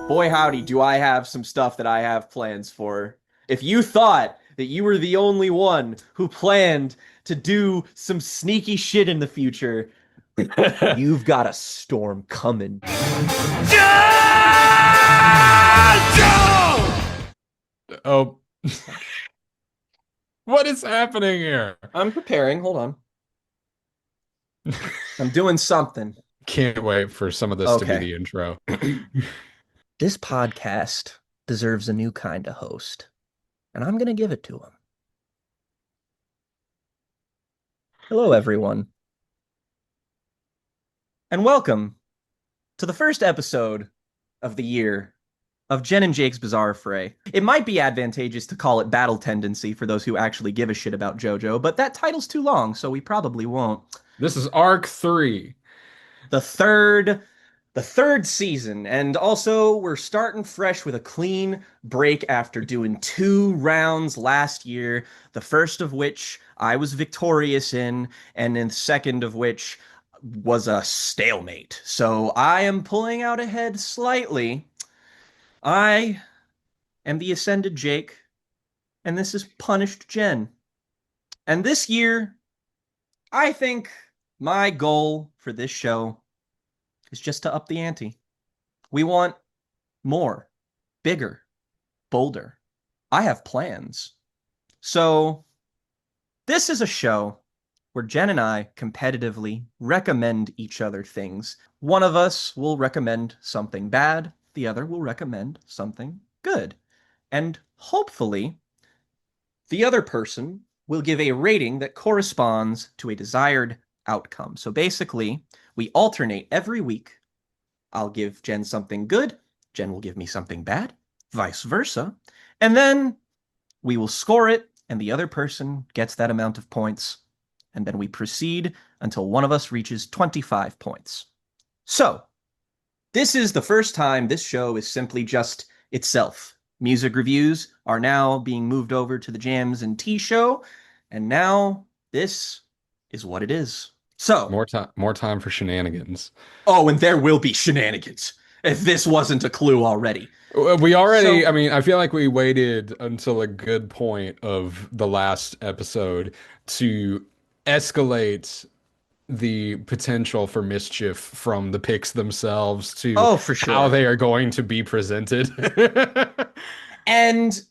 Boy, howdy, do I have some stuff that I have plans for. If you thought that you were the only one who planned to do some sneaky shit in the future, you've got a storm coming. Oh, what is happening here? I'm preparing, hold on. I'm doing something. Can't wait for some of this to be Okay. the intro. This podcast deserves a new kind of host, and I'm going to give it to him. Hello, everyone, and welcome to the first episode of the year of Jen and Jake's Bizarre Fray. It might be advantageous to call it Battle Tendency for those who actually give a shit about JoJo, but that title's too long, so we probably won't. This is Arc 3. The third the third season, and also we're starting fresh with a clean break after doing 2 rounds last year, the first of which I was victorious in, and then the second of which was a stalemate. So I am pulling out ahead slightly. I am the Ascended Jake, and this is Punished Jen. And this year, I think my goal for this show is just to up the ante. We want more, bigger, bolder. I have plans. So, this is a show where Jen and I competitively recommend each other things. One of us will recommend something bad, the other will recommend something good. And hopefully, the other person will give a rating that corresponds to a desired outcome. So basically, we alternate every week. I'll give Jen something good, Jen will give me something bad, vice versa. And then we will score it, and the other person gets that amount of points. And then we proceed until one of us reaches 25 points. So, this is the first time this show is simply just itself. Music reviews are now being moved over to the Jams and Tea show, and now this is what it is. So, More time for shenanigans. oh, and there will be shenanigans, if this wasn't a clue already. We already, So, I mean, I feel like we waited until a good point of the last episode to escalate the potential for mischief from the picks themselves to oh, for how sure. they are going to be presented. And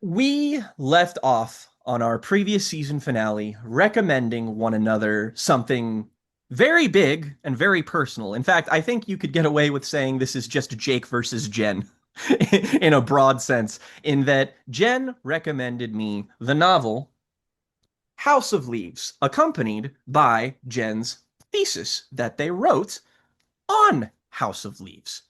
we left off on our previous season finale recommending one another something very big and very personal. In fact, I think you could get away with saying this is just Jake versus Jen in a broad sense, in that Jen recommended me the novel House of Leaves, accompanied by Jen's thesis that they wrote on House of Leaves.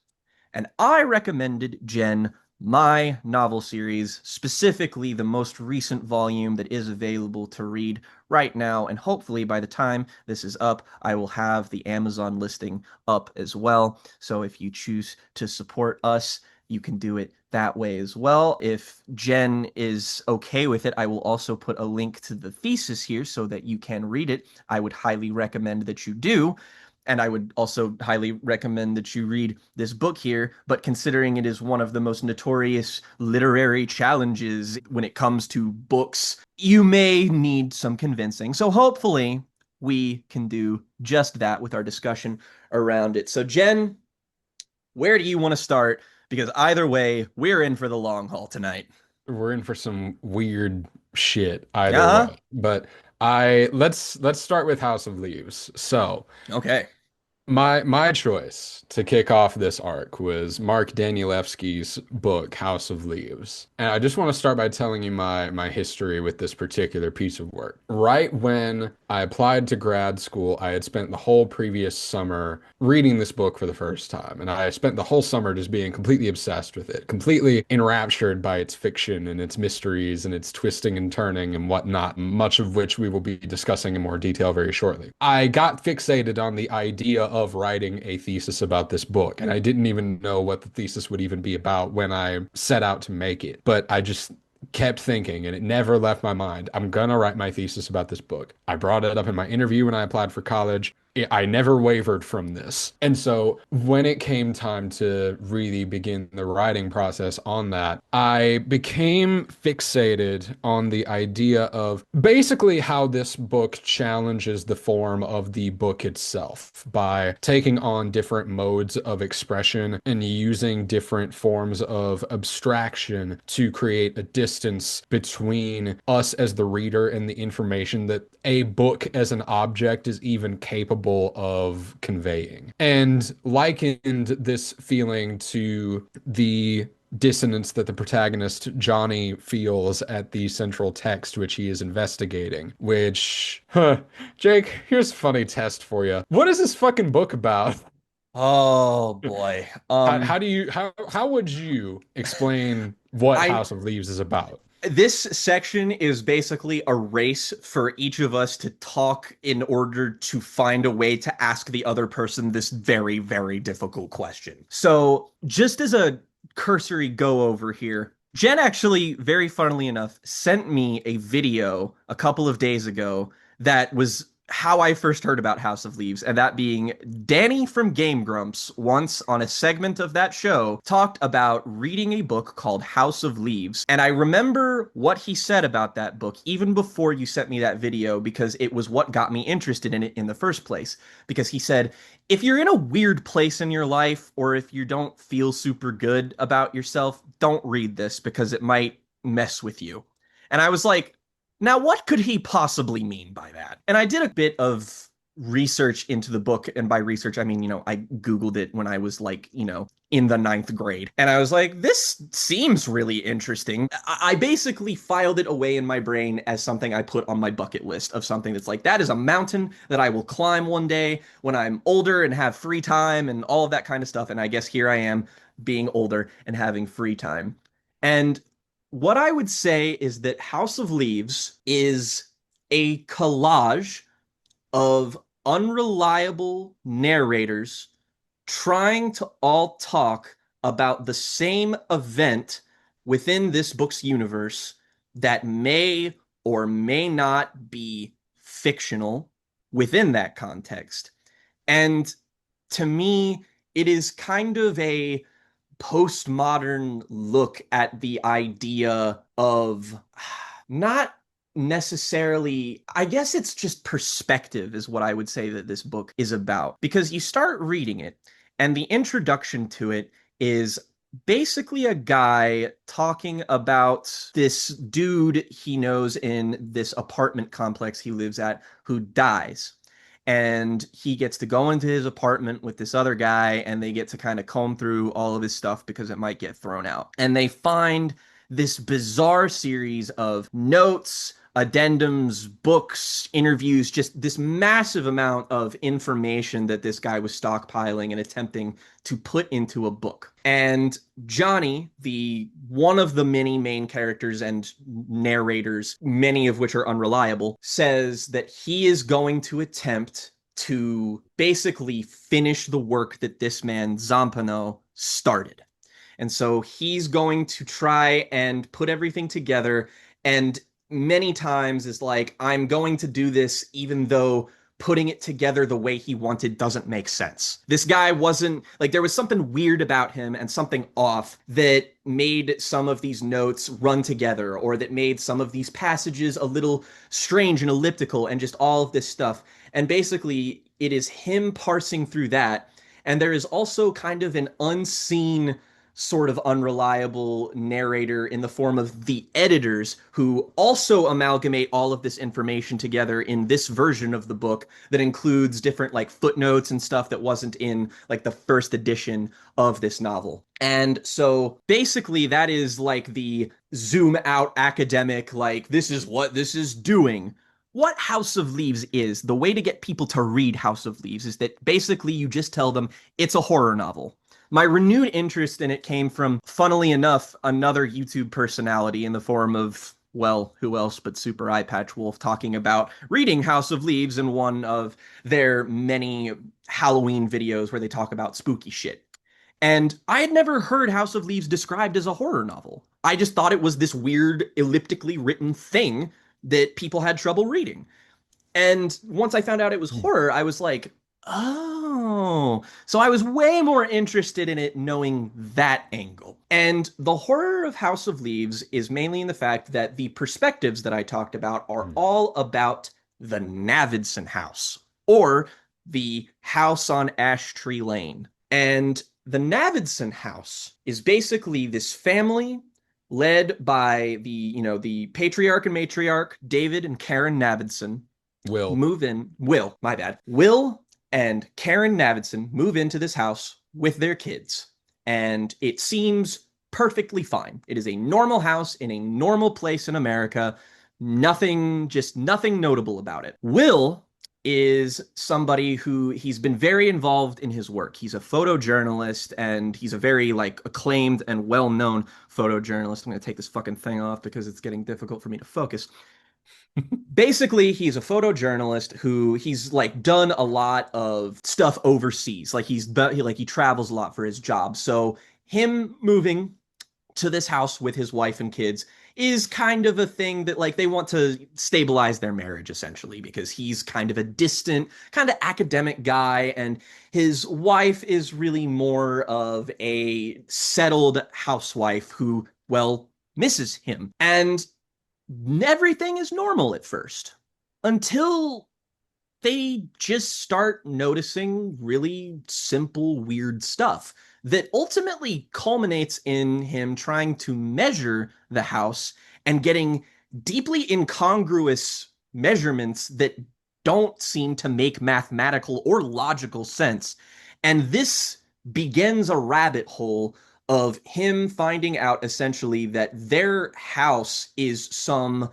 And I recommended Jen my novel series, specifically the most recent volume that is available to read right now. And hopefully, by the time this is up, I will have the Amazon listing up as well. So if you choose to support us, you can do it that way as well. If Jen is okay with it, I will also put a link to the thesis here so that you can read it. I would highly recommend that you do. And I would also highly recommend that you read this book here. But considering it is one of the most notorious literary challenges when it comes to books, you may need some convincing. So hopefully we can do just that with our discussion around it. So, Jen, where do you want to start? Because either way, we're in for the long haul tonight. We're in for some weird shit either Uh-huh. way. But let's start with House of Leaves. So, Okay. my choice to kick off this arc was Mark Danielewski's book House of Leaves. And I just want to start by telling you my history with this particular piece of work. Right when I applied to grad school, I had spent the whole previous summer reading this book for the first time, and I spent the whole summer just being completely obsessed with it, completely enraptured by its fiction and its mysteries and its twisting and turning and whatnot, much of which we will be discussing in more detail very shortly. I got fixated on the idea of writing a thesis about this book, and I didn't even know what the thesis would even be about when I set out to make it. But I just kept thinking, and it never left my mind. I'm gonna write my thesis about this book. I brought it up in my interview when I applied for college. I never wavered from this. And so when it came time to really begin the writing process on that, I became fixated on the idea of basically how this book challenges the form of the book itself by taking on different modes of expression and using different forms of abstraction to create a distance between us as the reader and the information that a book as an object is even capable of conveying. And likened this feeling to the dissonance that the protagonist Johnny feels at the central text which he is investigating. Jake, here's a funny test for you. What is this fucking book about? Oh boy. How would you explain what I House of Leaves is about? This section is basically a race for each of us to talk in order to find a way to ask the other person this very, very difficult question. So, just as a cursory go over here, Jen actually, very funnily enough, sent me a video a couple of days ago that was how I first heard about House of Leaves, and that being Danny from Game Grumps once on a segment of that show talked about reading a book called House of Leaves. And I remember what he said about that book even before you sent me that video because it was what got me interested in it in the first place. Because he said, if you're in a weird place in your life or if you don't feel super good about yourself, don't read this because it might mess with you. And I was like, now, what could he possibly mean by that? And I did a bit of research into the book. And by research, I mean, I Googled it when I was like, in the ninth grade. And I was like, this seems really interesting. I basically filed it away in my brain as something I put on my bucket list of something that's like, that is a mountain that I will climb one day when I'm older and have free time and all of that kind of stuff. And I guess here I am being older and having free time. And what I would say is that House of Leaves is a collage of unreliable narrators trying to all talk about the same event within this book's universe that may or may not be fictional within that context. And to me, it is kind of a postmodern look at the idea of not necessarily, I guess it's just perspective, is what I would say that this book is about. Because you start reading it, and the introduction to it is basically a guy talking about this dude he knows in this apartment complex he lives at who dies and he gets to go into his apartment with this other guy and they get to kind of comb through all of his stuff because it might get thrown out. And they find this bizarre series of notes, addendums, books, interviews, just this massive amount of information that this guy was stockpiling and attempting to put into a book. And Johnny, the one of the many main characters and narrators, many of which are unreliable, says that he is going to attempt to basically finish the work that this man Zampano started. And so he's going to try and put everything together and many times is like, I'm going to do this even though putting it together the way he wanted doesn't make sense. This guy wasn't like, there was something weird about him and something off that made some of these notes run together or that made some of these passages a little strange and elliptical and just all of this stuff. And basically, it is him parsing through that. And there is also kind of an unseen sort of unreliable narrator in the form of the editors who also amalgamate all of this information together in this version of the book that includes different like footnotes and stuff that wasn't in like the first edition of this novel. And so basically that is like the zoom out academic, like this is what this is doing. What House of Leaves is, the way to get people to read House of Leaves is that basically you just tell them it's a horror novel. My renewed interest in it came from, funnily enough, another YouTube personality in the form of, well, who else but Super Eye Patch Wolf talking about reading House of Leaves in one of their many Halloween videos where they talk about spooky shit. And I had never heard House of Leaves described as a horror novel. I just thought it was this weird, elliptically written thing that people had trouble reading. And once I found out it was horror, I was like, Oh, so I was way more interested in it knowing that angle. And the horror of House of Leaves is mainly in the fact that the perspectives that I talked about are Hmm. all about the Navidson house, or the house on Ash Tree Lane. And the Navidson house is basically this family led by the patriarch and matriarch, David and Karen Navidson, Will. move in. Will, my bad. Will and Karen Navidson move into this house with their kids, and it seems perfectly fine. It is a normal house in a normal place in America. Nothing notable about it. Will is somebody who he's been very involved in his work. He's a photojournalist and he's a very like acclaimed and well-known photojournalist. I'm going to take this fucking thing off because it's getting difficult for me to focus. Basically, he's a photojournalist who he's like done a lot of stuff overseas. Like he travels a lot for his job. So him moving to this house with his wife and kids is kind of a thing that like they want to stabilize their marriage essentially because he's kind of a distant, kind of academic guy and his wife is really more of a settled housewife who, well, misses him. And everything is normal at first until they just start noticing really simple, weird stuff that ultimately culminates in him trying to measure the house and getting deeply incongruous measurements that don't seem to make mathematical or logical sense. And this begins a rabbit hole of him finding out essentially that their house is some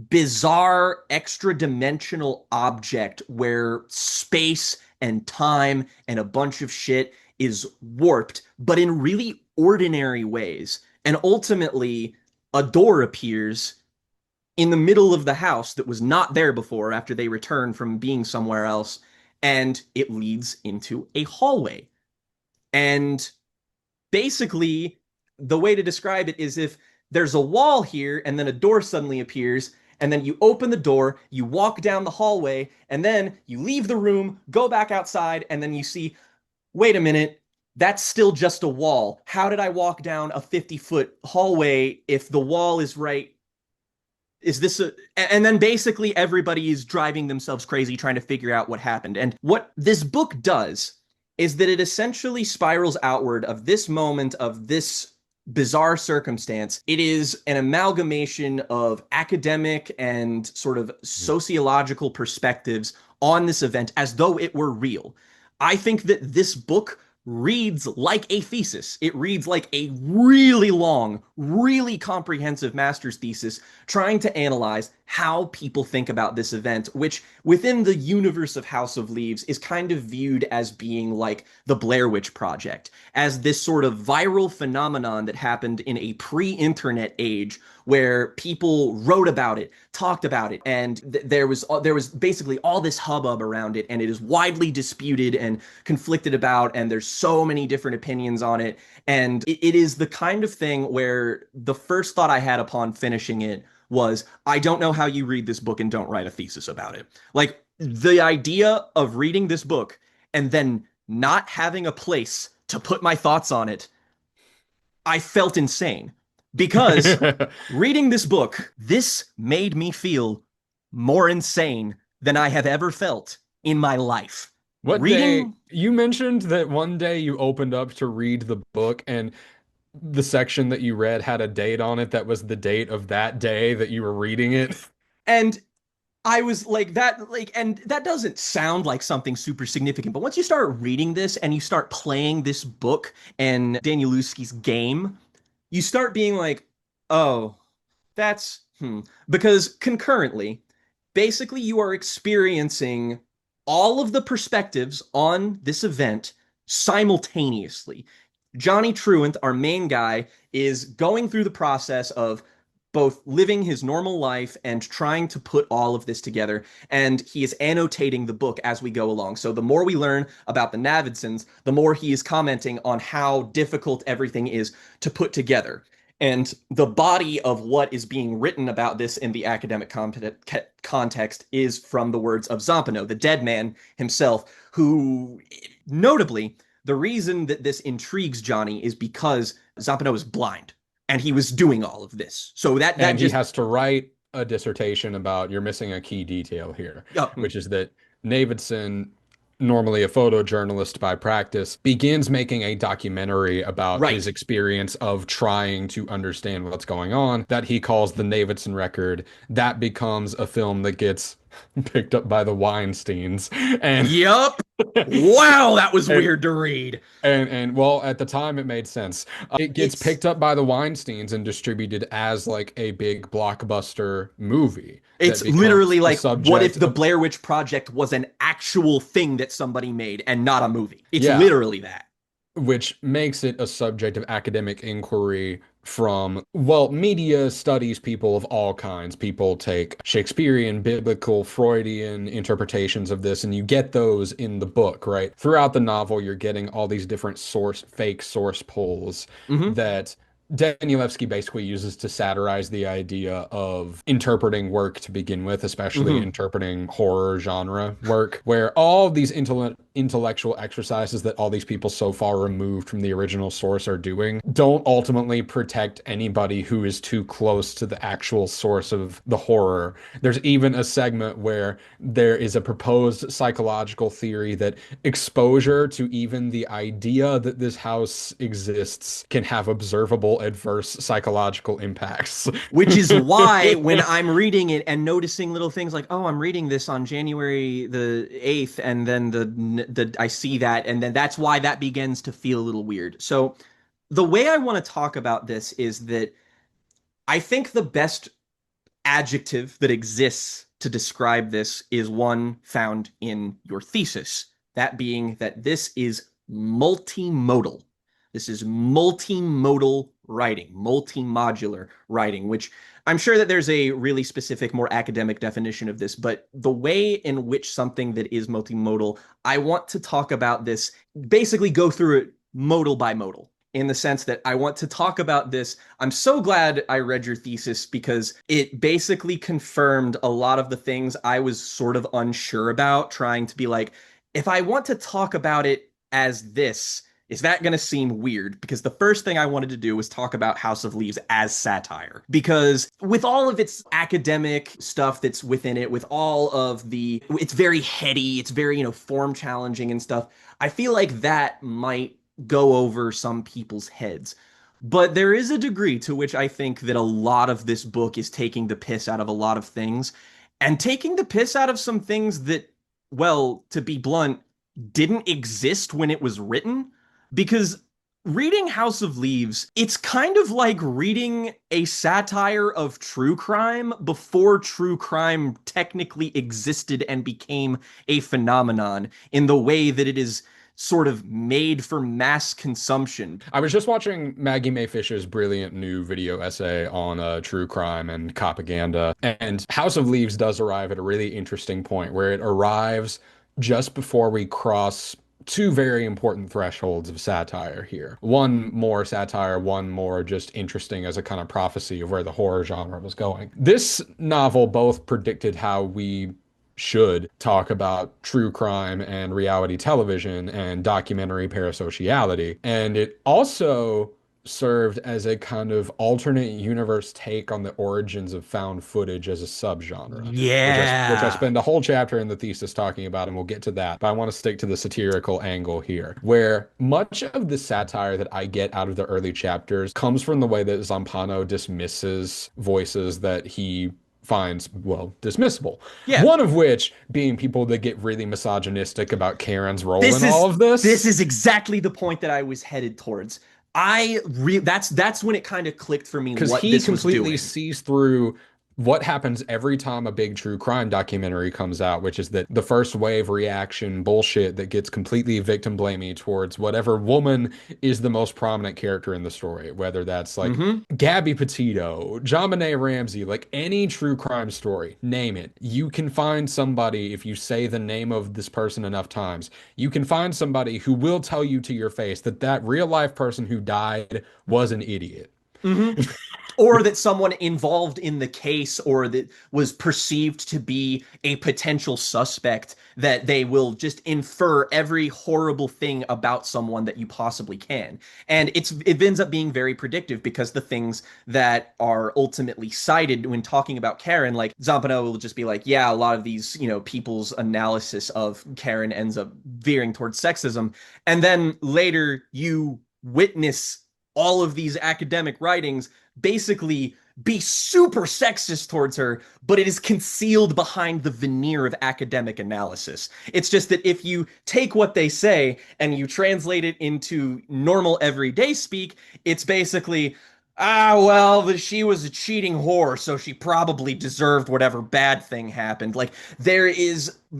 bizarre extra dimensional object where space and time and a bunch of shit is warped, but in really ordinary ways. And ultimately, a door appears in the middle of the house that was not there before after they returned from being somewhere else, and it leads into a hallway. And basically, the way to describe it is if there's a wall here and then a door suddenly appears, and then you open the door, you walk down the hallway, and then you leave the room, go back outside, and then you see, wait a minute, that's still just a wall. How did I walk down a 50-foot hallway if the wall is right? Is this a. And then basically everybody is driving themselves crazy trying to figure out what happened. And what this book does is that it essentially spirals outward of this moment of this bizarre circumstance. It is an amalgamation of academic and sort of sociological perspectives on this event as though it were real. I think that this book reads like a thesis. It reads like a really long, really comprehensive master's thesis trying to analyze how people think about this event, which within the universe of House of Leaves is kind of viewed as being like the Blair Witch Project, as this sort of viral phenomenon that happened in a pre-internet age where people wrote about it, talked about it, and there was basically all this hubbub around it, and it is widely disputed and conflicted about, and there's so many different opinions on it, and it is the kind of thing where the first thought I had upon finishing it was, I don't know how you read this book and don't write a thesis about it. Like the idea of reading this book and then not having a place to put my thoughts on it, I felt insane because reading this book, this made me feel more insane than I have ever felt in my life. What day Reading. you mentioned that one day you opened up to read the book and the section that you read had a date on it that was the date of that day that you were reading it. And I was like that, like, and that doesn't sound like something super significant, but once you start reading this and you start playing this book and Danielewski's game, you start being like, oh, that's because concurrently, basically you are experiencing all of the perspectives on this event simultaneously. Johnny Truant, our main guy, is going through the process of both living his normal life and trying to put all of this together. And he is annotating the book as we go along. So the more we learn about the Navidsons, the more he is commenting on how difficult everything is to put together. And the body of what is being written about this in the academic context is from the words of Zampano, the dead man himself, who, notably, the reason that this intrigues Johnny is because Zampano is blind and he was doing all of this. So that And he just has to write a dissertation about, you're missing a key detail here, uh, which is that Navidson, normally a photojournalist by practice, begins making a documentary about his right. experience of trying to understand what's going on that he calls the Navidson Record. That becomes a film that gets picked up by the Weinsteins. And Yup. Wow, that was and weird to read. and well, at the time it made sense. It gets It's picked up by the Weinsteins and distributed as like a big blockbuster movie that It's becomes literally a like, what if subject the of, Blair Witch Project was an actual thing that somebody made and not a movie? It's yeah, literally that. which makes it a subject of academic inquiry from, well, media studies people of all kinds. People take Shakespearean, biblical, Freudian interpretations of this, and you get those in the book, right? Throughout the novel, you're getting all these different fake source pulls Hmm. that Danielewski basically uses to satirize the idea of interpreting work to begin with, especially Hmm. interpreting horror genre work, where all of these intellectual exercises that all these people so far removed from the original source are doing don't ultimately protect anybody who is too close to the actual source of the horror. There's even a segment where there is a proposed psychological theory that exposure to even the idea that this house exists can have observable adverse psychological impacts. Which is why when I'm reading it and noticing little things like, oh, I'm reading this on January the 8th, and then the I see that, and then that's why that begins to feel a little weird. So the way I want to talk about this is that I think the best adjective that exists to describe this is one found in your thesis. That being that this is multimodal. This is multimodal writing, multi-modular writing, which I'm sure that there's a really specific, more academic definition of this, but the way in which something that is multimodal, I want to talk about this, basically go through it modal by modal, in the sense that I want to talk about this. I'm so glad I read your thesis because it basically confirmed a lot of the things I was sort of unsure about, trying to be like, if I want to talk about it as this, is that going to seem weird? Because the first thing I wanted to do was talk about House of Leaves as satire. Because with all of its academic stuff that's within it, with all of it's very heady, it's very, form challenging and stuff, I feel like that might go over some people's heads. But there is a degree to which I think that a lot of this book is taking the piss out of a lot of things, and taking the piss out of some things that, well, to be blunt, didn't exist when it was written. Because reading House of Leaves, it's kind of like reading a satire of true crime before true crime technically existed and became a phenomenon in the way that it is sort of made for mass consumption. I was just watching Maggie Mae Fisher's brilliant new video essay on true crime and propaganda, and House of Leaves does arrive at a really interesting point where it arrives just before we cross two very important thresholds of satire here. One more satire, one more just interesting as a kind of prophecy of where the horror genre was going. This novel both predicted how we should talk about true crime and reality television and documentary parasociality. And it also served as a kind of alternate universe take on the origins of found footage as a subgenre, which I Yeah. spend a whole chapter in the thesis talking about, and we'll get to that. But I want to stick to the satirical angle here, where much of the satire that I get out of the early chapters comes from the way that Zampano dismisses voices that he finds, well, dismissible. Yeah. One of which being people that get really misogynistic about Karen's role This in all is of this this. is exactly the point that I was headed towards. That's when it kind of clicked for me Because what he this was completely doing. sees through what happens every time a big true crime documentary comes out, which is that the first wave reaction bullshit that gets completely victim blamey towards whatever woman is the most prominent character in the story, whether that's like Hmm. Gabby Petito, JonBenet Ramsey, like any true crime story, name it. You can find somebody, if you say the name of this person enough times, you can find somebody who will tell you to your face that that real life person who died was an idiot. Hmm. Or that someone involved in the case or that was perceived to be a potential suspect, that they will just infer every horrible thing about someone that you possibly can. And it ends up being very predictive because the things that are ultimately cited when talking about Karen, like Zampano will just be like, yeah, a lot of these, people's analysis of Karen ends up veering towards sexism. And then later you witness all of these academic writings basically be super sexist towards her, but it is concealed behind the veneer of academic analysis. It's just that if you take what they say and you translate it into normal everyday speak, it's basically, well, she was a cheating whore, so she probably deserved whatever bad thing happened. Like,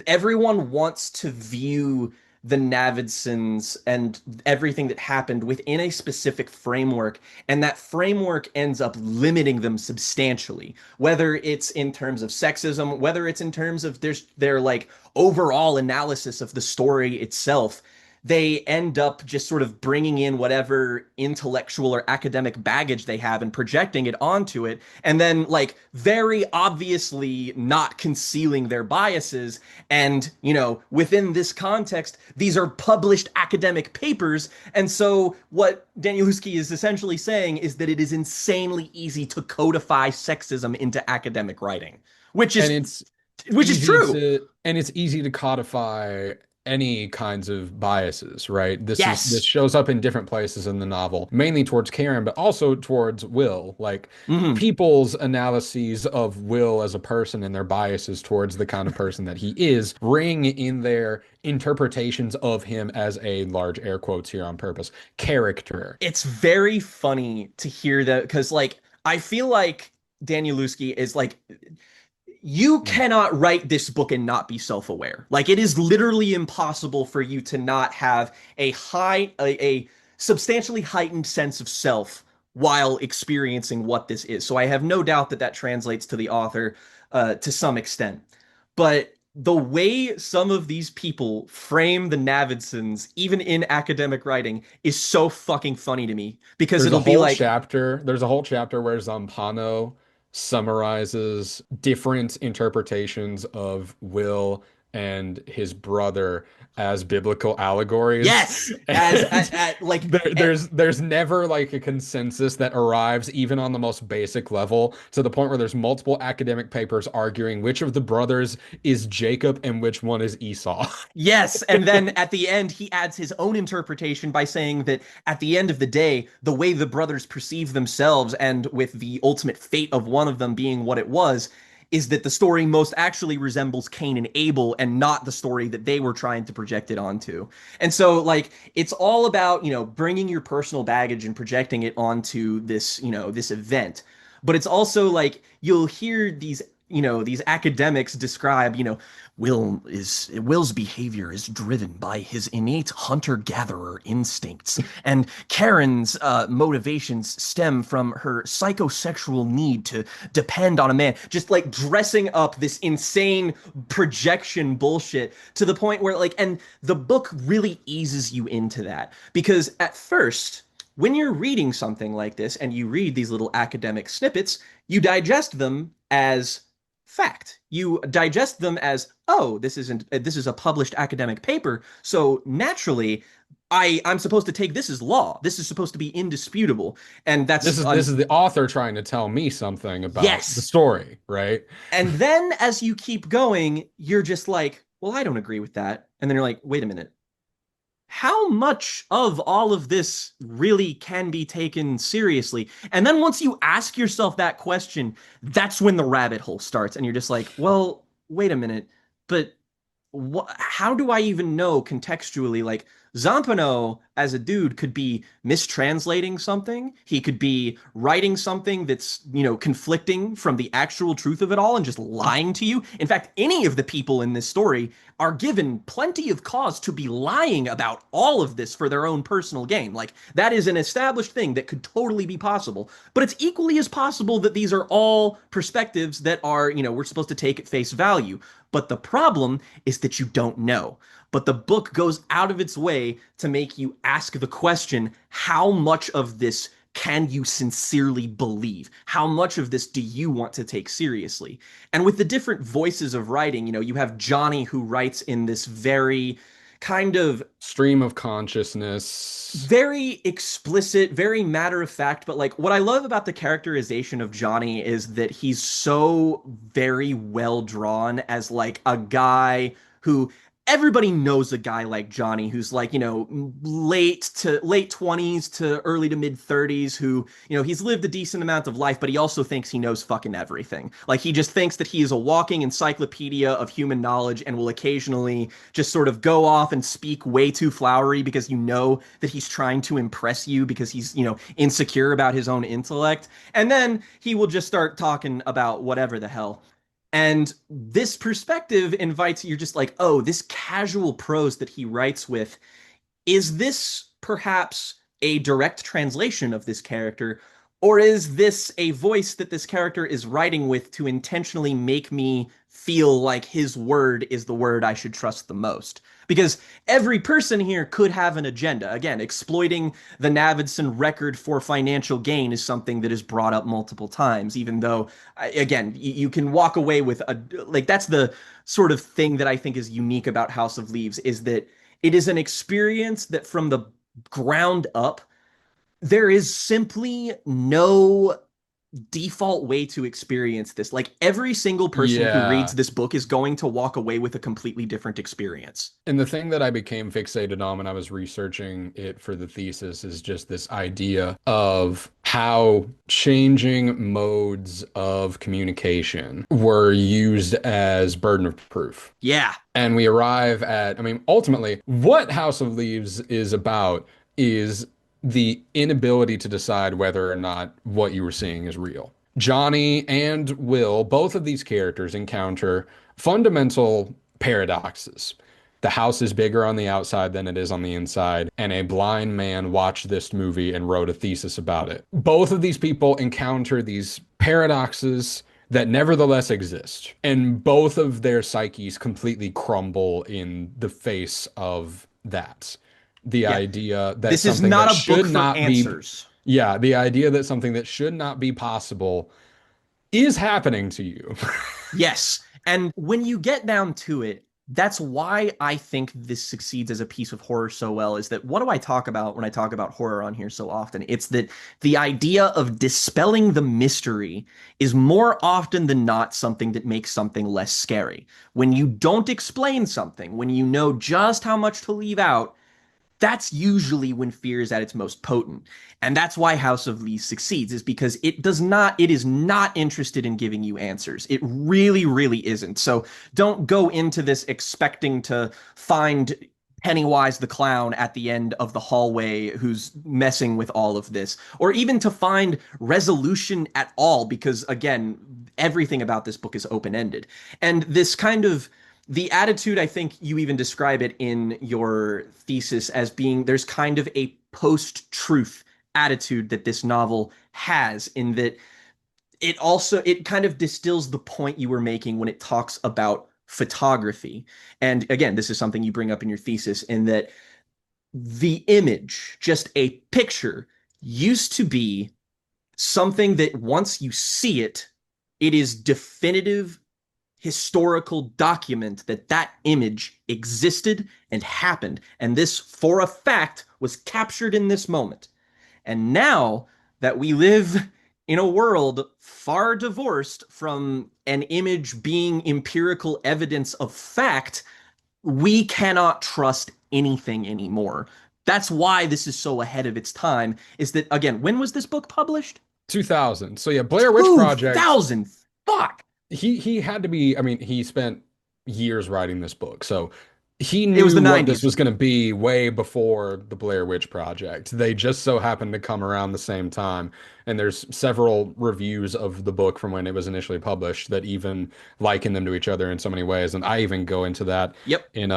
everyone wants to view the Navidsons and everything that happened within a specific framework, and that framework ends up limiting them substantially, whether it's in terms of sexism, whether it's in terms of their like overall analysis of the story itself. They end up just sort of bringing in whatever intellectual or academic baggage they have and projecting it onto it, and then like very obviously not concealing their biases. And within this context, these are published academic papers. And so what Danielewski is essentially saying is that it is insanely easy to codify sexism into academic writing, which And is it's which is true. it's easy to codify any kinds of biases, right? This Yes. shows up in different places in the novel, mainly towards Karen, but also towards Will. Like Hmm. people's analyses of Will as a person and their biases towards the kind of person that he is bring in their interpretations of him as a large air quotes here on purpose character. It's very funny to hear that because, like, I feel like Danielewski is like, you cannot write this book and not be self-aware. Like, it is literally impossible for you to not have a substantially heightened sense of self while experiencing what this is. So I have no doubt that that translates to the author to some extent. But the way some of these people frame the Navidsons, even in academic writing, is so fucking funny to me because it'll be like, There's a whole chapter where Zampano summarizes different interpretations of Will and his brother as biblical allegories. yes, as And like there's never like a consensus that arrives even on the most basic level to the point where there's multiple academic papers arguing which of the brothers is Jacob and which one is Esau. yes, and then at the end, he adds his own interpretation by saying that at the end of the day, the way the brothers perceive themselves, and with the ultimate fate of one of them being what it was, is that the story most actually resembles Cain and Abel and not the story that they were trying to project it onto. And so, like, it's all about, bringing your personal baggage and projecting it onto this event. But it's also like you'll hear these academics describe, Will's behavior is driven by his innate hunter-gatherer instincts, and Karen's motivations stem from her psychosexual need to depend on a man. Just like dressing up this insane projection bullshit to the point where, like, and the book really eases you into that because at first, when you're reading something like this and you read these little academic snippets, you digest them as fact. You digest them as, oh, this is a published academic paper, so naturally I'm supposed to take this as law. This is supposed to be indisputable. And This that's is this is the author trying to tell me something about the yes. story, right? And then as you keep going, you're just like, well, I don't agree with that. And then you're like, wait a minute. How much of all of this really can be taken seriously? And then once you ask yourself that question, that's when the rabbit hole starts. And you're just like, well, wait a minute. But how do I even know contextually? Like, Zampano as a dude could be mistranslating something. He could be writing something that's, conflicting from the actual truth of it all and just lying to you. In fact, any of the people in this story are given plenty of cause to be lying about all of this for their own personal gain. Like, that is an established thing that could totally be possible. But it's equally as possible that these are all perspectives that are, we're supposed to take at face value. But the problem is that you don't know. But the book goes out of its way to make you ask the question, how much of this can you sincerely believe? How much of this do you want to take seriously? And with the different voices of writing, you have Johnny who writes in this very kind of Stream of consciousness. very explicit, very matter of fact, but like what I love about the characterization of Johnny is that he's so very well drawn as like a guy who everybody knows a guy like Johnny who's like, late 20s to early to mid 30s who, he's lived a decent amount of life, but he also thinks he knows fucking everything. Like he just thinks that he is a walking encyclopedia of human knowledge and will occasionally just sort of go off and speak way too flowery because you know that he's trying to impress you because he's, insecure about his own intellect. And then he will just start talking about whatever the hell. And this perspective invites you're just like, oh, this casual prose that he writes with, is this perhaps a direct translation of this character? Or is this a voice that this character is writing with to intentionally make me feel like his word is the word I should trust the most? Because every person here could have an agenda. Again, exploiting the Navidson record for financial gain is something that is brought up multiple times, even though, again, you can walk away with like, that's the sort of thing that I think is unique about House of Leaves, is that it is an experience that from the ground up, there is simply no default way to experience this. Like every single person who reads Yeah. this book is going to walk away with a completely different experience. And the thing that I became fixated on when I was researching it for the thesis is just this idea of how changing modes of communication were used as burden of proof. Yeah. And we arrive at, I mean, ultimately, what House of Leaves is about is the inability to decide whether or not what you were seeing is real. Johnny and Will, both of these characters encounter fundamental paradoxes. The house is bigger on the outside than it is on the inside, and a blind man watched this movie and wrote a thesis about it. Both of these people encounter these paradoxes that nevertheless exist, and both of their psyches completely crumble in the face of that. The Yeah. idea that This is something not that a book should for not be, answers. yeah, the idea that something that should not be possible is happening to you. Yes. And when you get down to it, that's why I think this succeeds as a piece of horror so well, is that what do I talk about when I talk about horror on here so often? It's that the idea of dispelling the mystery is more often than not something that makes something less scary. When you don't explain something, when you know just how much to leave out, that's usually when fear is at its most potent. And that's why House of Leaves succeeds, is because it is not interested in giving you answers. It really, really isn't. So don't go into this expecting to find Pennywise the clown at the end of the hallway who's messing with all of this, or even to find resolution at all, because again, everything about this book is open-ended. And this kind of the attitude, I think you even describe it in your thesis as being there's kind of a post-truth attitude that this novel has, in that it kind of distills the point you were making when it talks about photography. And again, this is something you bring up in your thesis, in that the image, just a picture, used to be something that once you see it, it is definitive historical document that that image existed and happened. And this, for a fact, was captured in this moment. And now that we live in a world far divorced from an image being empirical evidence of fact, we cannot trust anything anymore. That's why this is so ahead of its time, is that, again, when was this book published? 2000. So yeah, Blair Witch Project, 2000. Fuck. he had to be, I mean, he spent years writing this book. So he It was the knew what this 90s. was going to be way before the Blair Witch Project. They just so happened to come around the same time. And there's several reviews of the book from when it was initially published that even liken them to each other in so many ways. And I even go into that Yep. in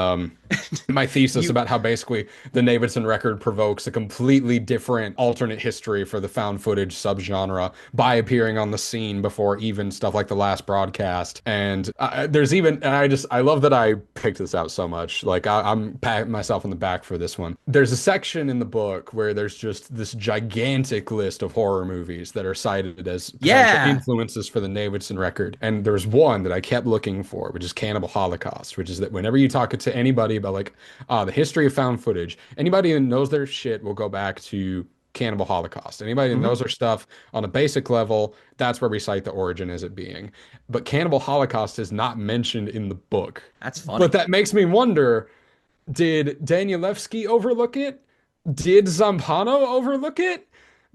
my thesis You about how basically the Navidson record provokes a completely different alternate history for the found footage subgenre by appearing on the scene before even stuff like the last broadcast. And there's even, and I love that I picked this out so much. much. Like I'm patting myself on the back for this one. There's a section in the book where there's just this gigantic list of horror movies that are cited as potential Yeah. influences for the Davidson record. And there's one that I kept looking for, which is Cannibal Holocaust, which is that whenever you talk to anybody about like the history of found footage, anybody who knows their shit will go back to Cannibal Holocaust. Anybody that knows Hmm. their stuff on a basic level, that's where we cite the origin as it being. But Cannibal Holocaust is not mentioned in the book. That's But funny. that makes me wonder, did Danielewski overlook it? Did Zampano overlook it?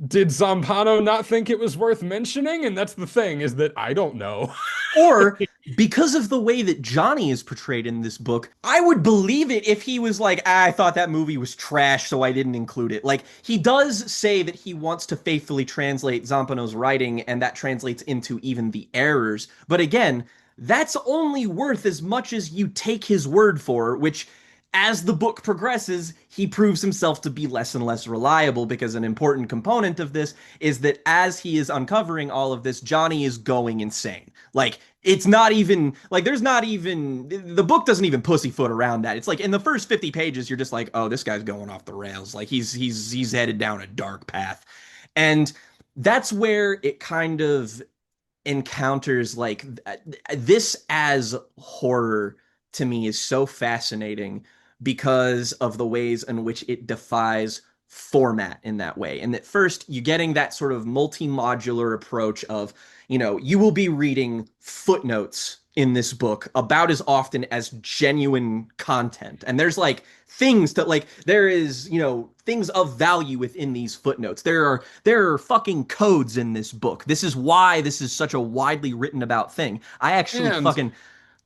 Did Zampano not think it was worth mentioning? And that's the thing, is that I don't know. Or because of the way that Johnny is portrayed in this book, I would believe it if he was like, I thought that movie was trash, so I didn't include it. Like, he does say that he wants to faithfully translate Zampano's writing, and that translates into even the errors. But again, that's only worth as much as you take his word for, which as the book progresses, he proves himself to be less and less reliable because an important component of this is that as he is uncovering all of this, Johnny is going insane. Like, it's not even like there's not even the book doesn't even pussyfoot around that. It's like in the first 50 pages, you're just like, oh, this guy's going off the rails. Like he's headed down a dark path. And that's where it kind of encounters like this as horror to me is so fascinating because of the ways in which it defies format in that way. And at first, you're getting that sort of multi-modular approach of, you will be reading footnotes in this book about as often as genuine content. And there's like things that like there is, things of value within these footnotes. There are fucking codes in this book. This is why this is such a widely written about thing. I actually And fucking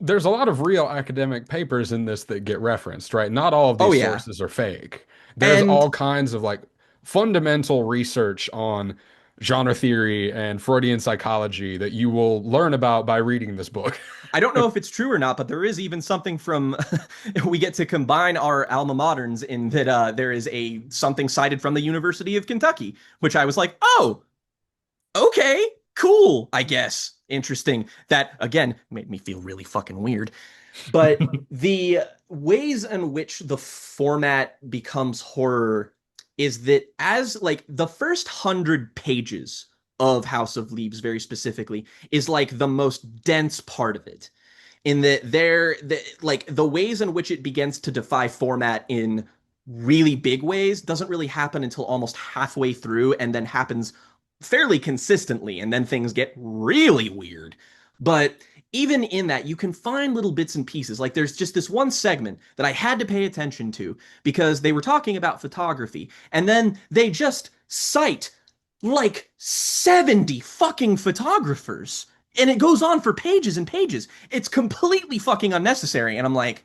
there's a lot of real academic papers in this that get referenced, right? Not all of oh these yeah. sources are fake. There's And all kinds of like fundamental research on genre theory and Freudian psychology that you will learn about by reading this book. I don't know if it's true or not, but there is even something from we get to combine our alma materns in that there is a something cited from the University of Kentucky, which I was like, oh, okay, cool, I guess. Interesting. That again made me feel really fucking weird. But the ways in which the format becomes horror is that as like the first 100 pages of House of Leaves, very specifically, is like the most dense part of it in that like the ways in which it begins to defy format in really big ways doesn't really happen until almost halfway through and then happens fairly consistently and then things get really weird. But even in that, you can find little bits and pieces. Like there's just this one segment that I had to pay attention to because they were talking about photography, and then they just cite like 70 fucking photographers. And it goes on for pages and pages. It's completely fucking unnecessary. And I'm like,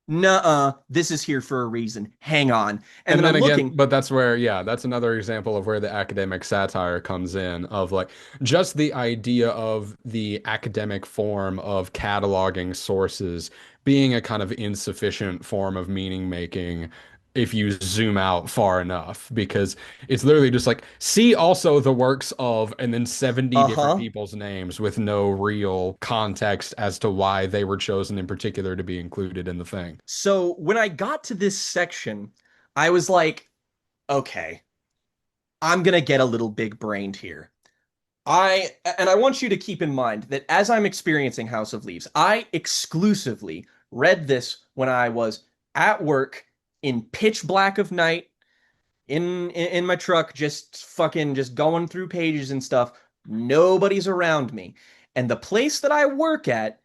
nuh-uh, this is here for a reason. Hang on. And And then then I'm again, looking, but that's where, yeah, that's another example of where the academic satire comes in, of like just the idea of the academic form of cataloging sources being a kind of insufficient form of meaning making if you zoom out far enough, because it's literally just like, see also the works of, and then 70 different uh-huh. people's names with no real context as to why they were chosen in particular to be included in the thing. So when I got to this section, I was like, okay, I'm gonna get a little big brained here. I want you to keep in mind that as I'm experiencing House of Leaves, I exclusively read this when I was at work in pitch black of night in my truck, just fucking just going through pages and stuff. Nobody's around me. And the place that I work at,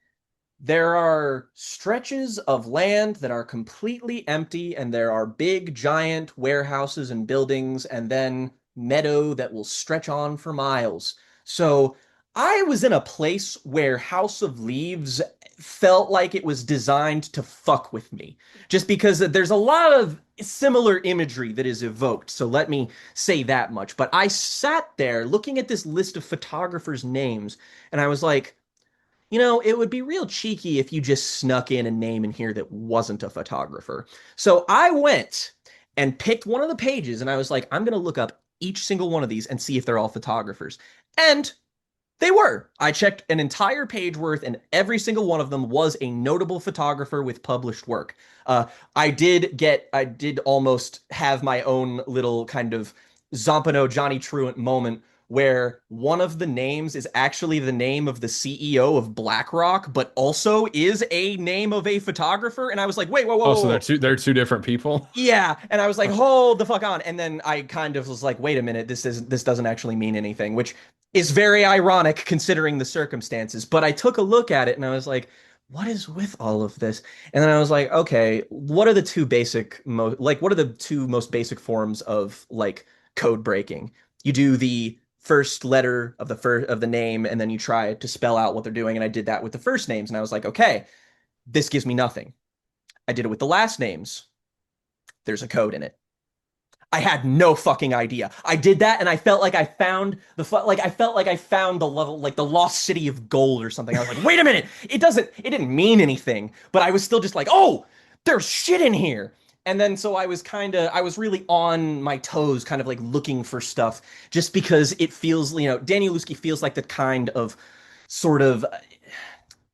there are stretches of land that are completely empty, and there are big, giant warehouses and buildings, and then meadow that will stretch on for miles. So I was in a place where House of Leaves felt like it was designed to fuck with me, just because there's a lot of similar imagery that is evoked. So let me say that much. But I sat there looking at this list of photographers' names, and I was like, it would be real cheeky if you just snuck in a name in here that wasn't a photographer. So I went and picked one of the pages and I was like, I'm going to look up each single one of these and see if they're all photographers. And They were. I checked an entire page worth, and every single one of them was a notable photographer with published work. Uh, I did almost have my own little kind of Zampano Johnny Truant moment where one of the names is actually the name of the CEO of BlackRock, but also is a name of a photographer. And I was like, wait, whoa, whoa, Oh, whoa, so whoa. they're two different people. Yeah, and I was like, hold the fuck on. And then I kind of was like, wait a minute, this doesn't actually mean anything, which is very ironic considering the circumstances. But I took a look at it and I was like, what is with all of this? And then I was like, okay, what are the two most basic forms of like code breaking? You do the first letter of the name and then you try to spell out what they're doing, and I did that with the first names and I was like, okay, this gives me nothing. I did it with the last names. There's a code in it. I had no fucking idea. I did that and I felt like I found I felt like I found the level, like the lost city of gold or something. I was like, "Wait a minute. It didn't mean anything." But I was still just like, "Oh, there's shit in here." And then so I was really on my toes kind of like looking for stuff just because it feels, Danielewski feels like the kind of sort of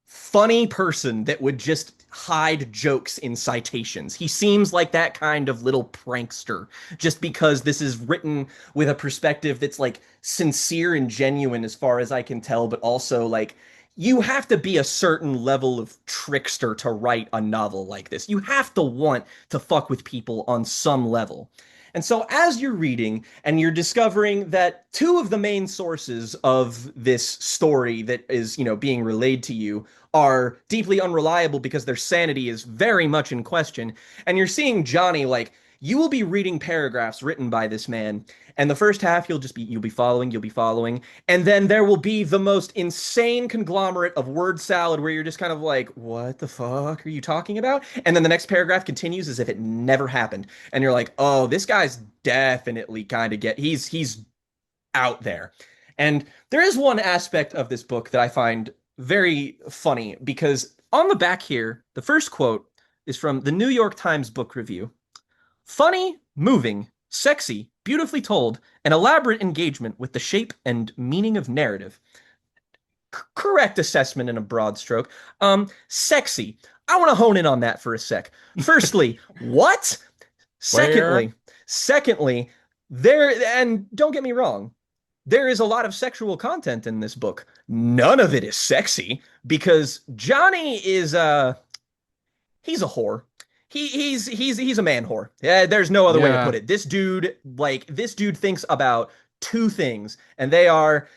funny person that would just hide jokes in citations. He seems like that kind of little prankster, just because this is written with a perspective that's like sincere and genuine as far as I can tell, but also like you have to be a certain level of trickster to write a novel like this. You have to want to fuck with people on some level. And so as you're reading and you're discovering that two of the main sources of this story that is, being relayed to you are deeply unreliable because their sanity is very much in question, and you're seeing Johnny like you will be reading paragraphs written by this man, and the first half you'll be following, and then there will be the most insane conglomerate of word salad where you're just kind of like, what the fuck are you talking about? And then the next paragraph continues as if it never happened, and you're like, oh, this guy's definitely kind of he's out there. And there is one aspect of this book that I find very funny because on the back here, the first quote is from the New York Times Book Review. Funny, moving, sexy, beautifully told, an elaborate engagement with the shape and meaning of narrative. Correct assessment in a broad stroke. Sexy. I want to hone in on that for a sec. Firstly, what? Where? Secondly, secondly, there, and don't get me wrong, there is a lot of sexual content in this book. None of it is sexy because Johnny is he's a whore. He's a man whore. Yeah, there's no other way to put Yeah. it. This dude thinks about two things, and they are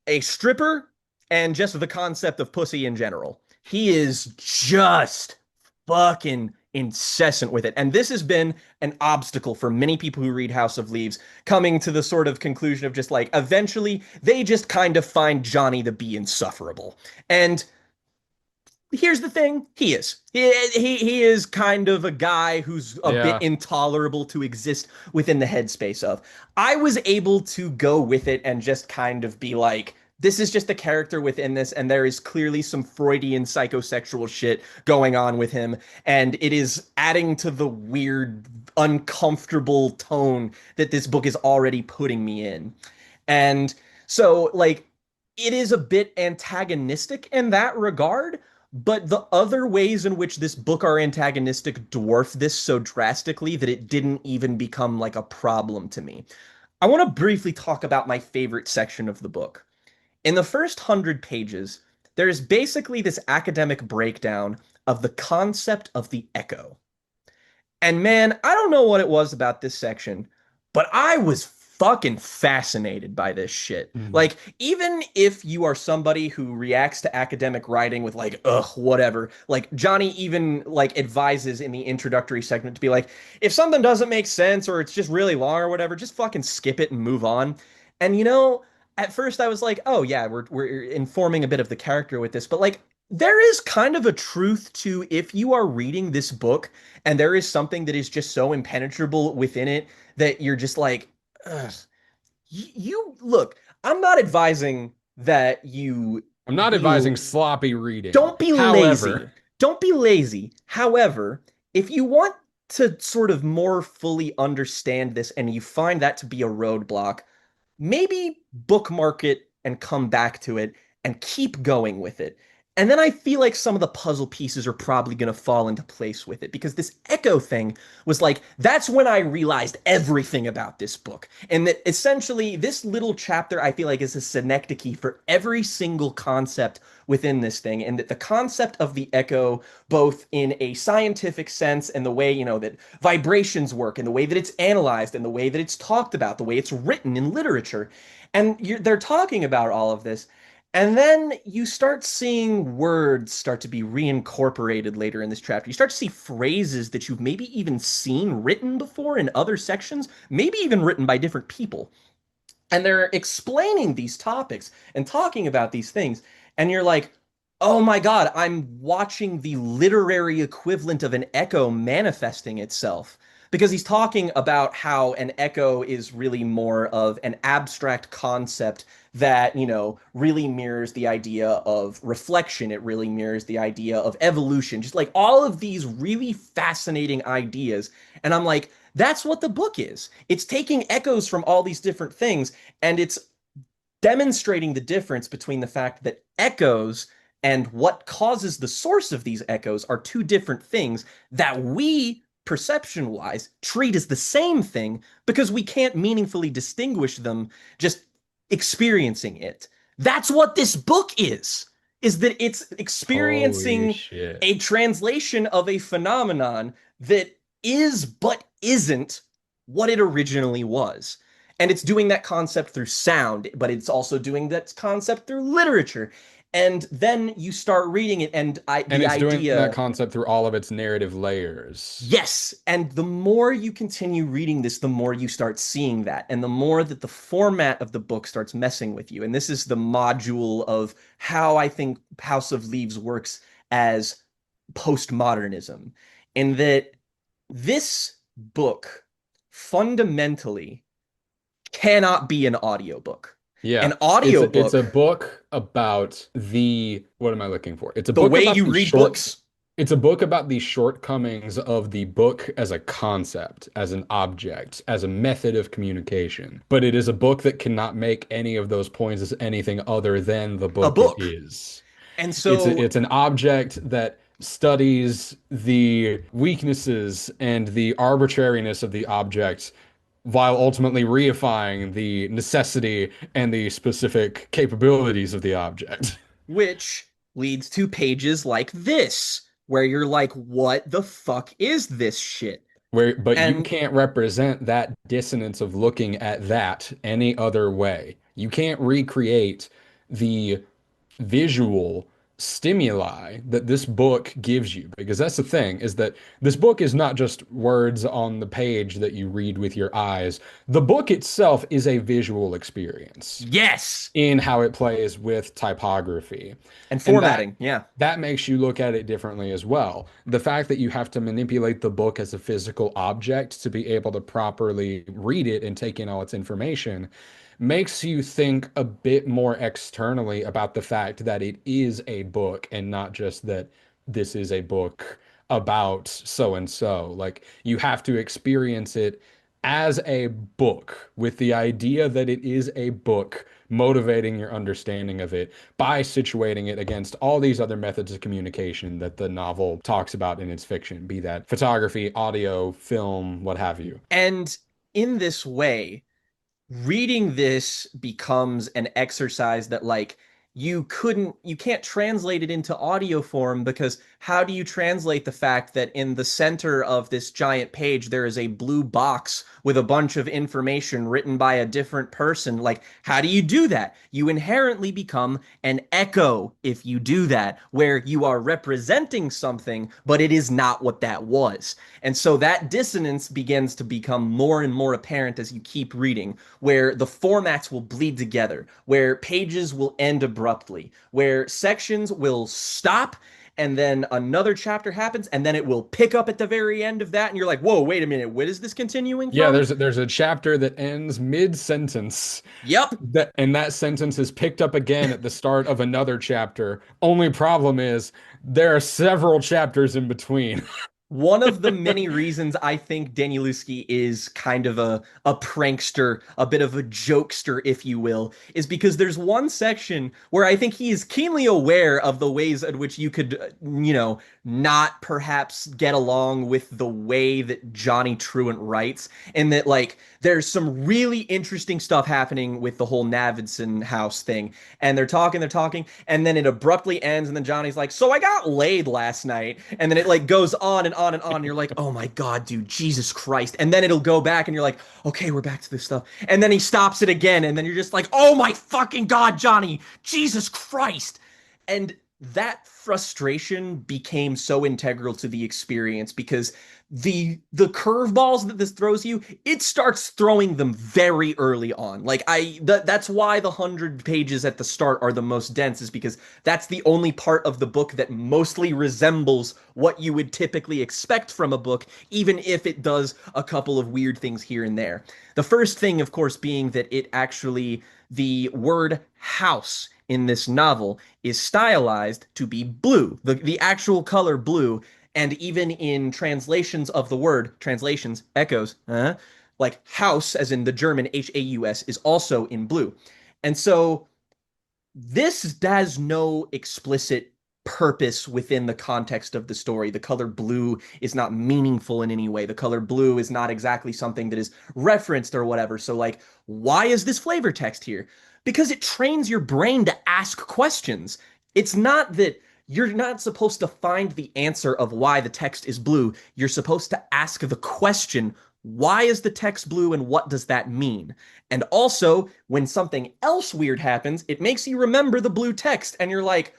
a stripper and just the concept of pussy in general. He is just fucking incessant with it. And this has been an obstacle for many people who read House of Leaves, coming to the sort of conclusion of just like eventually they just kind of find Johnny to be insufferable. And here's the thing, he is kind of a guy who's a bit Yeah. intolerable to exist within the headspace of. I was able to go with it and just kind of be like, this is just a character within this, and there is clearly some Freudian psychosexual shit going on with him, and it is adding to the weird uncomfortable tone that this book is already putting me in. And so, like, it is a bit antagonistic in that regard, but the other ways in which this book are antagonistic dwarf this so drastically that it didn't even become like a problem to me. I want to briefly talk about my favorite section of the book. In the first 100 pages, there is basically this academic breakdown of the concept of the echo. And man, I don't know what it was about this section, but I was fucking fascinated by this shit. Mhm. Like, even if you are somebody who reacts to academic writing with like, ugh, whatever, like Johnny even like advises in the introductory segment to be like, if something doesn't make sense or it's just really long or whatever, just fucking skip it and move on. And at first I was like, oh yeah, we're informing a bit of the character with this, but like there is kind of a truth to if you are reading this book and there is something that is just so impenetrable within it that you're just like, ugh, you look, I'm not advising that you I'm not be advising sloppy reading. don't be However, lazy. Don't be lazy. However, if you want to sort of more fully understand this and you find that to be a roadblock, maybe bookmark it and come back to it and keep going with it. And then I feel like some of the puzzle pieces are probably going to fall into place with it because this echo thing was like, that's when I realized everything about this book. And that essentially, this little chapter I feel like is a synecdoche for every single concept within this thing. And that the concept of the echo, both in a scientific sense and the way, that vibrations work and the way that it's analyzed and the way that it's talked about, the way it's written in literature. And they're talking about all of this. And then you start seeing words start to be reincorporated later in this chapter. You start to see phrases that you've maybe even seen written before in other sections, maybe even written by different people. And they're explaining these topics and talking about these things. And you're like, oh my God, I'm watching the literary equivalent of an echo manifesting itself. Because he's talking about how an echo is really more of an abstract concept that, really mirrors the idea of reflection. It really mirrors the idea of evolution, just like all of these really fascinating ideas. And I'm like, that's what the book is. It's taking echoes from all these different things, and it's demonstrating the difference between the fact that echoes and what causes the source of these echoes are two different things that we, perception wise, treat as the same thing because we can't meaningfully distinguish them just experiencing it. That's what this book is that it's Holy experiencing shit. a translation of a phenomenon that is but isn't what it originally was. And it's doing that concept through sound, but it's also doing that concept through literature. And then you start reading it, and And the it's doing that idea, concept through all of its narrative layers. yes. And the more you continue reading this, the more you start seeing that, and the more that the format of the book starts messing with you. And this is the module of how I think House of Leaves works as postmodernism, in that this book fundamentally cannot be an audiobook. Yeah. An It's a audiobook, book about the what am I looking for? It's a the book way about you the read short books, it's a book about the shortcomings of the book as a concept, as an object, as a method of communication. But it is a book that cannot make any of those points as anything other than the a book it book. is. And so, It's an object that studies the weaknesses and the arbitrariness of the object while ultimately reifying the necessity and the specific capabilities of the object. which leads to pages like this, where you're like, what the fuck is this shit? But you And can't represent that dissonance of looking at that any other way. You can't recreate the visual stimuli that this book gives you, because that's the thing, is that this book is not just words on the page that you read with your eyes. The book itself is a visual experience yes, in how it plays with typography. and And that formatting, yeah. that makes you look at it differently as well. The fact that you have to manipulate the book as a physical object to be able to properly read it and take in all its information makes you think a bit more externally about the fact that it is a book and not just that this is a book about so and so. Like you have to experience it as a book with the idea that it is a book, motivating your understanding of it by situating it against all these other methods of communication that the novel talks about in its fiction, be that photography, audio, film, what have you. And in this way, reading this becomes an exercise that like you can't translate it into audio form because how do you translate the fact that in the center of this giant page there is a blue box with a bunch of information written by a different person? Like, how do you do that? You inherently become an echo if you do that, where you are representing something but it is not what that was. And so that dissonance begins to become more and more apparent as you keep reading, where the formats will bleed together, where pages will end abruptly, where sections will stop and then another chapter happens and then it will pick up at the very end of that and you're like, "Whoa, wait a minute. What is this continuing Yeah, from?" there's a chapter that ends mid-sentence Yep. that sentence is picked up again at the start of another chapter. Only problem is there are several chapters in between. One of the many reasons I think Danielewski is kind of a prankster, a bit of a jokester, if you will, is because there's one section where I think he is keenly aware of the ways in which you could, not perhaps get along with the way that Johnny Truant writes, and that like there's some really interesting stuff happening with the whole Navidson house thing, and they're talking, and then it abruptly ends, and then Johnny's like, "So I got laid last night," and then it like goes on and on and on, and you're like, "Oh my God, dude, Jesus Christ!" And then it'll go back, and you're like, "Okay, we're back to this stuff," and then he stops it again, and then you're just like, "Oh my fucking God, Johnny, Jesus Christ!" And that frustration became so integral to the experience because the curveballs that this throws you, it starts throwing them very early on. Like that's why the 100 pages at the start are the most dense, is because that's the only part of the book that mostly resembles what you would typically expect from a book, even if it does a couple of weird things here and there. The first thing, of course, being that it actually, the word house in this novel is stylized to be blue, the actual color blue, and even in translations of the word, translations, echoes, like house, as in the German Haus, is also in blue. And so this has no explicit purpose within the context of the story. The color blue is not meaningful in any way. The color blue is not exactly something that is referenced or whatever. So, like, why is this flavor text here? Because it trains your brain to ask questions. It's not that you're not supposed to find the answer of why the text is blue. You're supposed to ask the question, why is the text blue and what does that mean? And also, when something else weird happens, it makes you remember the blue text and you're like,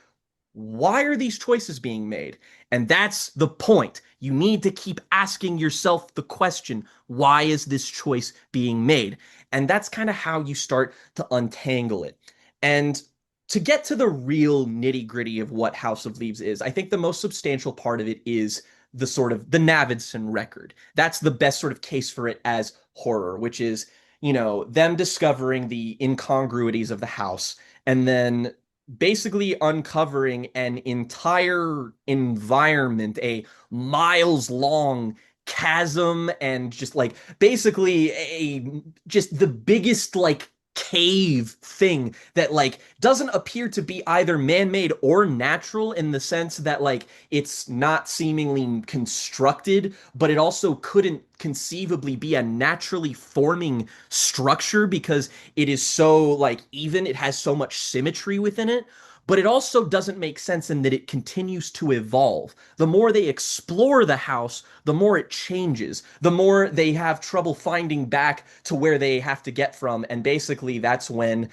why are these choices being made? And that's the point. You need to keep asking yourself the question, why is this choice being made? And that's kind of how you start to untangle it. And to get to the real nitty-gritty of what House of Leaves is, I think the most substantial part of it is the sort of the Navidson record. That's the best sort of case for it as horror, which is, them discovering the incongruities of the house and then basically uncovering an entire environment, a miles long chasm, and just like basically a just the biggest like cave thing that like doesn't appear to be either man-made or natural, in the sense that like it's not seemingly constructed, but it also couldn't conceivably be a naturally forming structure because it is so like even, it has so much symmetry within it. But it also doesn't make sense in that it continues to evolve. The more they explore the house, the more it changes, the more they have trouble finding back to where they have to get from. And basically, that's when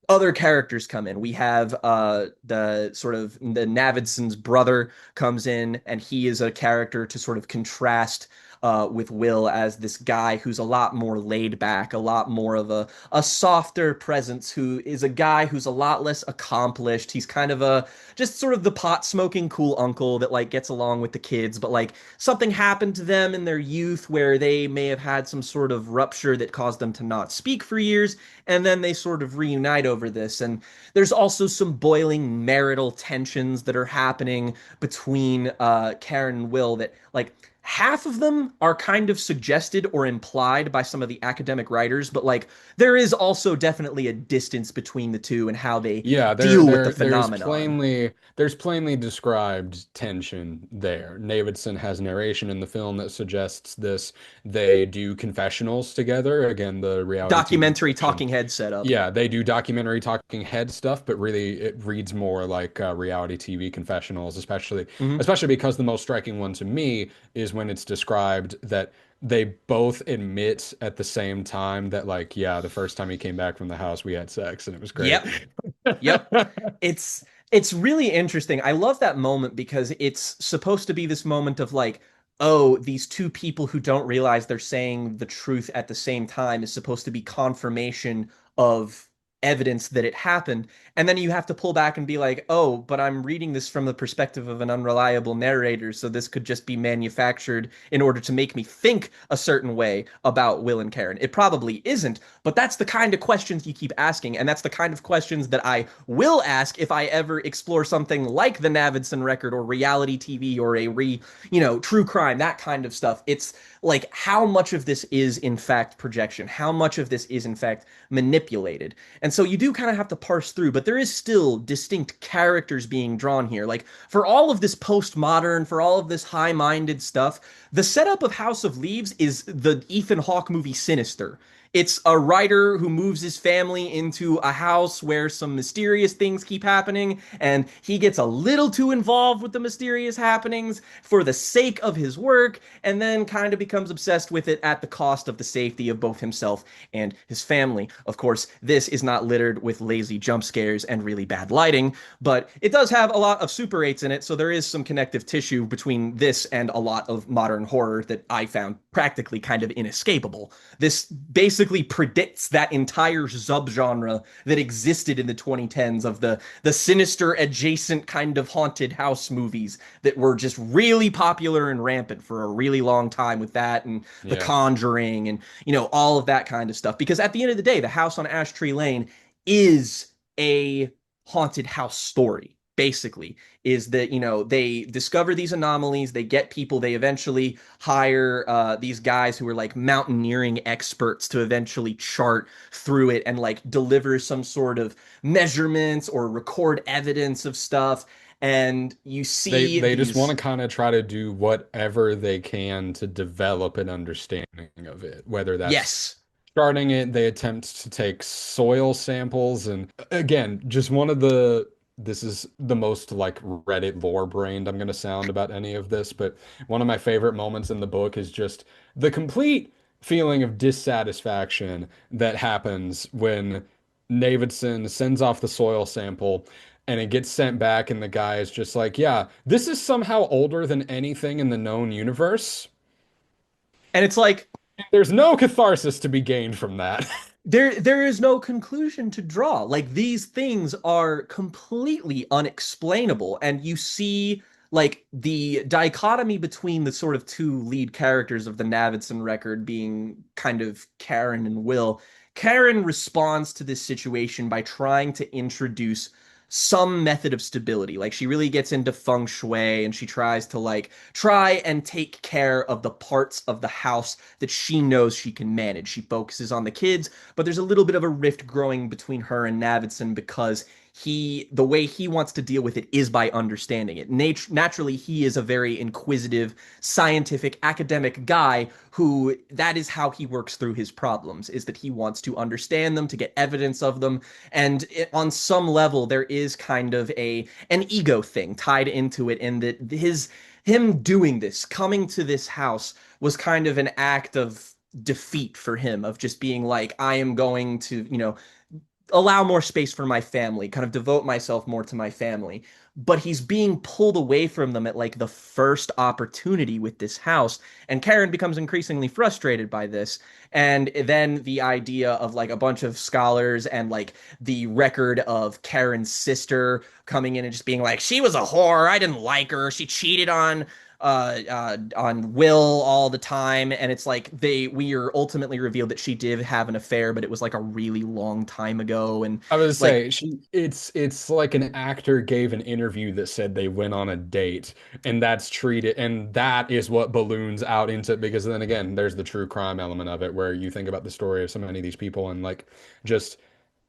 other characters come in. We have the sort of the Navidson's brother comes in, and he is a character to sort of contrast with Will as this guy who's a lot more laid back, a lot more of a softer presence, who is a guy who's a lot less accomplished. He's kind of a just sort of the pot smoking cool uncle that like gets along with the kids, but like something happened to them in their youth where they may have had some sort of rupture that caused them to not speak for years, and then they sort of reunite over this. And there's also some boiling marital tensions that are happening between Karen and Will that like half of them are kind of suggested or implied by some of the academic writers, but like there is also definitely a distance between the two and how they Yeah, deal with the phenomenon. there's plainly described tension there. Davidson has narration in the film that suggests this. They do confessionals together. Again, the reality TV Documentary version. talking head setup. Yeah, they do documentary talking head stuff, but really it reads more like reality TV confessionals, Hmm. especially because the most striking one to me is when it's described that they both admit at the same time that like, yeah, the first time he came back from the house, we had sex and it was great. Yep. Yep. It's really interesting. I love that moment because it's supposed to be this moment of like, oh, these two people who don't realize they're saying the truth at the same time is supposed to be confirmation of evidence that it happened. And then you have to pull back and be like, oh, but I'm reading this from the perspective of an unreliable narrator, so this could just be manufactured in order to make me think a certain way about Will and Karen. It probably isn't, but that's the kind of questions you keep asking, and that's the kind of questions that I will ask if I ever explore something like the Navidson record or reality TV or true crime, that kind of stuff. It's like how much of this is in fact projection, how much of this is in fact manipulated. And so you do kind of have to parse through, but there is still distinct characters being drawn here. Like for all of this postmodern, for all of this high-minded stuff, the setup of House of Leaves is the Ethan Hawke movie Sinister. It's a writer who moves his family into a house where some mysterious things keep happening, and he gets a little too involved with the mysterious happenings for the sake of his work, and then kind of becomes obsessed with it at the cost of the safety of both himself and his family. Of course, this is not littered with lazy jump scares and really bad lighting, but it does have a lot of Super 8s in it, so there is some connective tissue between this and a lot of modern horror that I found practically kind of inescapable. This basically predicts that entire subgenre that existed in the 2010s of the sinister adjacent kind of haunted house movies that were just really popular and rampant for a really long time, with that and The Yeah. Conjuring and all of that kind of stuff. Because at the end of the day, the house on Ash Tree Lane is a haunted house story, basically. Is that they discover these anomalies, they get people, they eventually hire these guys who are like mountaineering experts to eventually chart through it and like deliver some sort of measurements or record evidence of stuff. And you see They just want these. to kind of try to do whatever they can to develop an understanding of it, whether that's Yes. starting it, they attempt to take soil samples, and again, just one of the this is the most like Reddit lore brained I'm going to sound about any of this, but one of my favorite moments in the book is just the complete feeling of dissatisfaction that happens when Davidson sends off the soil sample and it gets sent back, and the guy is just like, yeah, this is somehow older than anything in the known universe. And it's like There's no catharsis to be gained from that. there is no conclusion to draw. Like these things are completely unexplainable, and you see like the dichotomy between the sort of two lead characters of the Navidson record being kind of Karen and Will. Karen responds to this situation by trying to introduce some method of stability. Like she really gets into feng shui and she tries to like try and take care of the parts of the house that she knows she can manage. She focuses on the kids, but there's a little bit of a rift growing between her and Navidson because the way he wants to deal with it is by understanding it. Naturally, he is a very inquisitive, scientific, academic guy who that is how he works through his problems, is that he wants to understand them, to get evidence of them. And on some level, there is kind of an ego thing tied into it, in that him doing this, coming to this house, was kind of an act of defeat for him, of just being like, I am going to, allow more space for my family, kind of devote myself more to my family. But he's being pulled away from them at like the first opportunity with this house. And Karen becomes increasingly frustrated by this. And then the idea of like a bunch of scholars and like the record of Karen's sister coming in and just being like, she was a whore. I didn't like her. She cheated on Will all the time, and it's like we are ultimately revealed that she did have an affair, but it was like a really long time ago, and I would like say it's like an actor gave an interview that said they went on a date, and that's treated, and that is what balloons out into, because then again there's the true crime element of it, where you think about the story of so many of these people, and like just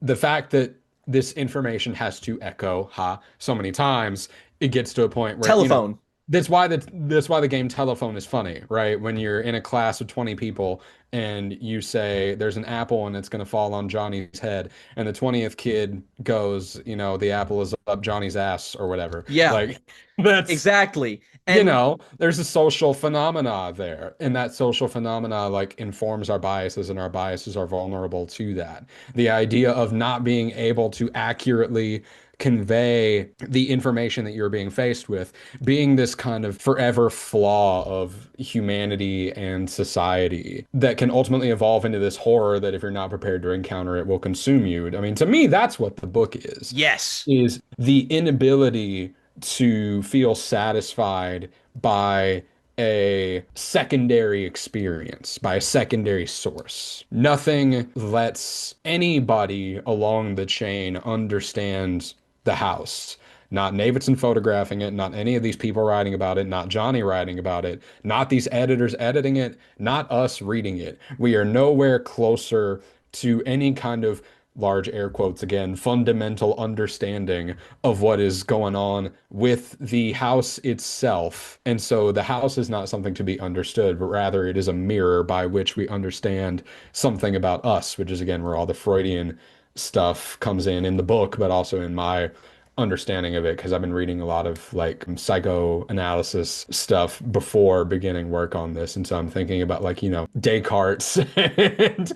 the fact that this information has to echo so many times, it gets to a point where telephone. that's why the game Telephone is funny, right? When you're in a class of 20 people and you say there's an apple and it's going to fall on Johnny's head, and the 20th kid goes, the apple is up Johnny's ass or whatever. Yeah, Like that's exactly. And there's a social phenomena there, and that social phenomena like informs our biases, and our biases are vulnerable to that. The idea of not being able to accurately convey the information that you're being faced with, being this kind of forever flaw of humanity and society that can ultimately evolve into this horror that if you're not prepared to encounter it will consume you. I mean, to me, that's what the book Yes. is the inability to feel satisfied by a secondary experience, by a secondary source. Nothing lets anybody along the chain understand the house. Not Navidson photographing it, not any of these people writing about it, not Johnny writing about it, not these editors editing it, not us reading it. We are nowhere closer to any kind of large air quotes again, fundamental understanding of what is going on with the house itself. And so the house is not something to be understood, but rather it is a mirror by which we understand something about us, which is again where all the Freudian stuff comes in the book, but also in my understanding of it because I've been reading a lot of like psychoanalysis stuff before beginning work on this. And so I'm thinking about like, Descartes and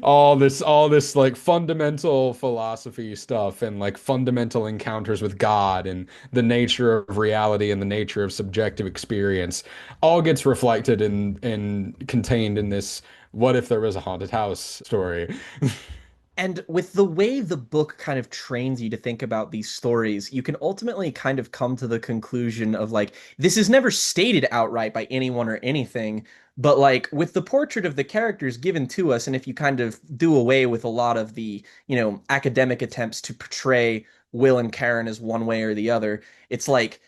all this like fundamental philosophy stuff and like fundamental encounters with God and the nature of reality and the nature of subjective experience all gets reflected and contained in this what if there was a haunted house story. And with the way the book kind of trains you to think about these stories, you can ultimately kind of come to the conclusion of like, this is never stated outright by anyone or anything, but like with the portrait of the characters given to us, and if you kind of do away with a lot of the, academic attempts to portray Will and Karen as one way or the other, it's like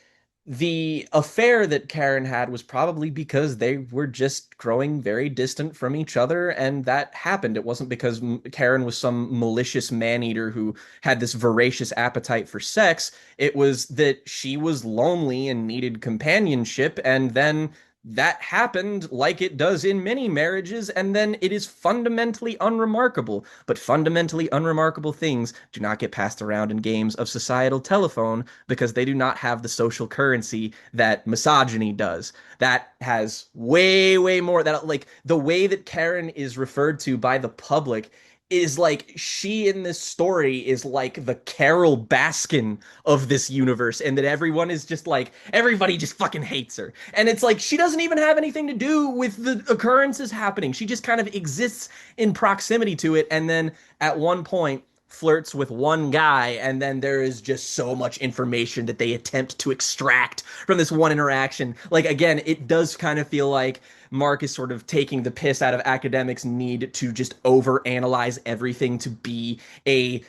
the affair that Karen had was probably because they were just growing very distant from each other, and that happened. It wasn't because Karen was some malicious man-eater who had this voracious appetite for sex. It was that she was lonely and needed companionship, and then that happened like it does in many marriages, and then it is fundamentally unremarkable. But fundamentally unremarkable things do not get passed around in games of societal telephone because they do not have the social currency that misogyny does. That has way, way more. That, like, the way that Karen is referred to by the public is like she in this story is like the Carol Baskin of this universe, and that everyone is just like everybody just fucking hates her. And it's like she doesn't even have anything to do with the occurrences happening. She just kind of exists in proximity to it, and then at one point flirts with one guy, and then there is just so much information that they attempt to extract from this one interaction. Like, again, it does kind of feel like Mark is sort of taking the piss out of academics' need to just overanalyze everything to be a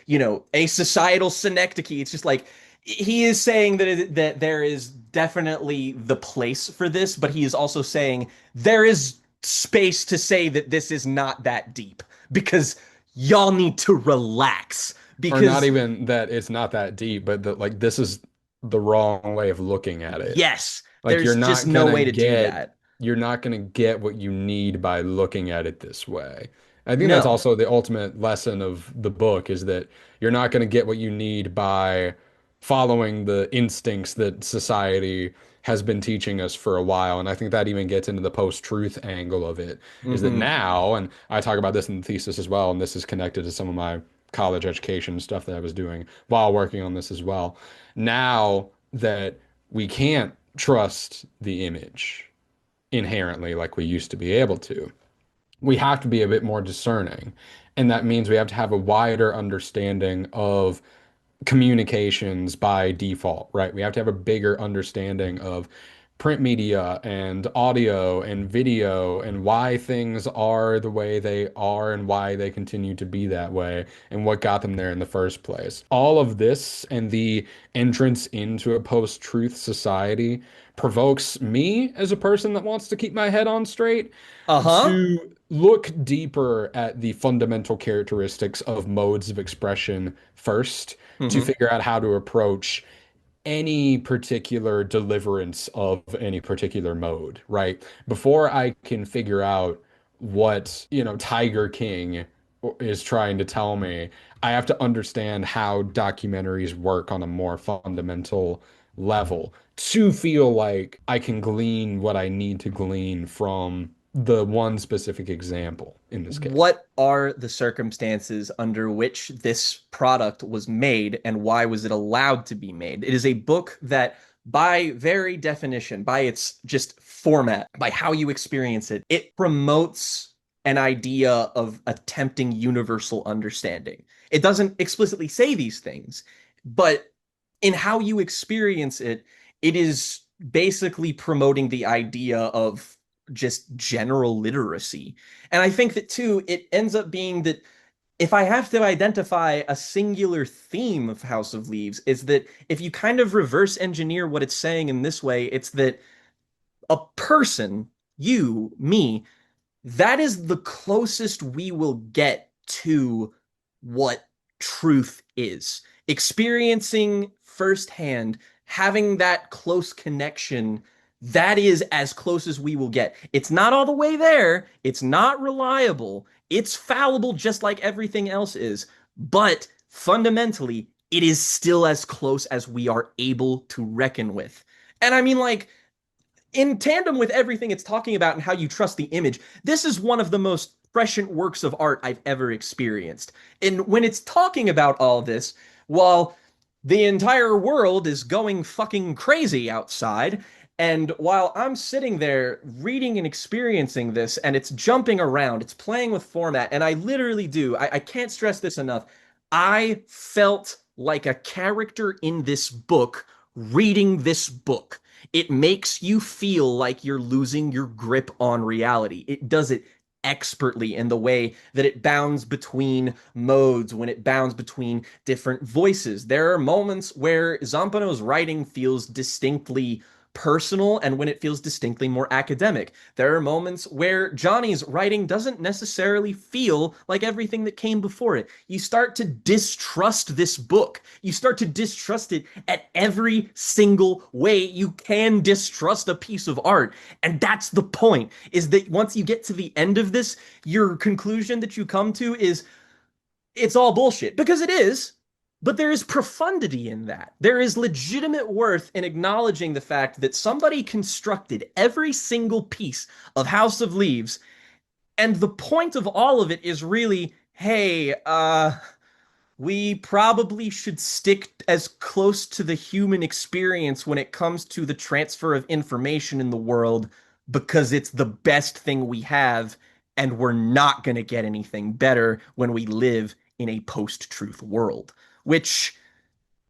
societal synecdoche. It's just like he is saying that there is definitely the place for this, but he is also saying there is space to say that this is not that deep because y'all need to relax Or not because even that it's not that deep, but that like this is the wrong way of looking at it. yes, Like there's just no way to do that. you're not gonna get what you need by looking at it this way. I think that's No. also the ultimate lesson of the book is that you're not gonna get what you need by following the instincts that society has been teaching us for a while. And I think that even gets into the post-truth angle of it, is that Hmm. now, and I talk about this in the thesis as well, and this is connected to some of my college education stuff that I was doing while working on this as well. Now that we can't trust the image inherently like we used to be able to. We have to be a bit more discerning. And that means we have to have a wider understanding of communications by default, right? We have to have a bigger understanding of print media and audio and video and why things are the way they are and why they continue to be that way and what got them there in the first place. All of this and the entrance into a post-truth society provokes me as a person that wants to keep my head on straight Uh-huh. to look deeper at the fundamental characteristics of modes of expression first to Hmm. figure out how to approach any particular deliverance of any particular mode, right? Before I can figure out what, Tiger King is trying to tell me, I have to understand how documentaries work on a more fundamental level to feel like I can glean what I need to glean from the one specific example in this case. What are the circumstances under which this product was made, and why was it allowed to be made? It is a book that, by very definition, by its just format, by how you experience it, it promotes an idea of attempting universal understanding. It doesn't explicitly say these things, but in how you experience it, it is basically promoting the idea of just general literacy. And I think that too, it ends up being that if I have to identify a singular theme of House of Leaves, is that if you kind of reverse engineer what it's saying in this way, it's that a person, you, me, that is the closest we will get to what truth is. Experiencing firsthand, having that close connection, that is as close as we will get. It's not all the way there, it's not reliable, it's fallible just like everything else is, but fundamentally, it is still as close as we are able to reckon with. And I mean, like, in tandem with everything it's talking about and how you trust the image, this is one of the most prescient works of art I've ever experienced. And when it's talking about all this, while the entire world is going fucking crazy outside, and while I'm sitting there reading and experiencing this, and it's jumping around, it's playing with format, and I literally do, I can't stress this enough. I felt like a character in this book reading this book. It makes you feel like you're losing your grip on reality. It does it expertly in the way that it bounds between modes, when it bounds between different voices. There are moments where Zampano's writing feels distinctly personal and when it feels distinctly more academic. There are moments where Johnny's writing doesn't necessarily feel like everything that came before it. You start to distrust this book. You start to distrust it at every single way you can distrust a piece of art. And that's the point, is that once you get to the end of this, your conclusion that you come to is it's all bullshit. Because it is, but there is profundity in that. There is legitimate worth in acknowledging the fact that somebody constructed every single piece of House of Leaves, and the point of all of it is really, hey, we probably should stick as close to the human experience when it comes to the transfer of information in the world because it's the best thing we have, and we're not going to get anything better when we live in a post-truth world. Which,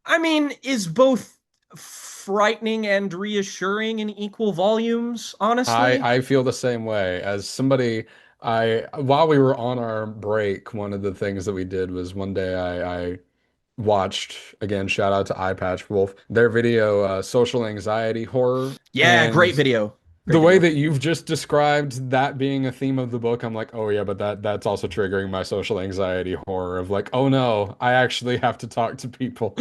I mean, is both frightening and reassuring in equal volumes, honestly. I feel the same way. As somebody, I while we were on our break, one of the things that we did was one day I watched, again, shout out to Eye Patch Wolf, their video, Social Anxiety Horror. Yeah, great And video. the Great way video. that you've just described that being a theme of the book, I'm like, oh yeah, but that's also triggering my social anxiety horror of like, oh no, I actually have to talk to people.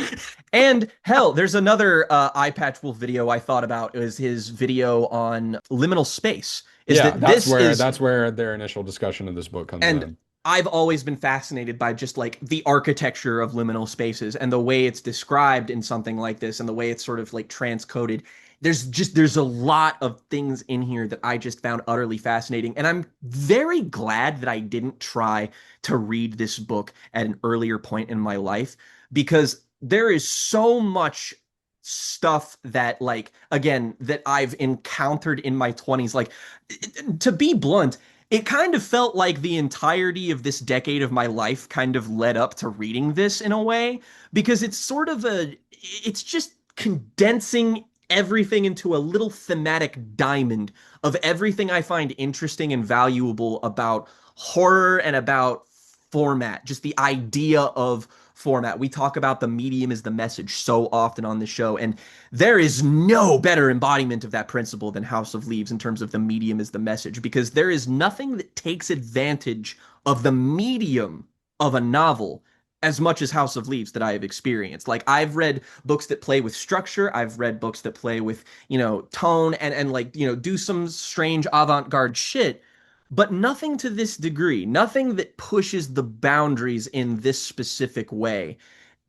And hell, there's another Eye Patch Wolf video I thought about. It was his video on liminal space. Is Yeah, that this is, that's where their initial discussion of this book comes and in. I've always been fascinated by just like the architecture of liminal spaces and the way it's described in something like this and the way it's sort of like transcoded. There's a lot of things in here that I just found utterly fascinating. And I'm very glad that I didn't try to read this book at an earlier point in my life because there is so much stuff that like again that I've encountered in my 20s. Like, to be blunt, it kind of felt like the entirety of this decade of my life kind of led up to reading this in a way, because it's sort of it's just condensing everything into a little thematic diamond of everything I find interesting and valuable about horror and about format, just the idea of format. We talk about the medium as the message so often on the show, and there is no better embodiment of that principle than House of Leaves in terms of the medium as the message, because there is nothing that takes advantage of the medium of a novel as much as House of Leaves that I have experienced. Like, I've read books that play with structure, I've read books that play with, tone and like, do some strange avant-garde shit, but nothing to this degree, nothing that pushes the boundaries in this specific way.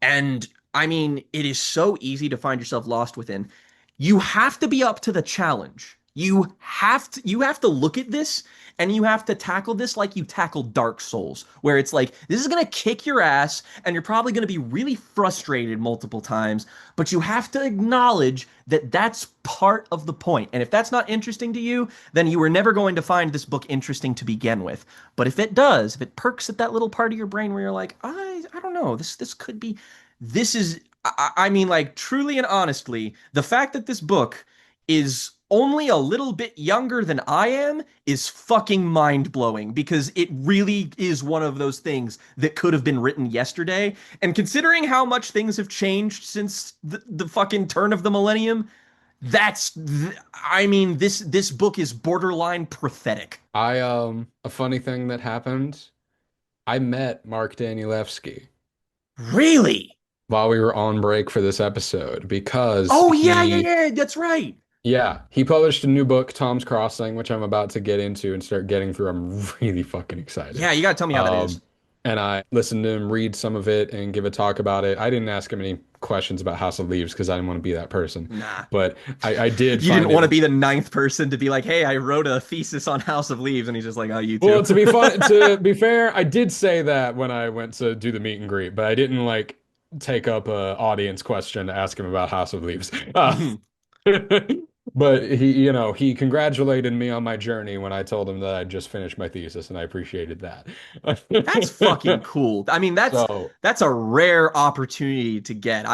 And I mean, it is so easy to find yourself lost within. You have to be up to the challenge. You have to look at this and you have to tackle this like you tackle Dark Souls, where it's like this is gonna kick your ass and you're probably gonna be really frustrated multiple times, but you have to acknowledge that that's part of the point. And if that's not interesting to you, then you were never going to find this book interesting to begin with. But if it does, if it perks at that little part of your brain where you're like, I don't know, this could be, this is, I mean, like truly and honestly, the fact that this book is only a little bit younger than I am is fucking mind blowing because it really is one of those things that could have been written yesterday. And considering how much things have changed since the fucking turn of the millennium, I mean, this book is borderline prophetic. A funny thing that happened, I met Mark Danielewski Really? while we were on break for this episode because Oh yeah, yeah, yeah, that's right. yeah, he published a new book, Tom's Crossing, which I'm about to get into and start getting through. I'm really fucking excited. Yeah, you gotta tell me how that is. Um, and I listened to him read some of it and give a talk about it. I didn't ask him any questions about House of Leaves because I didn't want to be that person. Nah. But I did You find didn't want it. to be the ninth person to be like, hey, I wrote a thesis on House of Leaves, and he's just like, oh, you Well, too. to be fair, I did say that when I went to do the meet and greet, but I didn't like take up a audience question to ask him about House of Leaves. But he congratulated me on my journey when I told him that I just finished my thesis, and I appreciated that. That's fucking cool. I mean, So that's a rare opportunity to get.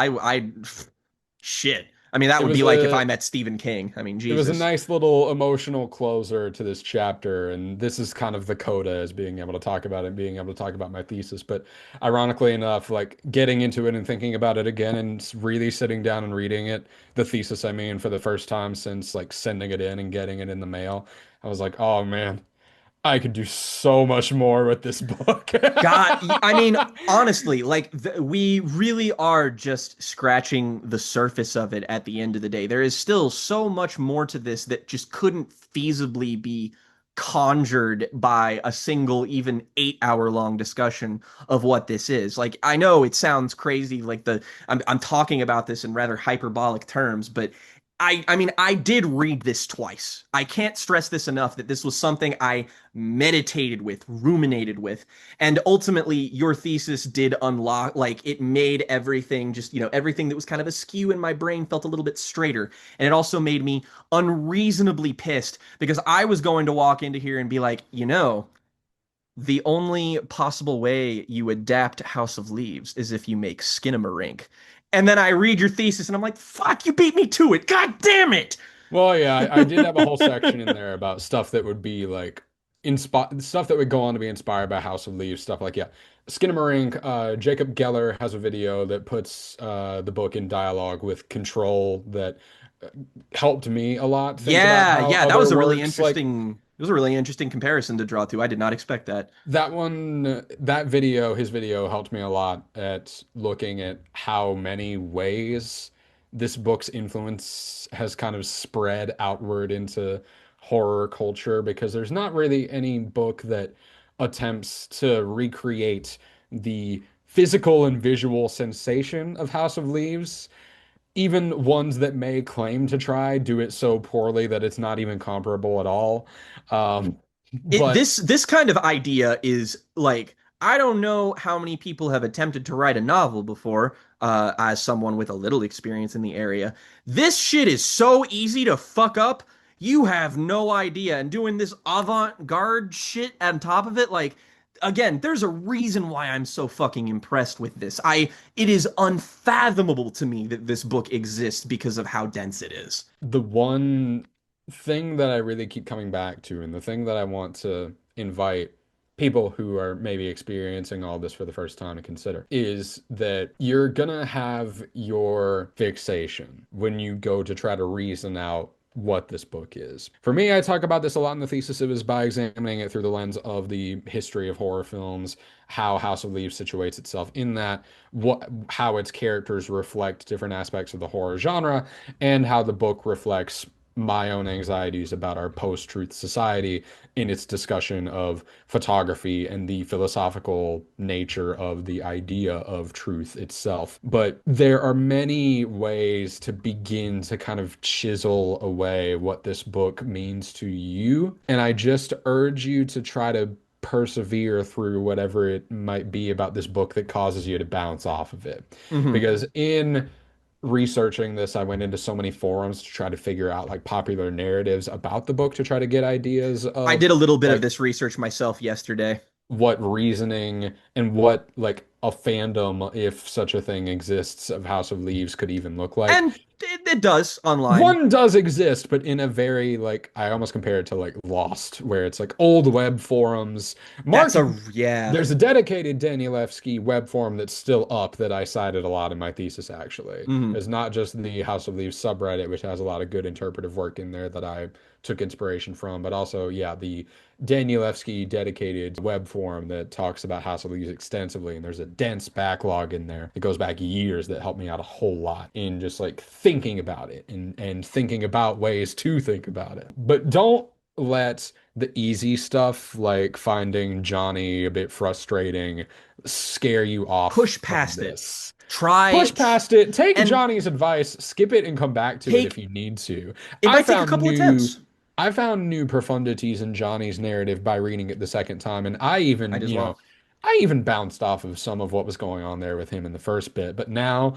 Shit. I mean, that it would was be like if I a met Stephen King. I mean, it was a Jesus. nice little emotional closer to this chapter, and this is kind of the coda as being able to talk about it, being able to talk about my thesis. But ironically enough, like getting into it and thinking about it again and really sitting down and reading it, the thesis, I mean, for the first time since like sending it in and getting it in the mail, I was like, oh man, I could do so much more with this book. God, I mean, honestly, like we really are just scratching the surface of it at the end of the day. There is still so much more to this that just couldn't feasibly be conjured by a single, even 8 hour long discussion of what this is. Like, I know it sounds crazy, like I'm talking about this in rather hyperbolic terms, but I mean, I did read this twice. I can't stress this enough that this was something I meditated with, ruminated with, and ultimately your thesis did unlock, like it made everything just, everything that was kind of askew in my brain felt a little bit straighter. And it also made me unreasonably pissed because I was going to walk into here and be like, the only possible way you adapt House of Leaves is if you make Skinamarink. And then I read your thesis and I'm like, fuck, you beat me to it. God damn it. Well, yeah, I did have a whole section in there about stuff that would be like stuff that would go on to be inspired by House of Leaves, stuff like yeah. Skinamarink, Jacob Geller has a video that puts the book in dialogue with Control that uh, helped me a lot think about Yeah, how yeah, that other was a really works like interesting it was a really interesting comparison to draw to. I did not expect that. that one, that video, his video helped me a lot at looking at how many ways this book's influence has kind of spread outward into horror culture because there's not really any book that attempts to recreate the physical and visual sensation of House of Leaves. Even ones that may claim to try do it so poorly that it's not even comparable at all. Um, It but this kind of idea is like I don't know how many people have attempted to write a novel before, as someone with a little experience in the area. This shit is so easy to fuck up. You have no idea. And doing this avant-garde shit on top of it, like again, there's a reason why I'm so fucking impressed with this. It is unfathomable to me that this book exists because of how dense it is. the one thing that I really keep coming back to, and the thing that I want to invite people who are maybe experiencing all this for the first time to consider, is that you're gonna have your fixation when you go to try to reason out what this book is. For me, I talk about this a lot in the thesis. It was by examining it through the lens of the history of horror films, how House of Leaves situates itself in that, how its characters reflect different aspects of the horror genre, and how the book reflects my own anxieties about our post-truth society in its discussion of photography and the philosophical nature of the idea of truth itself. But there are many ways to begin to kind of chisel away what this book means to you. And I just urge you to try to persevere through whatever it might be about this book that causes you to bounce off of it. Hmm. Because in researching this, I went into so many forums to try to figure out like popular narratives about the book to try to get ideas I of did a little bit of like this research myself yesterday, what reasoning and what like a fandom, if such a thing exists, of House of Leaves could even look like. and it does online. One does exist, but in a very like I almost compare it to like Lost, where it's like old web forums. That's Mark, a yeah. there's a dedicated Danielewski web forum that's still up that I cited a lot in my thesis, actually. Mhm. It's not just the House of Leaves subreddit, which has a lot of good interpretive work in there that I took inspiration from, but also, yeah, the Danielewski dedicated web forum that talks about House of Leaves extensively. And there's a dense backlog in there that goes back years that helped me out a whole lot in just like thinking about it and thinking about ways to think about it. But don't let the easy stuff like finding Johnny a bit frustrating scare you off Push from past it. this. Try Push past it, take and Johnny's advice, skip it and come back to it if take you need to. it I might take a found couple new attempts. I found new profundities in Johnny's narrative by reading it the second time, and I did as well. I even bounced off of some of what was going on there with him in the first bit. But now,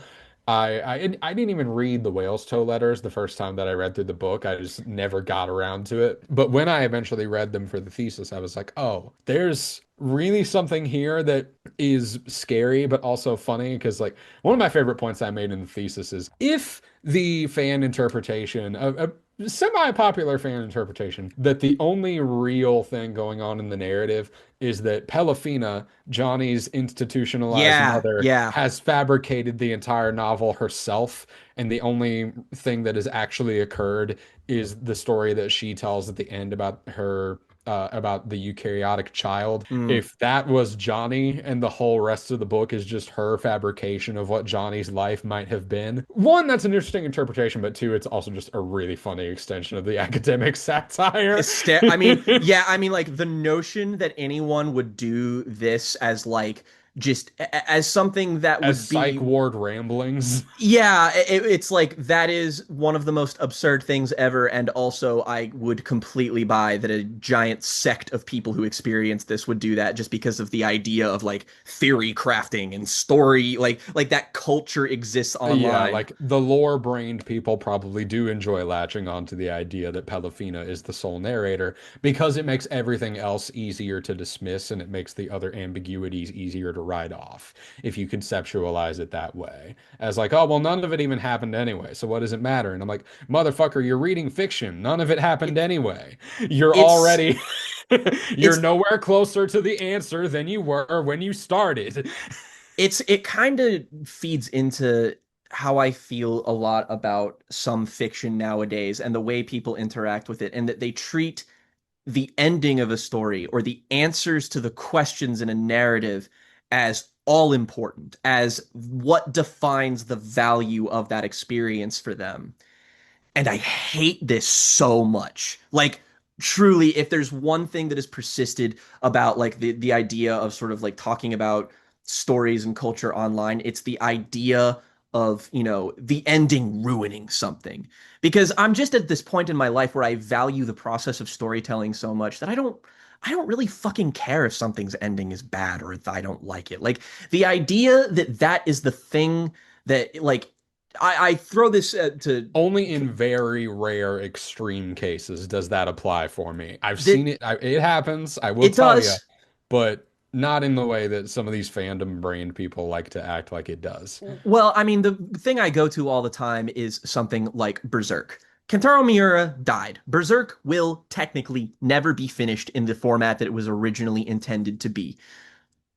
I didn't even read the Whale's Toe letters the first time that I read through the book. I just never got around to it. But when I eventually read them for the thesis, I was like, oh, there's really something here that is scary, but also funny. Because like one of my favorite points I made in the thesis is if the fan interpretation of semi-popular fan interpretation that the only real thing going on in the narrative is that Pelafina, Johnny's institutionalized Yeah, mother, yeah. has fabricated the entire novel herself, and the only thing that has actually occurred is the story that she tells at the end about the eukaryotic child. Mm. If that was Johnny and the whole rest of the book is just her fabrication of what Johnny's life might have been, one, that's an interesting interpretation, but two, it's also just a really funny extension of the academic satire. I mean, yeah, I mean, like the notion that anyone would do this as like as something that As would psych be ward ramblings. yeah, it's like that is one of the most absurd things ever, and also I would completely buy that a giant sect of people who experience this would do that just because of the idea of like theory crafting and story, like that culture exists Yeah, online. like the lore-brained people probably do enjoy latching onto the idea that Pelafina is the sole narrator because it makes everything else easier to dismiss and it makes the other ambiguities easier to write off if you conceptualize it that way. As like, oh, well, none of it even happened anyway, so what does it matter? And I'm like, motherfucker, you're reading fiction. None of it happened It anyway. You're it's already you're it's nowhere closer to the answer than you were when you started. it kind of feeds into how I feel a lot about some fiction nowadays and the way people interact with it, and that they treat the ending of a story or the answers to the questions in a narrative as all important, as what defines the value of that experience for them. And I hate this so much. Like truly, if there's one thing that has persisted about like the idea of sort of like talking about stories and culture online, it's the idea of, the ending ruining something. Because I'm just at this point in my life where I value the process of storytelling so much that I don't really fucking care if something's ending is bad or if I don't like it. Like the idea that that is the thing that like I throw this to Only in very rare extreme cases does that apply for me. I've that seen it. It happens. I will it tell you, does. but not in the way that some of these fandom brained people like to act like it does. Well, I mean, the thing I go to all the time is something like Berserk. Kentaro Miura died. Berserk will technically never be finished in the format that it was originally intended to be.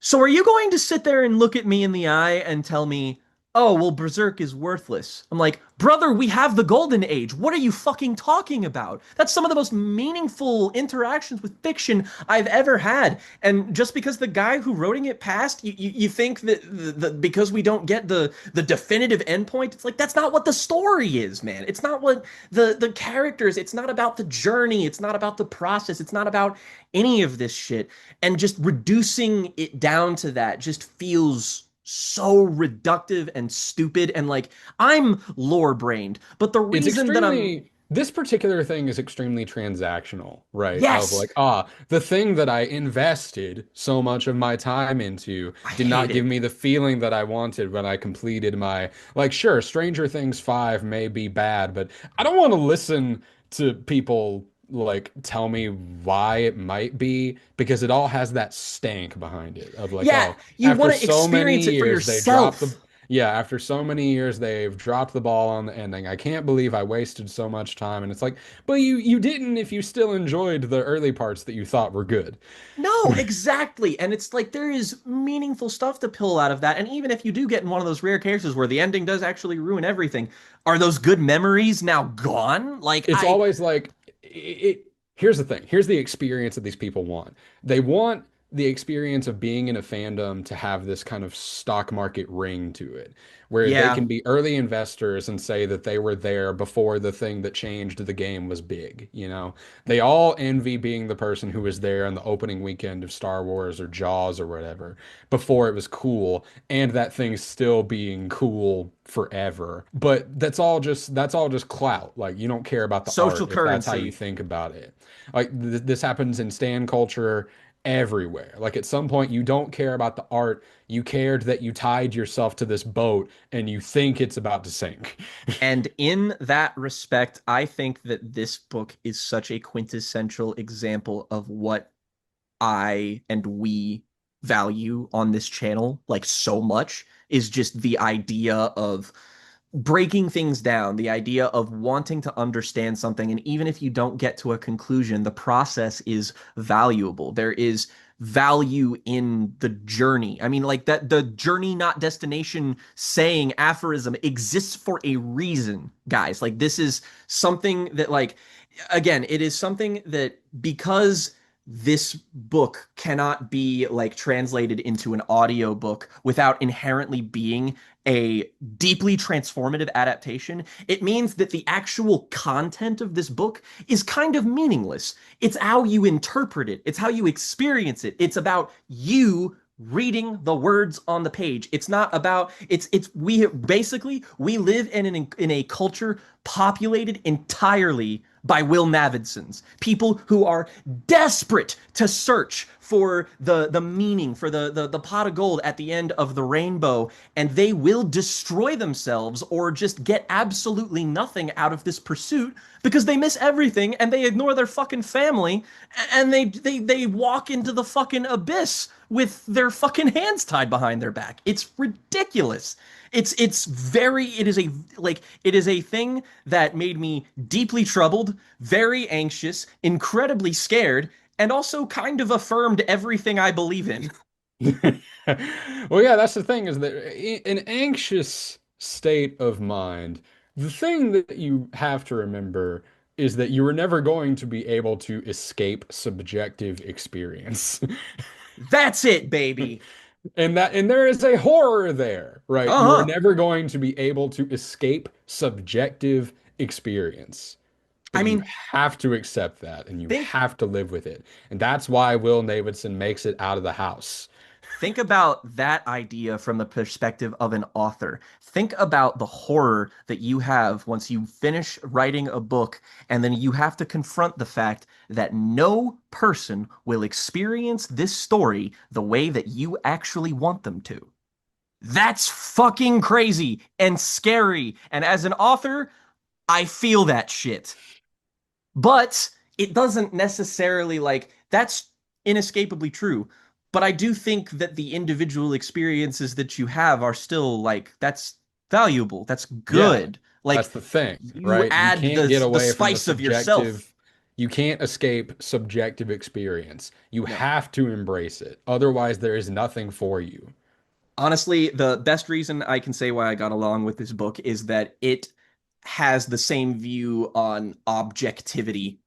So are you going to sit there and look at me in the eye and tell me, oh, well, Berserk is worthless. I'm like, brother, we have the Golden Age. What are you fucking talking about? That's some of the most meaningful interactions with fiction I've ever had. And just because the guy who wrote it passed, you think that because we don't get the definitive endpoint, it's like that's not what the story is, man. It's not what the characters. It's not about the journey. It's not about the process. It's not about any of this shit. And just reducing it down to that just feels so reductive and stupid and like I'm lore brained, but the It's reason that I'm extremely, this particular thing is extremely transactional, right? Of yes, like, the thing that I invested so much of my time into I did not hate give it. me the feeling that I wanted when I completed my, like, sure, Stranger Things 5 may be bad, but I don't want to listen to people like tell me why it might be because it all has that stank behind it of like, Yeah, oh, you after want to so many experience it for years they dropped the yourself. yeah, after so many years, they've dropped the ball on the ending. I can't believe I wasted so much time. And it's like, but you didn't if you still enjoyed the early parts that you thought were good. No, exactly. And it's like there is meaningful stuff to pull out of that. And even if you do get in one of those rare cases where the ending does actually ruin everything, are those good memories now gone? Like It's I always like here's the thing. Here's the experience that these people want. They want the experience of being in a fandom to have this kind of stock market ring to it, where they yeah, can be early investors and say that they were there before the thing that changed the game was big, you know? They all envy being the person who was there on the opening weekend of Star Wars or Jaws or whatever before it was cool, and that thing's still being cool forever. But that's all just clout. Like you don't care about the social art if that's how you currency. think about it. Like this happens in stan culture everywhere. Like at some point you don't care about the art. You cared that you tied yourself to this boat and you think it's about to sink. And in that respect, I think that this book is such a quintessential example of what I and we value on this channel, like so much, is just the idea of breaking things down, the idea of wanting to understand something. And even if you don't get to a conclusion, the process is valuable. There is value in the journey. I mean, like that, the journey, not destination saying aphorism exists for a reason, guys. Like, this is something that, like, again, it is something that because this book cannot be like translated into an audio book without inherently being a deeply transformative adaptation, it means that the actual content of this book is kind of meaningless. It's how you interpret it, it's how you experience it. It's about you reading the words on the page. It's not about it's we basically we live in a culture populated entirely by Will Navidsons, people who are desperate to search for the meaning, for the pot of gold at the end of the rainbow, and they will destroy themselves or just get absolutely nothing out of this pursuit because they miss everything and they ignore their fucking family and they walk into the fucking abyss with their fucking hands tied behind their back. It's ridiculous. It's very it is a like it is a thing that made me deeply troubled, very anxious, incredibly scared, and also kind of affirmed everything I believe in. Well, yeah, that's the thing is that in an anxious state of mind, the thing that you have to remember is that you are never going to be able to escape subjective experience. That's it, baby. And there is a horror there, right? You are Uh-huh. never going to be able to escape subjective experience. I And you mean, have to accept that and you think have to live with it. And that's why Will Davidson makes it out of the house. think about that idea from the perspective of an author. Think about the horror that you have once you finish writing a book and then you have to confront the fact that no person will experience this story the way that you actually want them to. That's fucking crazy and scary. And as an author, I feel that shit. But it doesn't necessarily like that's inescapably true. But I do think that the individual experiences that you have are still like that's valuable. That's Yeah, good. Like that's the thing, you right? You add can't get the away from the spice of yourself. subjective, you can't escape subjective experience. You No. have to embrace it. Otherwise, there is nothing for you. Honestly, the best reason I can say why I got along with this book is that it has the same view on objectivity,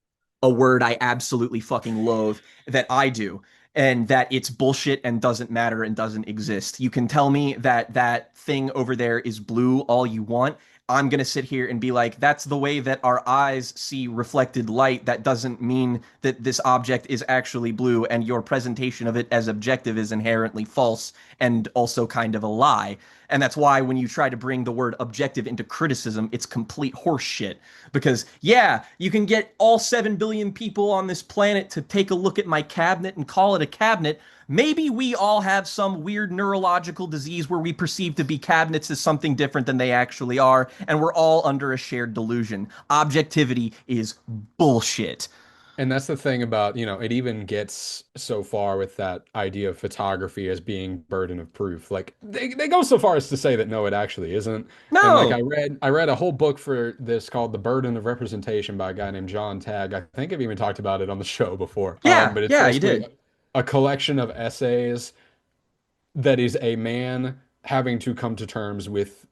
a word I absolutely fucking loathe, that I do, and that it's bullshit and doesn't matter and doesn't exist. You can tell me that that thing over there is blue all you want. I'm going to sit here and be like, that's the way that our eyes see reflected light. That doesn't mean that this object is actually blue, and your presentation of it as objective is inherently false and also kind of a lie. And that's why when you try to bring the word objective into criticism, it's complete horseshit. Because, yeah, you can get all 7 billion people on this planet to take a look at my cabinet and call it a cabinet. Maybe we all have some weird neurological disease where we perceive to be cabinets as something different than they actually are, and we're all under a shared delusion. Objectivity is bullshit. And that's the thing about, it even gets so far with that idea of photography as being burden of proof. Like they go so far as to say that no, it actually isn't. And like No. I read a whole book for this called The Burden of Representation by a guy named John Tagg. I think I've even talked about it on the show before. Yeah, But it's yeah, you basically did. a collection of essays that is a man having to come to terms with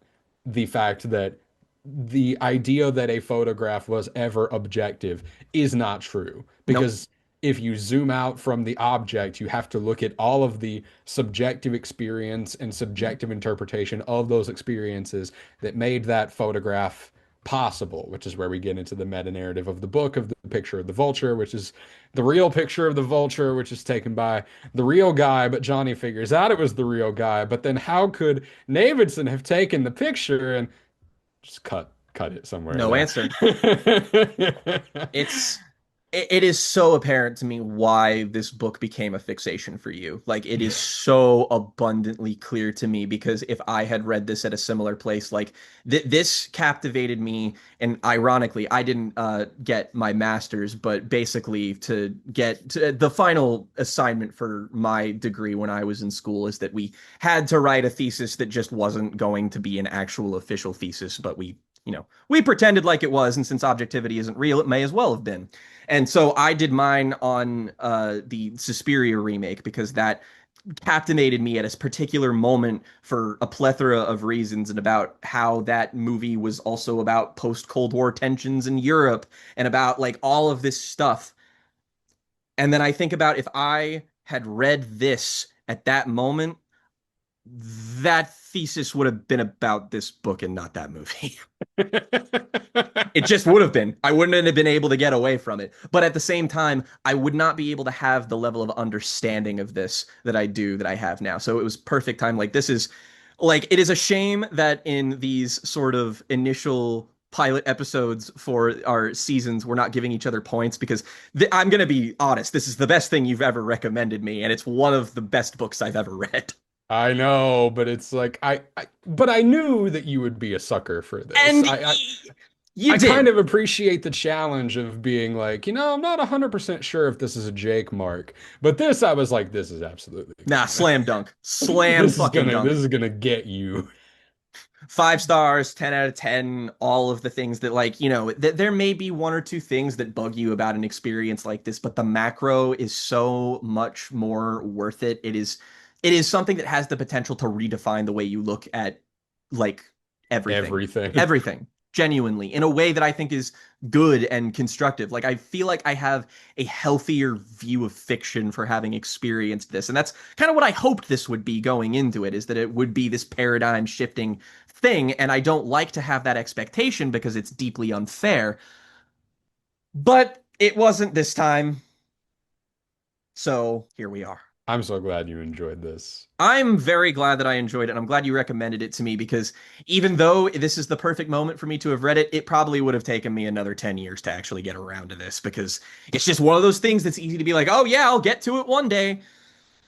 the fact that the idea that a photograph was ever objective is not true. Nope. Because if you zoom out from the object, you have to look at all of the subjective experience and subjective interpretation of those experiences that made that photograph possible, which is where we get into the meta narrative of the book of the picture of the vulture, which is the real picture of the vulture, which is taken by the real guy, but Johnny figures out it was the real guy. But then how could Davidson have taken the picture and just cut it somewhere No there? answer. It's it is so apparent to me why this book became a fixation for you. Like it is so abundantly clear to me because if I had read this at a similar place, like this captivated me. And ironically, I didn't get my master's, but basically the final assignment for my degree when I was in school is that we had to write a thesis that just wasn't going to be an actual official thesis, but we pretended like it was, and since objectivity isn't real, it may as well have been. And so I did mine on the Suspiria remake because that captivated me at a particular moment for a plethora of reasons and about how that movie was also about post-Cold War tensions in Europe and about like all of this stuff. And then I think about if I had read this at that moment, that thesis would have been about this book and not that movie. It just would have been. I wouldn't have been able to get away from it. But at the same time, I would not be able to have the level of understanding of this that I have now. So it was perfect time. Like this is like it is a shame that in these sort of initial pilot episodes for our seasons, we're not giving each other points because I'm going to be honest, this is the best thing you've ever recommended me, and it's one of the best books I've ever read. I know, but it's like but I knew that you would be a sucker for this. And I you kind did. of appreciate the challenge of being like, I'm not 100% sure if this is a Jake mark, but this I was like, this is absolutely Nah, gonna, slam dunk. Slam fucking this dunk. is gonna get you. 5 stars, 10 out of 10, all of the things that, like, there may be one or two things that bug you about an experience like this, but the macro is so much more worth it. It is something that has the potential to redefine the way you look at, like, everything. Everything. Everything. Genuinely, in a way that I think is good and constructive. Like, I feel like I have a healthier view of fiction for having experienced this. And that's kind of what I hoped this would be going into it, is that it would be this paradigm shifting thing, and I don't like to have that expectation because it's deeply unfair. But it wasn't this time, so here we are. I'm so glad you enjoyed this. I'm very glad that I enjoyed it, and I'm glad you recommended it to me because even though this is the perfect moment for me to have read it, it probably would have taken me another 10 years to actually get around to this because it's just one of those things that's easy to be like, oh yeah, I'll get to it one day.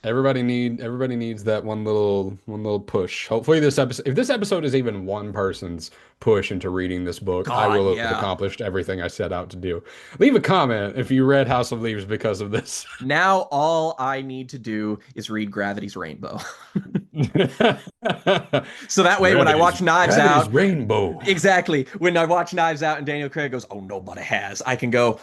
Everybody needs that one little push. Hopefully if this episode is even one person's push into reading this book, I God, will have yeah. accomplished everything I set out to do. Leave a comment if you read House of Leaves because of this. Now all I need to do is read Gravity's Rainbow. So that way when I watch Knives Gravity's Out, rainbow. exactly. When I watch Knives Out and Daniel Craig goes, "Oh, nobody has," I can go,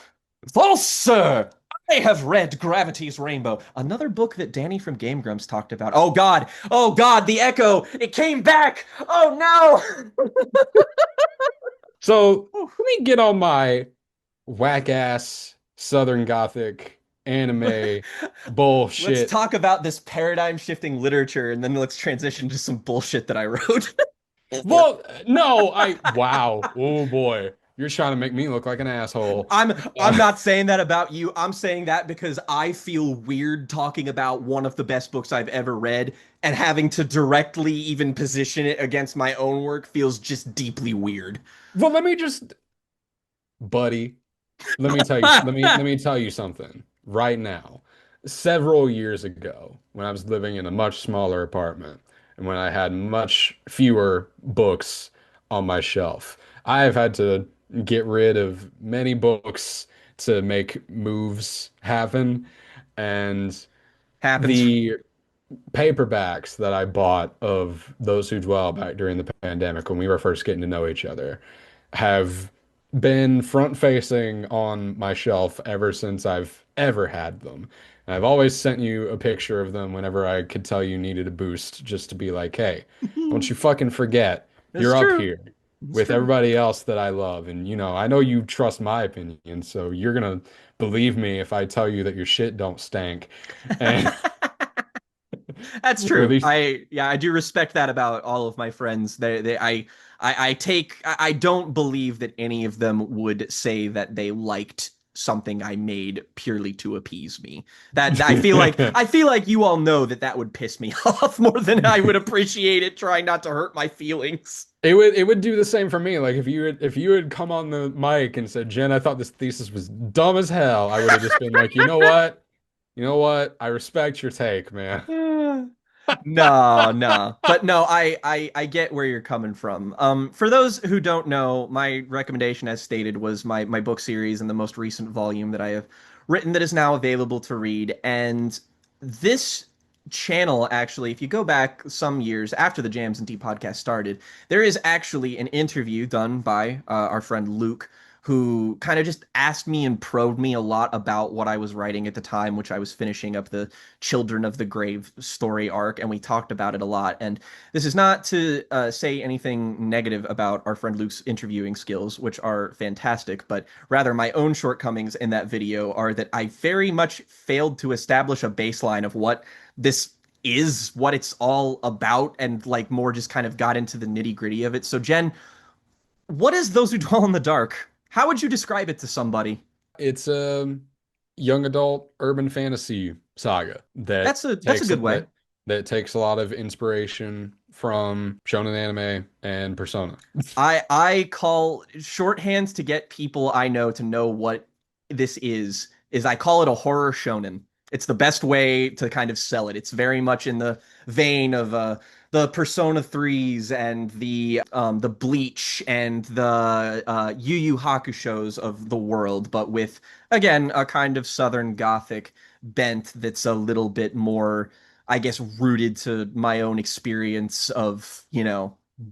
"False, sir. I have read Gravity's Rainbow, another book that Danny from Game Grumps talked about. Oh God, oh God, the echo, it came back. Oh no. So let me get on my whack ass Southern Gothic anime Let's bullshit. talk about this paradigm shifting literature and then let's transition to some bullshit that I wrote. Well, no, wow. Oh boy. You're trying to make me look like an asshole. I'm I'm Uh, not saying that about you. I'm saying that because I feel weird talking about one of the best books I've ever read and having to directly even position it against my own work feels just deeply weird. well, let me just, buddy. Let me tell you something right now. Several years ago, when I was living in a much smaller apartment and when I had much fewer books on my shelf, I have had to get rid of many books to make moves happen. And Happens. the paperbacks that I bought of Those Who Dwell back during the pandemic when we were first getting to know each other have been front facing on my shelf ever since I've ever had them. And I've always sent you a picture of them whenever I could tell you needed a boost, just to be like, hey, don't you fucking forget, It's you're up true. here It's with true. everybody else that I love. And, I know you trust my opinion, so you're gonna believe me if I tell you that your shit don't stank. And, That's or at true. least I do respect that about all of my friends. I don't believe that any of them would say that they liked something I made purely to appease me. That I feel like you all know that that would piss me off more than I would appreciate it trying not to hurt my feelings. It would do the same for me. Like if you had come on the mic and said, Jen, I thought this thesis was dumb as hell, I would have just been like, you know what? You know what? I respect your take, man. No, no. But no, I get where you're coming from. For those who don't know, my recommendation, as stated, was my book series and the most recent volume that I have written that is now available to read. And this channel, actually, if you go back some years after the Jams and Tea podcast started, there is actually an interview done by our friend Luke, who kind of just asked me and probed me a lot about what I was writing at the time, which I was finishing up the Children of the Grave story arc, and we talked about it a lot. And this is not to say anything negative about our friend Luke's interviewing skills, which are fantastic, but rather my own shortcomings in that video are that I very much failed to establish a baseline of what this is, what it's all about, and like more just kind of got into the nitty gritty of it. So, Jen, what is Those Who Dwell in the Dark? How would you describe it to somebody? It's a young adult urban fantasy saga that That's a takes good way. that takes a lot of inspiration from shonen anime and Persona. I call shorthands to get people I know to know what this is I call it a horror shonen. It's the best way to kind of sell it. It's very much in the vein of the Persona 3s and the Bleach and the Yu Yu Hakushos of the world, but with again a kind of Southern Gothic bent that's a little bit more, I guess, rooted to my own experience of,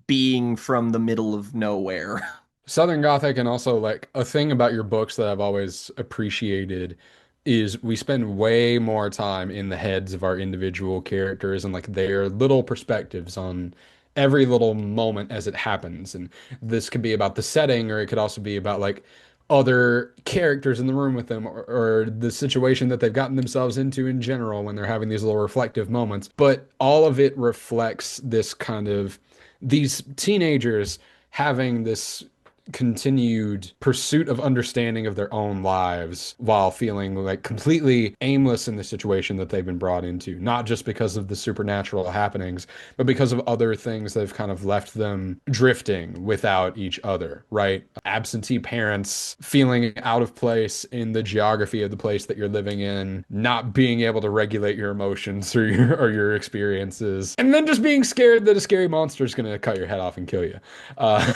being from the middle of nowhere. Southern Gothic, and also like a thing about your books that I've always appreciated is we spend way more time in the heads of our individual characters and like their little perspectives on every little moment as it happens. And this could be about the setting, or it could also be about like other characters in the room with them, or the situation that they've gotten themselves into in general when they're having these little reflective moments. But all of it reflects this kind of these teenagers having this continued pursuit of understanding of their own lives while feeling like completely aimless in the situation that they've been brought into, not just because of the supernatural happenings, but because of other things that have kind of left them drifting without each other, right? Absentee parents feeling out of place in the geography of the place that you're living in, not being able to regulate your emotions or your experiences, and then just being scared that a scary monster is going to cut your head off and kill you. Uh,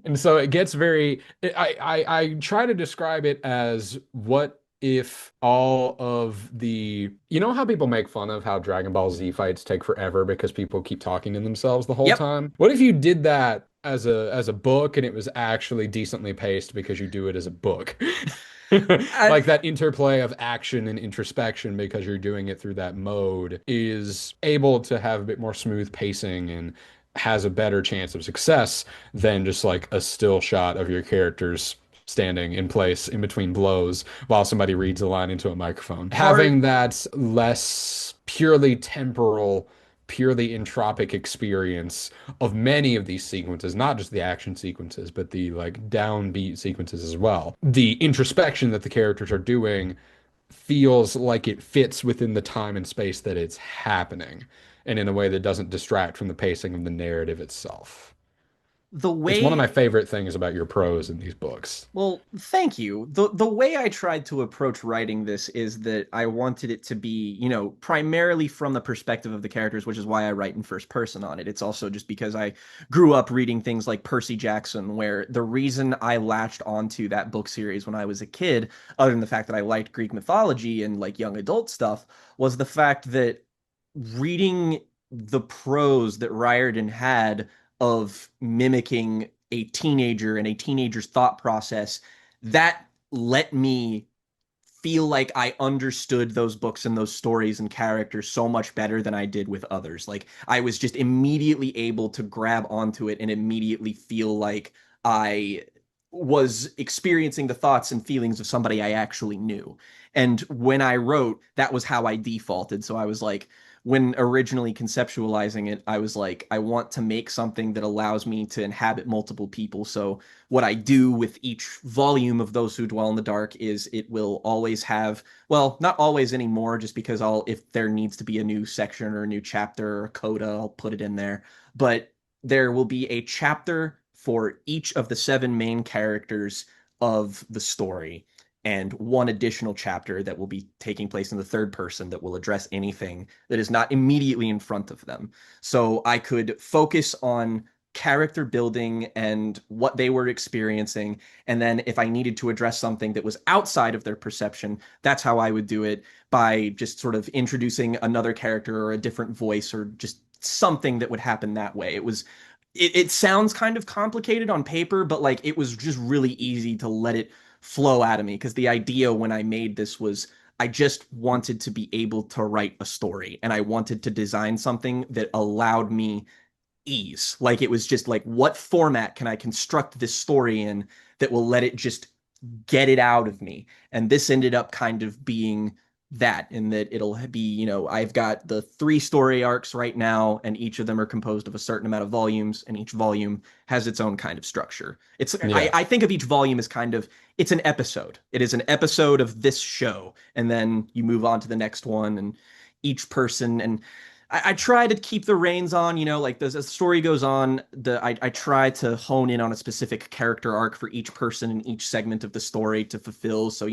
And so it gets very, I try to describe it as what if all of you know how people make fun of how Dragon Ball Z fights take forever because people keep talking to themselves the whole Yep. time? What if you did that as a book and it was actually decently paced because you do it as a book? I, Like that interplay of action and introspection because you're doing it through that mode is able to have a bit more smooth pacing and has a better chance of success than just like a still shot of your characters standing in place in between blows while somebody reads a line into a microphone. part Having that less purely temporal, purely entropic experience of many of these sequences, not just the action sequences, but the like downbeat sequences as well. The introspection that the characters are doing feels like it fits within the time and space that it's happening, and in a way that doesn't distract from the pacing of the narrative itself. the It's one of my way favorite things about your prose in these books. Well, thank you. The way I tried to approach writing this is that I wanted it to be, primarily from the perspective of the characters, which is why I write in first person on it. It's also just because I grew up reading things like Percy Jackson, where the reason I latched onto that book series when I was a kid, other than the fact that I liked Greek mythology and like young adult stuff, was the fact that reading the prose that Riordan had of mimicking a teenager and a teenager's thought process, that let me feel like I understood those books and those stories and characters so much better than I did with others. Like I was just immediately able to grab onto it and immediately feel like I was experiencing the thoughts and feelings of somebody I actually knew. And when I wrote, that was how I defaulted. So I was like, when originally conceptualizing it, I was like, I want to make something that allows me to inhabit multiple people. So what I do with each volume of Those Who Dwell in the Dark is it will always have, well, not always anymore, just because if there needs to be a new section or a new chapter or a coda, I'll put it in there. But there will be a chapter for each of the seven main characters of the story, and one additional chapter that will be taking place in the third person that will address anything that is not immediately in front of them. So I could focus on character building and what they were experiencing. And then if I needed to address something that was outside of their perception, that's how I would do it, by just sort of introducing another character or a different voice or just something that would happen that way. It sounds kind of complicated on paper, but like it was just really easy to let it flow out of me, because the idea when I made this was I just wanted to be able to write a story, and I wanted to design something that allowed me ease. Like it was just like, what format can I construct this story in that will let it just get it out of me? And this ended up kind of being that, in that it'll be, I've got the three story arcs right now, and each of them are composed of a certain amount of volumes, and each volume has its own kind of structure. Yeah. I think of each volume as kind of, it's an episode. It is an episode of this show, and then you move on to the next one, and each person, and I try to keep the reins on, like as the story goes on, I try to hone in on a specific character arc for each person in each segment of the story to fulfill. So,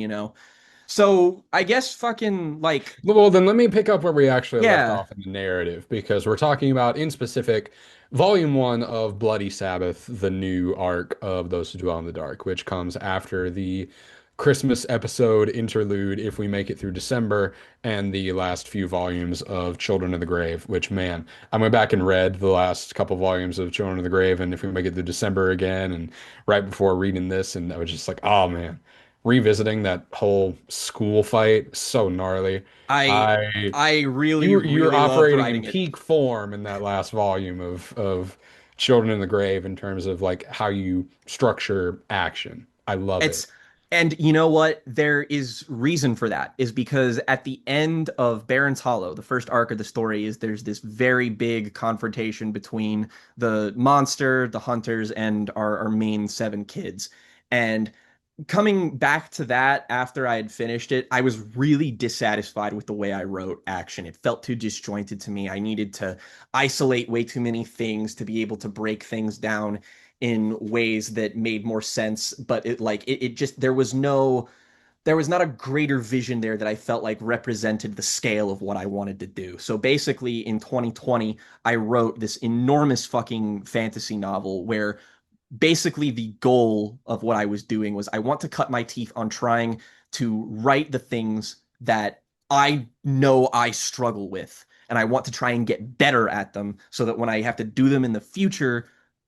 so I guess fucking like, Well, then let me pick up where we actually left yeah, off in the narrative, because we're talking about, in specific, Volume 1 of Bloody Sabbath, the new arc of Those Who Dwell in the Dark, which comes after the Christmas episode interlude, if we make it through December, and the last few volumes of Children of the Grave, which, man, I went back and read the last couple volumes of Children of the Grave, and if we make it through December again, and right before reading this, and I was just like, oh man, revisiting that whole school fight, so gnarly. I I I really you were really loved operating in writing it. peak form in that last volume of Children in the Grave in terms of like how you structure action. I love it. It's And you know what? There is reason for that, is because at the end of Baron's Hollow, the first arc of the story, is there's this very big confrontation between the monster, the hunters, and our main seven kids. And coming back to that after I had finished it, I was really dissatisfied with the way I wrote action. It felt too disjointed to me. I needed to isolate way too many things to be able to break things down in ways that made more sense. But it just, there was not a greater vision there that I felt like represented the scale of what I wanted to do. So basically, in 2020, I wrote this enormous fucking fantasy novel where basically the goal of what I was doing was I want to cut my teeth on trying to write the things that I know I struggle with. And I want to try and get better at them so that when I have to do them in the future,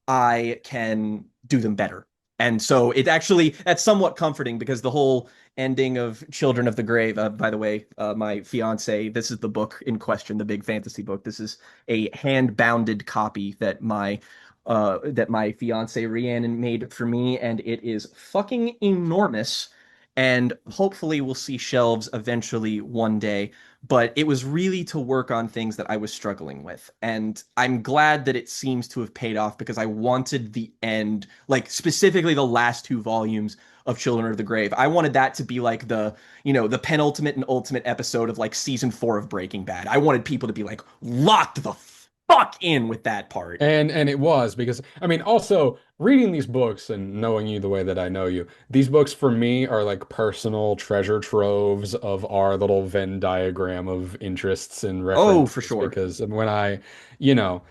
I can do them better. And so it actually that's somewhat comforting because the whole ending of Children of the Grave, by the way, my fiance, this is the book in question, the big fantasy book. This is a hand-bounded copy that my fiance Rhiannon made for me, and it is fucking enormous. And hopefully we'll see shelves eventually one day. But it was really to work on things that I was struggling with. And I'm glad that it seems to have paid off because I wanted the end, like specifically the last two volumes of Children of the Grave. I wanted that to be like the penultimate and ultimate episode of like season 4 of Breaking Bad. I wanted people to be like locked the fuck in with that part. And it was because I mean also reading these books and knowing you the way that I know you, these books for me are like personal treasure troves of our little Venn diagram of interests and Oh, for references sure. because when I, you know,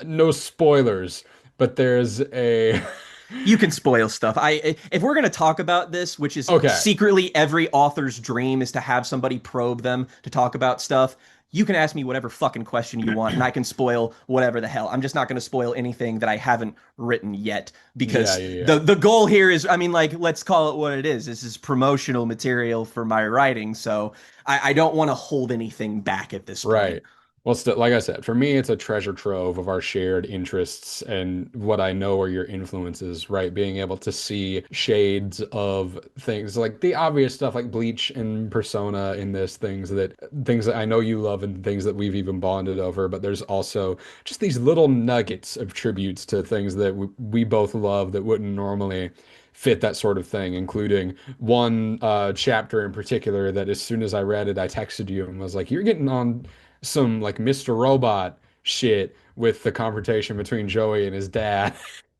no spoilers, but there's a You can spoil stuff. If we're going to talk about this, which is okay. secretly every author's dream is to have somebody probe them to talk about stuff, you can ask me whatever fucking question you want and I can spoil whatever the hell. I'm just not going to spoil anything that I haven't written yet Yeah, because yeah, yeah. the goal here is, I mean, like, let's call it what it is. This is promotional material for my writing, so I don't want to hold anything back at this point. Right. Well, still, like I said, for me, it's a treasure trove of our shared interests and what I know are your influences, right? Being able to see shades of things like the obvious stuff like Bleach and Persona in this, things that I know you love and things that we've even bonded over, but there's also just these little nuggets of tributes to things that we both love that wouldn't normally fit that sort of thing, including one chapter in particular that as soon as I read it, I texted you and was like, "You're getting on some like Mr. Robot shit with the confrontation between Joey and his dad."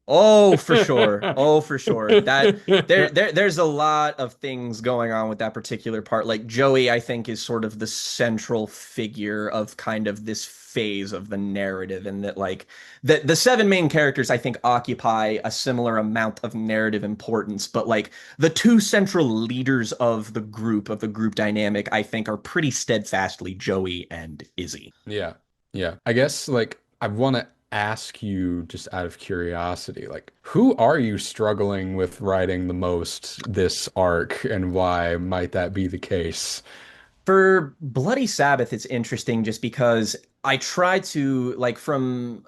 Oh, for sure. Oh, for sure. There's a lot of things going on with that particular part. Like Joey, I think, is sort of the central figure of kind of this phase of the narrative, and that like the seven main characters I think occupy a similar amount of narrative importance, but like the two central leaders of the group dynamic, I think, are pretty steadfastly Joey and Izzy. Yeah. Yeah. I guess like I want to ask you just out of curiosity, like who are you struggling with writing the most this arc and why might that be the case? For Bloody Sabbath, it's interesting just because I try to, like, from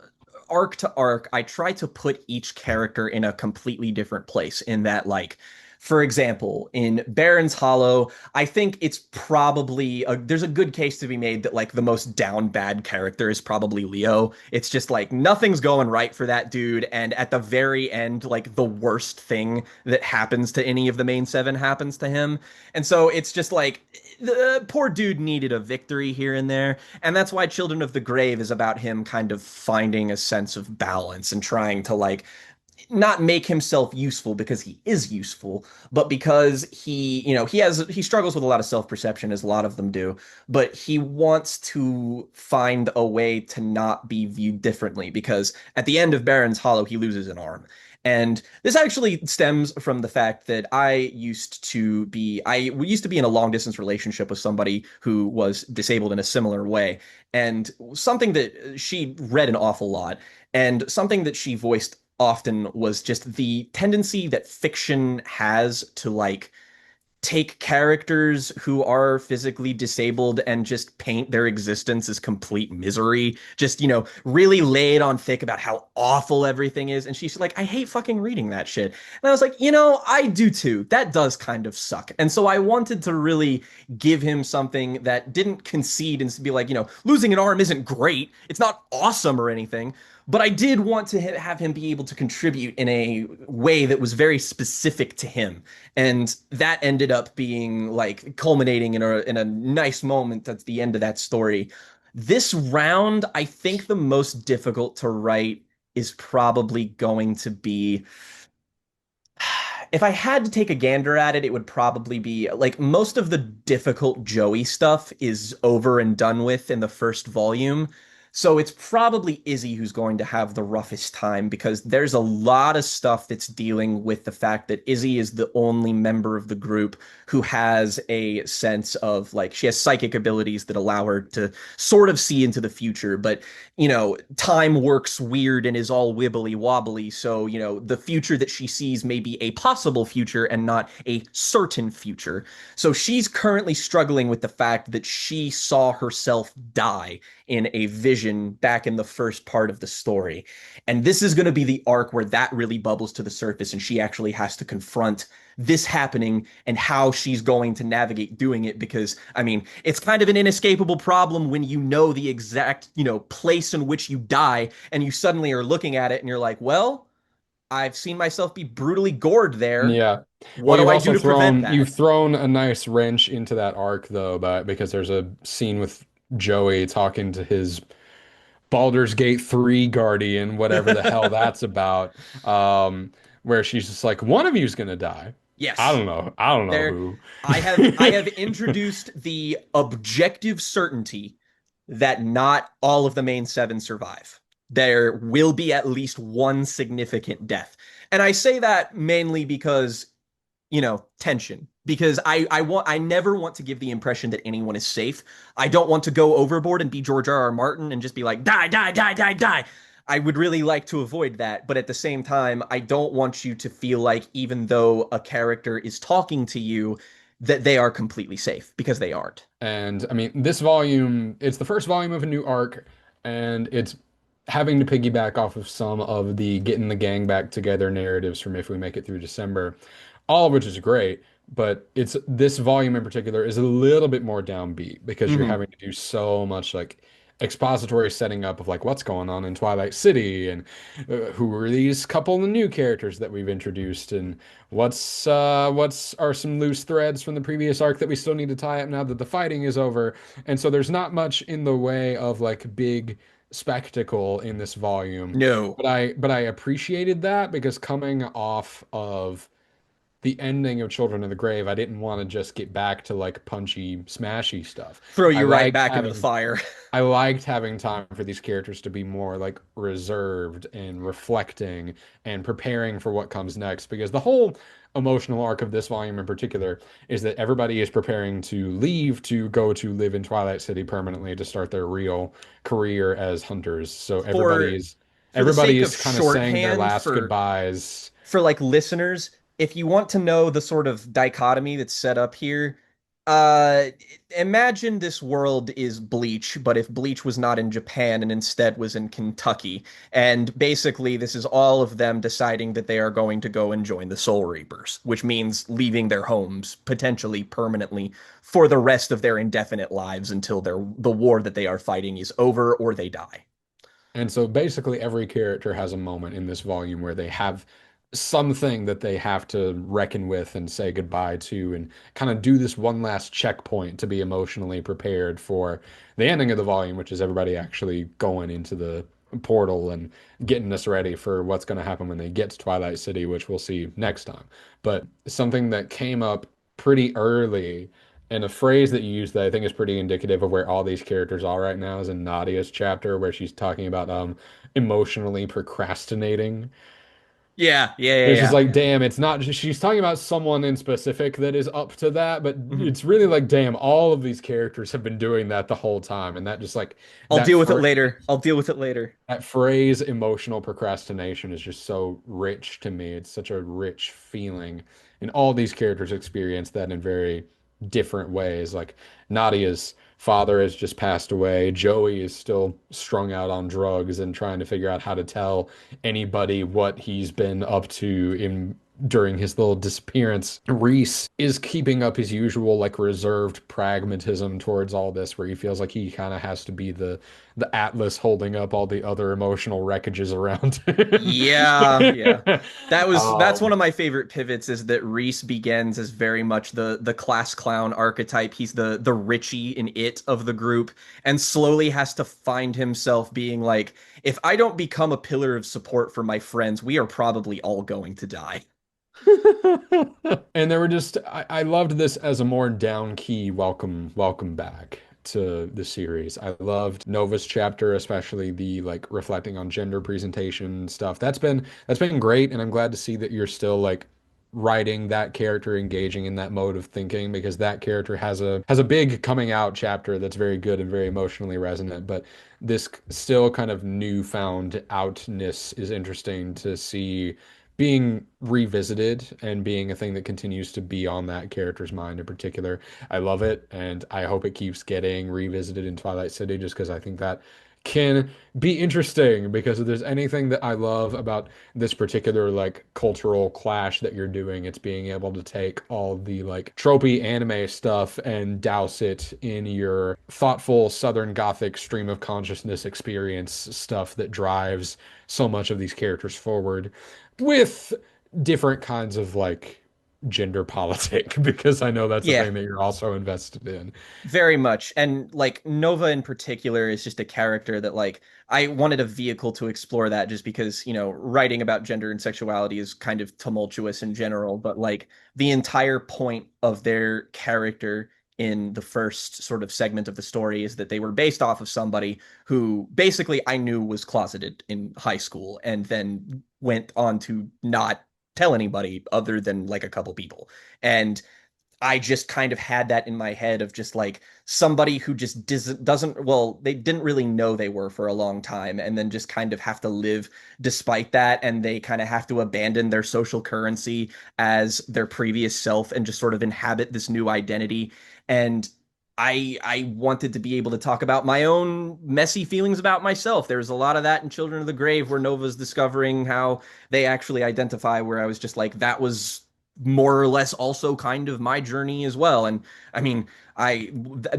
arc to arc, I try to put each character in a completely different place. In that, like, for example, in Baron's Hollow, I think it's probably there's a good case to be made that like the most down bad character is probably Leo. It's just like nothing's going right for that dude, and at the very end, like the worst thing that happens to any of the main seven happens to him. And so it's just like the poor dude needed a victory here and there. And that's why Children of the Grave is about him kind of finding a sense of balance and trying to like not make himself useful because he is useful, but because he struggles with a lot of self-perception as a lot of them do, but he wants to find a way to not be viewed differently because at the end of Baron's Hollow he loses an arm. And this actually stems from the fact that I used to be in a long distance relationship with somebody who was disabled in a similar way. And something that she read an awful lot and something that she voiced often was just the tendency that fiction has to like take characters who are physically disabled and just paint their existence as complete misery. Just, really lay it on thick about how awful everything is. And she's like, I hate fucking reading that shit. And I was like, I do too. That does kind of suck. And so I wanted to really give him something that didn't concede and be like, losing an arm isn't great. It's not awesome or anything. But I did want to have him be able to contribute in a way that was very specific to him. And that ended up being like culminating in a nice moment at the end of that story. This round, I think the most difficult to write is probably going to be, if I had to take a gander at it, it would probably be like most of the difficult Joey stuff is over and done with in the first volume. So it's probably Izzy who's going to have the roughest time because there's a lot of stuff that's dealing with the fact that Izzy is the only member of the group who has a sense of like she has psychic abilities that allow her to sort of see into the future, but time works weird and is all wibbly wobbly. So, the future that she sees may be a possible future and not a certain future. So she's currently struggling with the fact that she saw herself die in a vision back in the first part of the story. And this is going to be the arc where that really bubbles to the surface and she actually has to confront this happening and how she's going to navigate doing it because I mean, it's kind of an inescapable problem when you know the exact, place in which you die and you suddenly are looking at it and you're like, "Well, I've seen myself be brutally gored there. Yeah. What Well, do I do to prevent you've that?" thrown a nice wrench into that arc though, but because there's a scene with Joey talking to his Baldur's Gate 3 guardian, whatever the hell that's about, where she's just like, one of you's gonna die. I Yes. don't know. I don't know There who. I have introduced the objective certainty that not all of the main seven survive. There will be at least one significant death. And I say that mainly because, tension. Because I never want to give the impression that anyone is safe. I don't want to go overboard and be George R. R. Martin and just be like, die, die, die, die, die. I would really like to avoid that, but at the same time, I don't want you to feel like even though a character is talking to you, that they are completely safe because they aren't. And I mean, this volume, it's the first volume of a new arc, and it's having to piggyback off of some of the getting the gang back together narratives from If We Make It Through December, all of which is great. But it's this volume in particular is a little bit more downbeat because you're Hmm. having to do so much like expository setting up of like what's going on in Twilight City and who are these couple of new characters that we've introduced and what's are some loose threads from the previous arc that we still need to tie up now that the fighting is over. And so there's not much in the way of like big spectacle in this volume. No. But I appreciated that because coming off of the ending of Children of the Grave, I didn't want to just get back to like punchy, smashy stuff. Throw I you right liked back into the having fire. I liked having time for these characters to be more like reserved and reflecting and preparing for what comes next because the whole emotional arc of this volume in particular is that everybody is preparing to leave to go to live in Twilight City permanently to start their real career as hunters. So For for the everybody sake of is kind of saying their shorthand last for goodbyes. like listeners, if you want to know the sort of dichotomy that's set up here, imagine this world is Bleach, but if Bleach was not in Japan and instead was in Kentucky. And basically, this is all of them deciding that they are going to go and join the Soul Reapers, which means leaving their homes potentially permanently for the rest of their indefinite lives until the war that they are fighting is over or they die. And so basically every character has a moment in this volume where they have something that they have to reckon with and say goodbye to and kind of do this one last checkpoint to be emotionally prepared for the ending of the volume, which is everybody actually going into the portal and getting us ready for what's going to happen when they get to Twilight City, which we'll see next time. But something that came up pretty early and a phrase that you used that I think is pretty indicative of where all these characters are right now is in Nadia's chapter where she's talking about emotionally procrastinating. Yeah, yeah, yeah, It's just yeah. like, damn, it's not just she's talking about someone in specific that is up to that, but Mhm. it's really like, damn, all of these characters have been doing that the whole time. And that just like I'll that deal with it phr later. I'll deal with it later. that phrase emotional procrastination is just so rich to me. It's such a rich feeling. And all these characters experience that in very different ways. Like Nadia's father has just passed away. Joey is still strung out on drugs and trying to figure out how to tell anybody what he's been up to in during his little disappearance. Reese is keeping up his usual like reserved pragmatism towards all this, where he feels like he kind of has to be the Atlas holding up all the other emotional wreckages around him. Yeah, yeah. That's one Um, of my favorite pivots is that Reese begins as very much the class clown archetype. He's the Richie in it of the group and slowly has to find himself being like, if I don't become a pillar of support for my friends, we are probably all going to die. and there were just I loved this as a more down key welcome back. to the series. I loved Nova's chapter, especially the like reflecting on gender presentation stuff. That's been great, and I'm glad to see that you're still like writing that character, engaging in that mode of thinking, because that character has a big coming out chapter that's very good and very emotionally resonant. But this still kind of newfound outness is interesting to see being revisited and being a thing that continues to be on that character's mind in particular. I love it, and I hope it keeps getting revisited in Twilight City just because I think that can be interesting, because if there's anything that I love about this particular like cultural clash that you're doing, it's being able to take all the like tropey anime stuff and douse it in your thoughtful Southern Gothic stream of consciousness experience stuff that drives so much of these characters forward with different kinds of like gender politic because I know that's a Yeah, thing that you're also invested in. very much. And like Nova in particular is just a character that like I wanted a vehicle to explore that just because, writing about gender and sexuality is kind of tumultuous in general, but like the entire point of their character in the first sort of segment of the story is that they were based off of somebody who basically I knew was closeted in high school and then went on to not tell anybody other than like a couple people. And I just kind of had that in my head of just like somebody who just doesn't, well, they didn't really know they were for a long time and then just kind of have to live despite that. And they kind of have to abandon their social currency as their previous self and just sort of inhabit this new identity. And I wanted to be able to talk about my own messy feelings about myself. There's a lot of that in Children of the Grave where Nova's discovering how they actually identify, where I was just like, that was more or less also kind of my journey as well. And I mean, I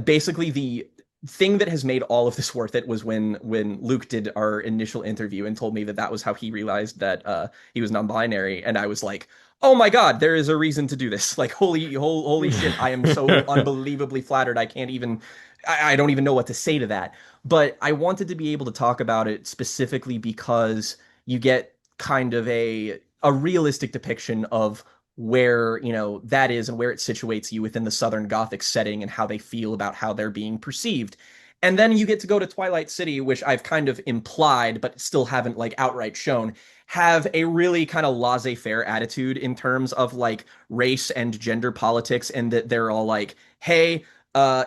basically the thing that has made all of this worth it was when Luke did our initial interview and told me that that was how he realized that he was non-binary, and I was like, oh my god, there is a reason to do this. Like holy shit, I am so unbelievably flattered. I can't even I don't even know what to say to that. But I wanted to be able to talk about it specifically because you get kind of a realistic depiction of where that is and where it situates you within the Southern Gothic setting and how they feel about how they're being perceived. And then you get to go to Twilight City, which I've kind of implied but still haven't like outright shown, have a really kind of laissez-faire attitude in terms of like race and gender politics, and that they're all like, hey,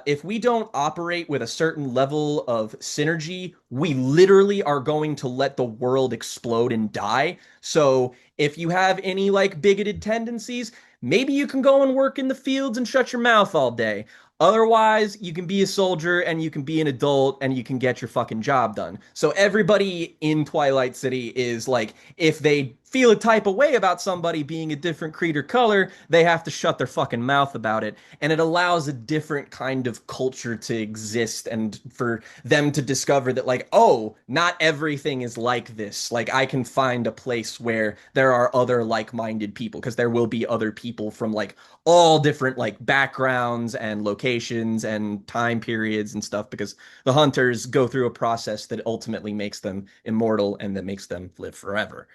if we don't operate with a certain level of synergy, we literally are going to let the world explode and die. So if you have any like bigoted tendencies, maybe you can go and work in the fields and shut your mouth all day. Otherwise, you can be a soldier and you can be an adult and you can get your fucking job done. So everybody in Twilight City is like, if they feel a type of way about somebody being a different creed or color, they have to shut their fucking mouth about it. And it allows a different kind of culture to exist and for them to discover that, like, oh, not everything is like this. Like, I can find a place where there are other like-minded people, because there will be other people from like all different like backgrounds and locations and time periods and stuff, because the hunters go through a process that ultimately makes them immortal and that makes them live forever.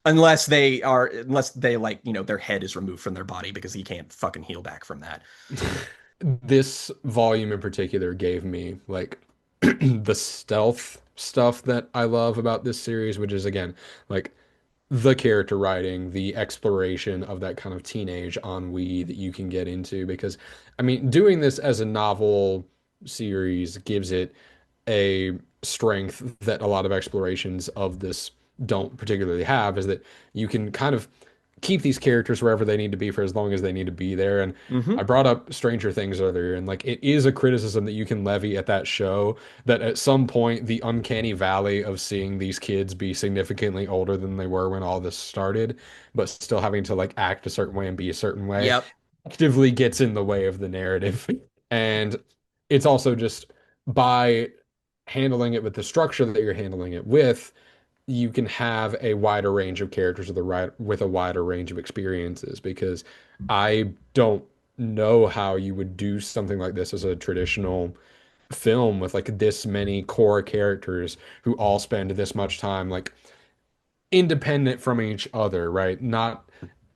Unless they like, their head is removed from their body because you can't fucking heal back from that. This volume in particular gave me like the stealth stuff that I love about this series, which is again like the character writing, the exploration of that kind of teenage ennui that you can get into. Because, I mean, doing this as a novel series gives it a strength that a lot of explorations of this don't particularly have, is that you can kind of keep these characters wherever they need to be for as long as they need to be there. And I Hmm. brought up Stranger Things earlier, and like it is a criticism that you can levy at that show, that at some point the uncanny valley of seeing these kids be significantly older than they were when all this started, but still having to like act a certain way and be a certain way, Yep. actively gets in the way of the narrative. And it's also just by handling it with the structure that you're handling it with, you can have a wider range of characters with a wider range of experiences, because I don't know how you would do something like this as a traditional film with like this many core characters who all spend this much time like independent from each other, right? Not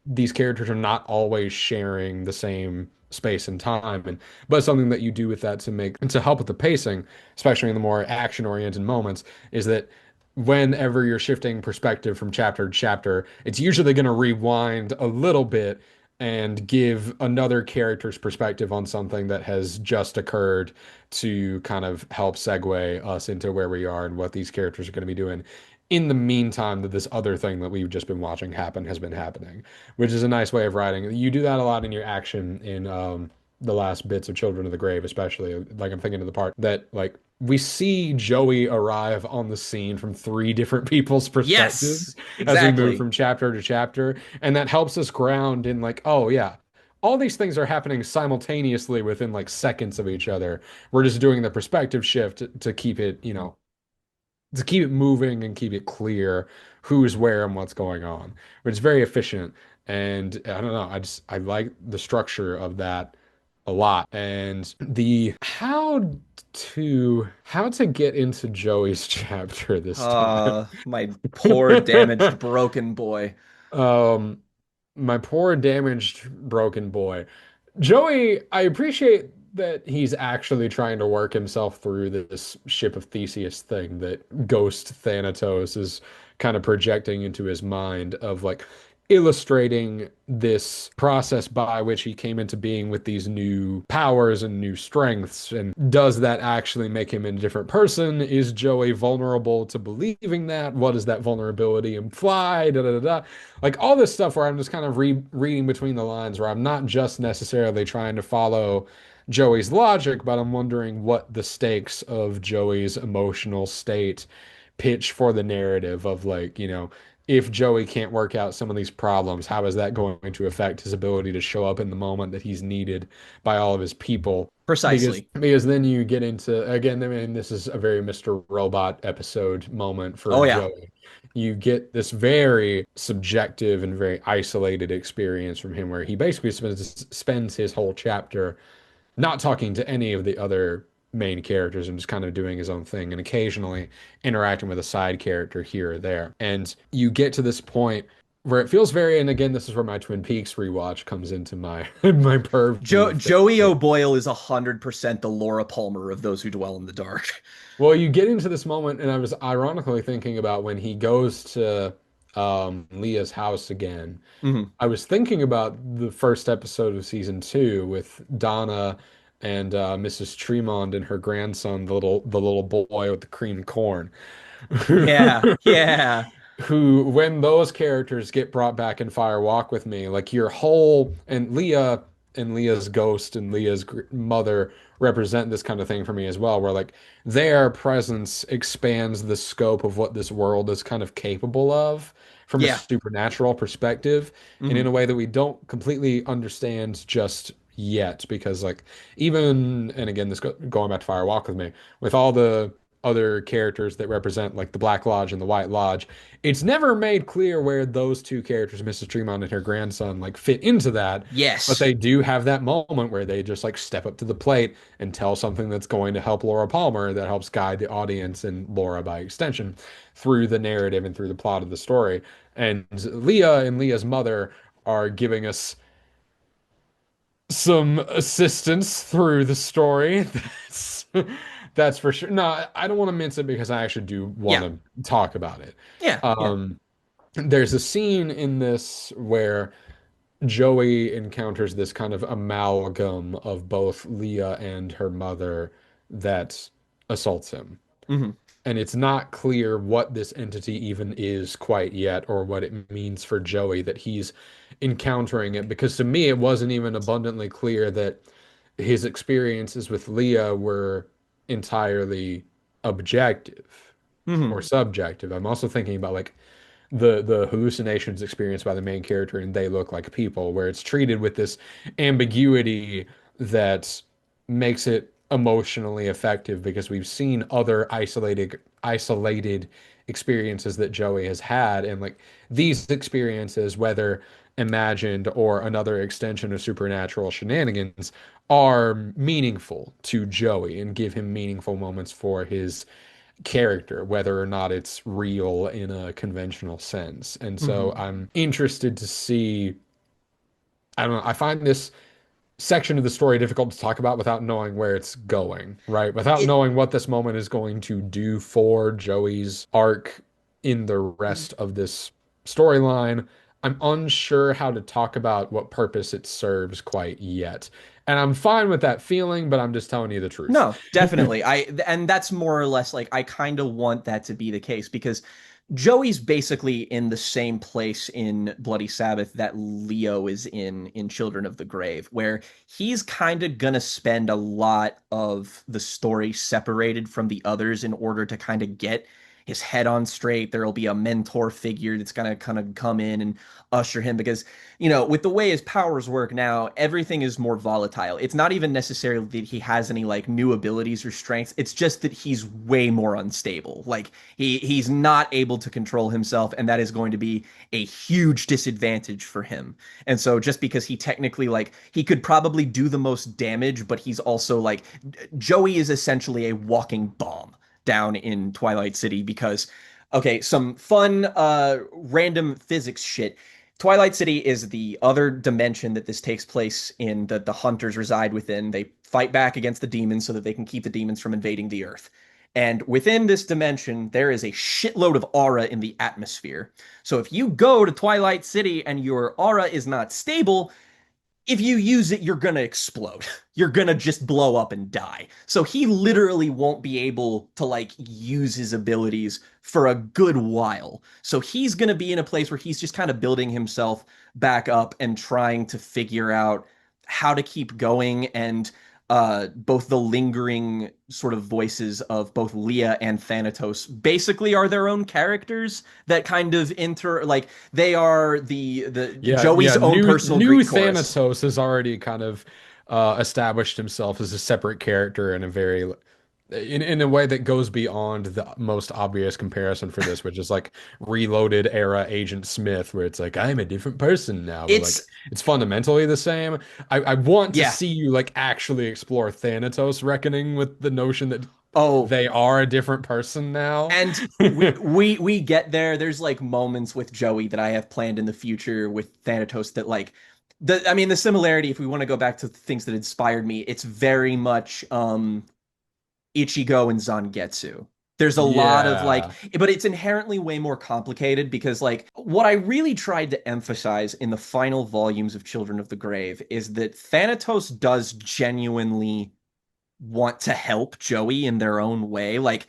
These characters are not always sharing the same space and time, and but something that you do with that to make to help with the pacing, especially in the more action-oriented moments, is that whenever you're shifting perspective from chapter to chapter, it's usually going to rewind a little bit and give another character's perspective on something that has just occurred to kind of help segue us into where we are and what these characters are going to be doing in the meantime that this other thing that we've just been watching happen has been happening, which is a nice way of writing. You do that a lot in your action in the last bits of Children of the Grave, especially. Like I'm thinking of the part that like we see Joey arrive on the scene from three different people's Yes, perspectives as we move exactly. from chapter to chapter, and that helps us ground in like, oh yeah, all these things are happening simultaneously within like seconds of each other. We're just doing the perspective shift to keep it, to keep it moving and keep it clear who's where and what's going on. But it's very efficient. And I don't know, I like the structure of that a lot. And the how to get into Joey's chapter this time. My poor damaged broken boy. Um, my poor damaged broken boy. Joey, I appreciate that he's actually trying to work himself through this ship of Theseus thing that Ghost Thanatos is kind of projecting into his mind of like illustrating this process by which he came into being with these new powers and new strengths. And does that actually make him a different person? Is Joey vulnerable to believing that? What does that vulnerability imply? Da, da, da, da. Like all this stuff where I'm just kind of reading between the lines, where I'm not just necessarily trying to follow Joey's logic, but I'm wondering what the stakes of Joey's emotional state pitch for the narrative of like, if Joey can't work out some of these problems, how is that going to affect his ability to show up in the moment that he's needed by all of his people? Because Precisely. because then you get into again, I mean, this is a very Mr. Robot episode moment for Oh yeah. Joey. You get this very subjective and very isolated experience from him where he basically spends his whole chapter not talking to any of the other main characters and just kind of doing his own thing and occasionally interacting with a side character here or there. And you get to this point where it feels very, and again, this is where my Twin Peaks rewatch comes into my my purview of things. Joey O'Boyle is 100% the Laura Palmer of Those Who Dwell in the Dark. Well, you get into this moment, and I was ironically thinking about when he goes to Leah's house again. Mhm. I was thinking about the first episode of season two with Donna and Mrs. Tremond and her grandson, the little boy with the cream corn, Yeah, yeah, who, when those characters get brought back in Fire Walk with Me, like your whole and Leah and Leah's ghost and Leah's mother represent this kind of thing for me as well, where like their presence expands the scope of what this world is kind of capable of from a yeah. supernatural perspective, and in Hmm. a way that we don't completely understand just yet, because like even and again this going back to Fire Walk with Me, with all the other characters that represent like the Black Lodge and the White Lodge, it's never made clear where those two characters, Mrs. Tremont and her grandson, like fit into that. But Yes. they do have that moment where they just like step up to the plate and tell something that's going to help Laura Palmer, that helps guide the audience and Laura by extension through the narrative and through the plot of the story. And Leah and Leah's mother are giving us some assistance through the story. That's for sure. No, I don't want to mince it because I actually do want Yeah, to talk about it. yeah, yeah. There's a scene in this where Joey encounters this kind of amalgam of both Leah and her mother that assaults him. Hmm. And it's not clear what this entity even is quite yet or what it means for Joey that he's encountering it. Because to me, it wasn't even abundantly clear that his experiences with Leah were entirely objective or Hmm. subjective. I'm also thinking about like the hallucinations experienced by the main character and They Look Like People, where it's treated with this ambiguity that makes it emotionally effective because we've seen other isolated experiences that Joey has had, and like these experiences, whether imagined or another extension of supernatural shenanigans, are meaningful to Joey and give him meaningful moments for his character, whether or not it's real in a conventional sense. And so Hmm. I'm interested to see, I don't know, I find this section of the story difficult to talk about without knowing where it's going, right? Without It knowing what this moment is going to do for Joey's arc in the rest of this storyline. I'm unsure how to talk about what purpose it serves quite yet. And I'm fine with that feeling, but I'm just telling you the truth. No, definitely. And that's more or less like I kind of want that to be the case because Joey's basically in the same place in Bloody Sabbath that Leo is in Children of the Grave, where he's kind of gonna spend a lot of the story separated from the others in order to kind of get his head on straight. There'll be a mentor figure that's gonna kind of come in and usher him because, with the way his powers work now, everything is more volatile. It's not even necessarily that he has any like new abilities or strengths. It's just that he's way more unstable. Like he's not able to control himself, and that is going to be a huge disadvantage for him. And so just because he technically like he could probably do the most damage, but he's also like Joey is essentially a walking bomb down in Twilight City because okay, some fun random physics shit. Twilight City is the other dimension that this takes place in, the hunters reside within. They fight back against the demons so that they can keep the demons from invading the earth. And within this dimension, there is a shitload of aura in the atmosphere. So if you go to Twilight City and your aura is not stable, if you use it, you're gonna explode. You're gonna just blow up and die. So he literally won't be able to like use his abilities for a good while. So he's gonna be in a place where he's just kind of building himself back up and trying to figure out how to keep going and both the lingering sort of voices of both Leah and Thanatos basically are their own characters that kind of like they are the Yeah, yeah. Joey's own personal New Greek chorus. Thanatos has already kind of established himself as a separate character in a very in a way that goes beyond the most obvious comparison for this, which is like Reloaded era Agent Smith, where it's like I'm a different person now, but like It's it's fundamentally the same. I want to yeah. see you like actually explore Thanatos reckoning with the notion that Oh, they are a different person now. and we get there. There's like moments with Joey that I have planned in the future with Thanatos that like the similarity, if we want to go back to things that inspired me, it's very much Ichigo and Zangetsu. There's a lot of like, Yeah. but it's inherently way more complicated because, like, what I really tried to emphasize in the final volumes of Children of the Grave is that Thanatos does genuinely want to help Joey in their own way. Like,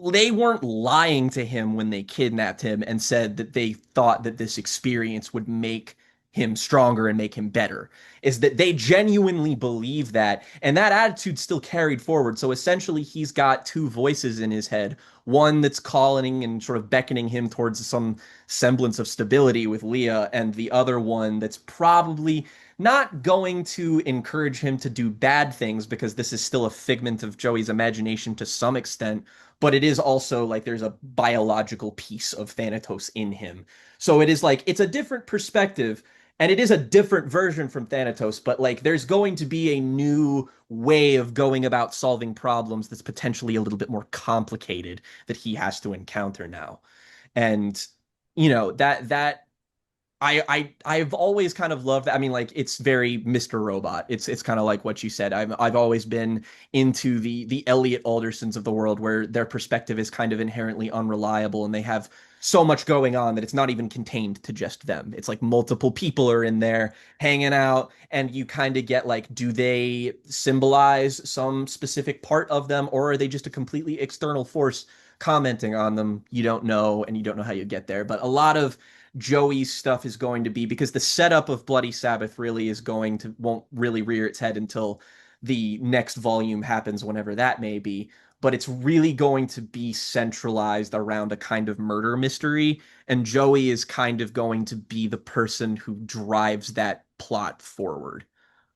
they weren't lying to him when they kidnapped him and said that they thought that this experience would make him stronger and make him better. Is that they genuinely believe that, and that attitude still carried forward. So essentially, he's got two voices in his head, one that's calling and sort of beckoning him towards some semblance of stability with Leah, and the other one that's probably not going to encourage him to do bad things because this is still a figment of Joey's imagination to some extent, but it is also like there's a biological piece of Thanatos in him. So it is like it's a different perspective and it is a different version from Thanatos, but like there's going to be a new way of going about solving problems that's potentially a little bit more complicated that he has to encounter now. And that I've always kind of loved that. I mean, like it's very Mr. Robot. It's kind of like what you said. I've always been into the Elliot Aldersons of the world where their perspective is kind of inherently unreliable and they have so much going on that it's not even contained to just them. It's like multiple people are in there hanging out and you kind of get like, do they symbolize some specific part of them or are they just a completely external force commenting on them? You don't know and you don't know how you get there. But a lot of Joey's stuff is going to be because the setup of Bloody Sabbath really is going to won't really rear its head until the next volume happens, whenever that may be. But it's really going to be centralized around a kind of murder mystery, and Joey is kind of going to be the person who drives that plot forward.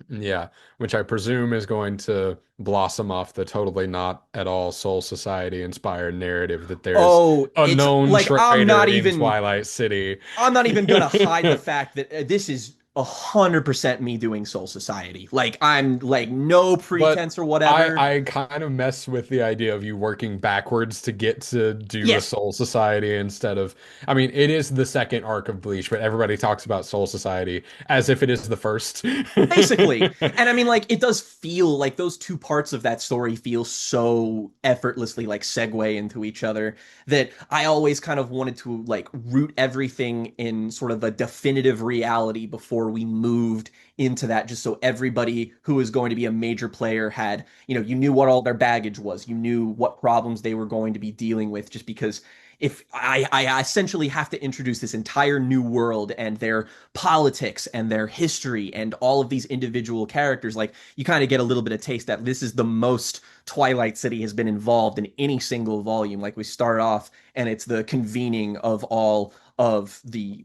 Yeah, which I presume is going to blossom off the totally not at all Soul Society inspired narrative that there's Oh, a it's known like traitor in Twilight City. I'm not even gonna hide the fact that this is 100% me doing Soul Society. Like I'm like no But pretense or I whatever. I kind of mess with the idea of you working backwards to get to do a Yeah, Soul Society instead of, I mean, it is the second arc of Bleach, but everybody talks about Soul Society as if it is the first. basically. And I mean, like, it does feel like those two parts of that story feel so effortlessly like segue into each other that I always kind of wanted to like root everything in sort of a definitive reality before we moved into that, just so everybody who is going to be a major player had, you knew what all their baggage was, you knew what problems they were going to be dealing with, just because if I essentially have to introduce this entire new world and their politics and their history and all of these individual characters, like you kind of get a little bit of taste that this is the most Twilight City has been involved in any single volume. Like we start off and it's the convening of all of the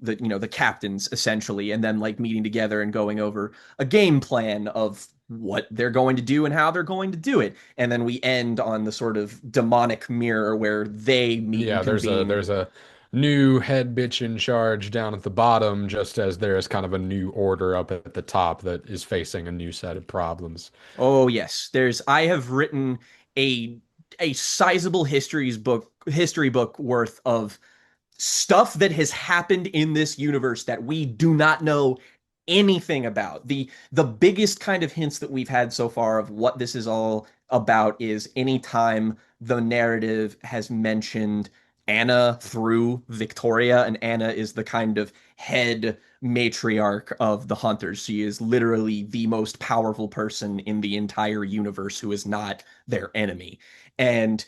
captains essentially, and then like meeting together and going over a game plan of what they're going to do and how they're going to do it. And then we end on the sort of demonic mirror where they meet and Yeah, there's a convene. there's a new head bitch in charge down at the bottom, just as there is kind of a new order up at the top that is facing a new set of problems. Oh yes, I have written a sizable history book worth of stuff that has happened in this universe that we do not know anything about. The biggest kind of hints that we've had so far of what this is all about is anytime the narrative has mentioned Anna through Victoria, and Anna is the kind of head matriarch of the Hunters. She is literally the most powerful person in the entire universe who is not their enemy. And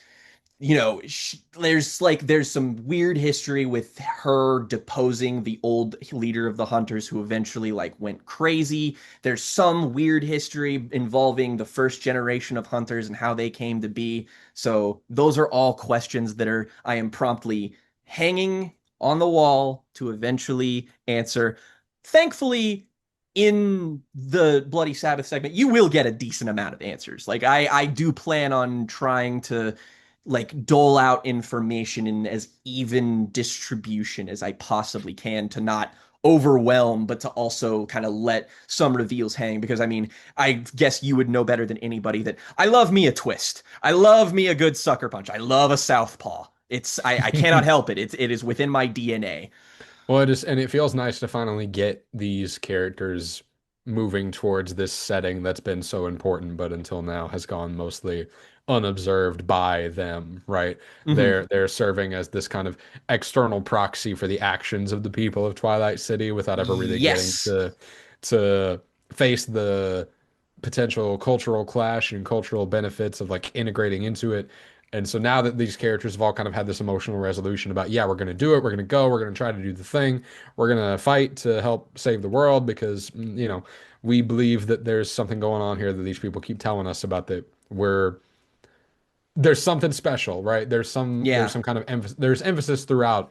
there's some weird history with her deposing the old leader of the Hunters who eventually like went crazy. There's some weird history involving the first generation of Hunters and how they came to be. So those are all questions that I am promptly hanging on the wall to eventually answer. Thankfully, in the Bloody Sabbath segment, you will get a decent amount of answers. Like I do plan on trying to like dole out information in as even distribution as I possibly can to not overwhelm, but to also kind of let some reveals hang. Because I mean, I guess you would know better than anybody that I love me a twist. I love me a good sucker punch. I love a southpaw. I cannot help it. It is within my DNA. Well, it feels nice to finally get these characters moving towards this setting that's been so important, but until now has gone mostly unobserved by them, right? Hmm. They're serving as this kind of external proxy for the actions of the people of Twilight City without ever really getting Yes. to face the potential cultural clash and cultural benefits of like integrating into it. And so now that these characters have all kind of had this emotional resolution about, yeah, we're going to do it, we're going to go, we're going to try to do the thing, we're going to fight to help save the world because, we believe that there's something going on here that these people keep telling us about that there's something special, right? There's Yeah. some kind of there's emphasis throughout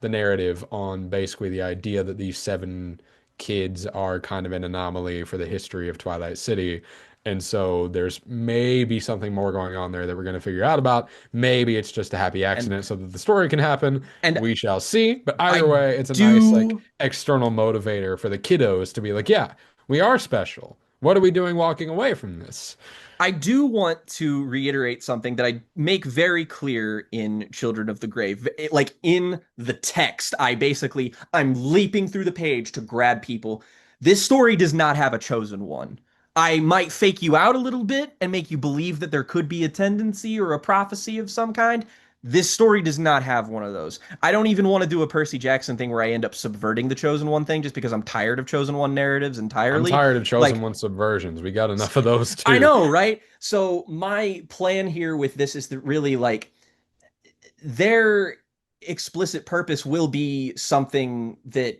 the narrative on basically the idea that these seven kids are kind of an anomaly for the history of Twilight City. And so there's maybe something more going on there that we're going to figure out about. Maybe it's just a happy And accident so that the story can happen. and We shall see. But either I way, it's a nice like do external motivator for the kiddos to be like, yeah, we are special. What are we doing walking away from this? I do want to reiterate something that I make very clear in Children of the Grave. Like in the text, I'm leaping through the page to grab people. This story does not have a chosen one. I might fake you out a little bit and make you believe that there could be a tendency or a prophecy of some kind. This story does not have one of those. I don't even want to do a Percy Jackson thing where I end up subverting the chosen one thing just because I'm tired of chosen one narratives I'm entirely. tired of chosen Like one subversions. We got enough of those I too. know, right? So my plan here with this is that really like their explicit purpose will be something that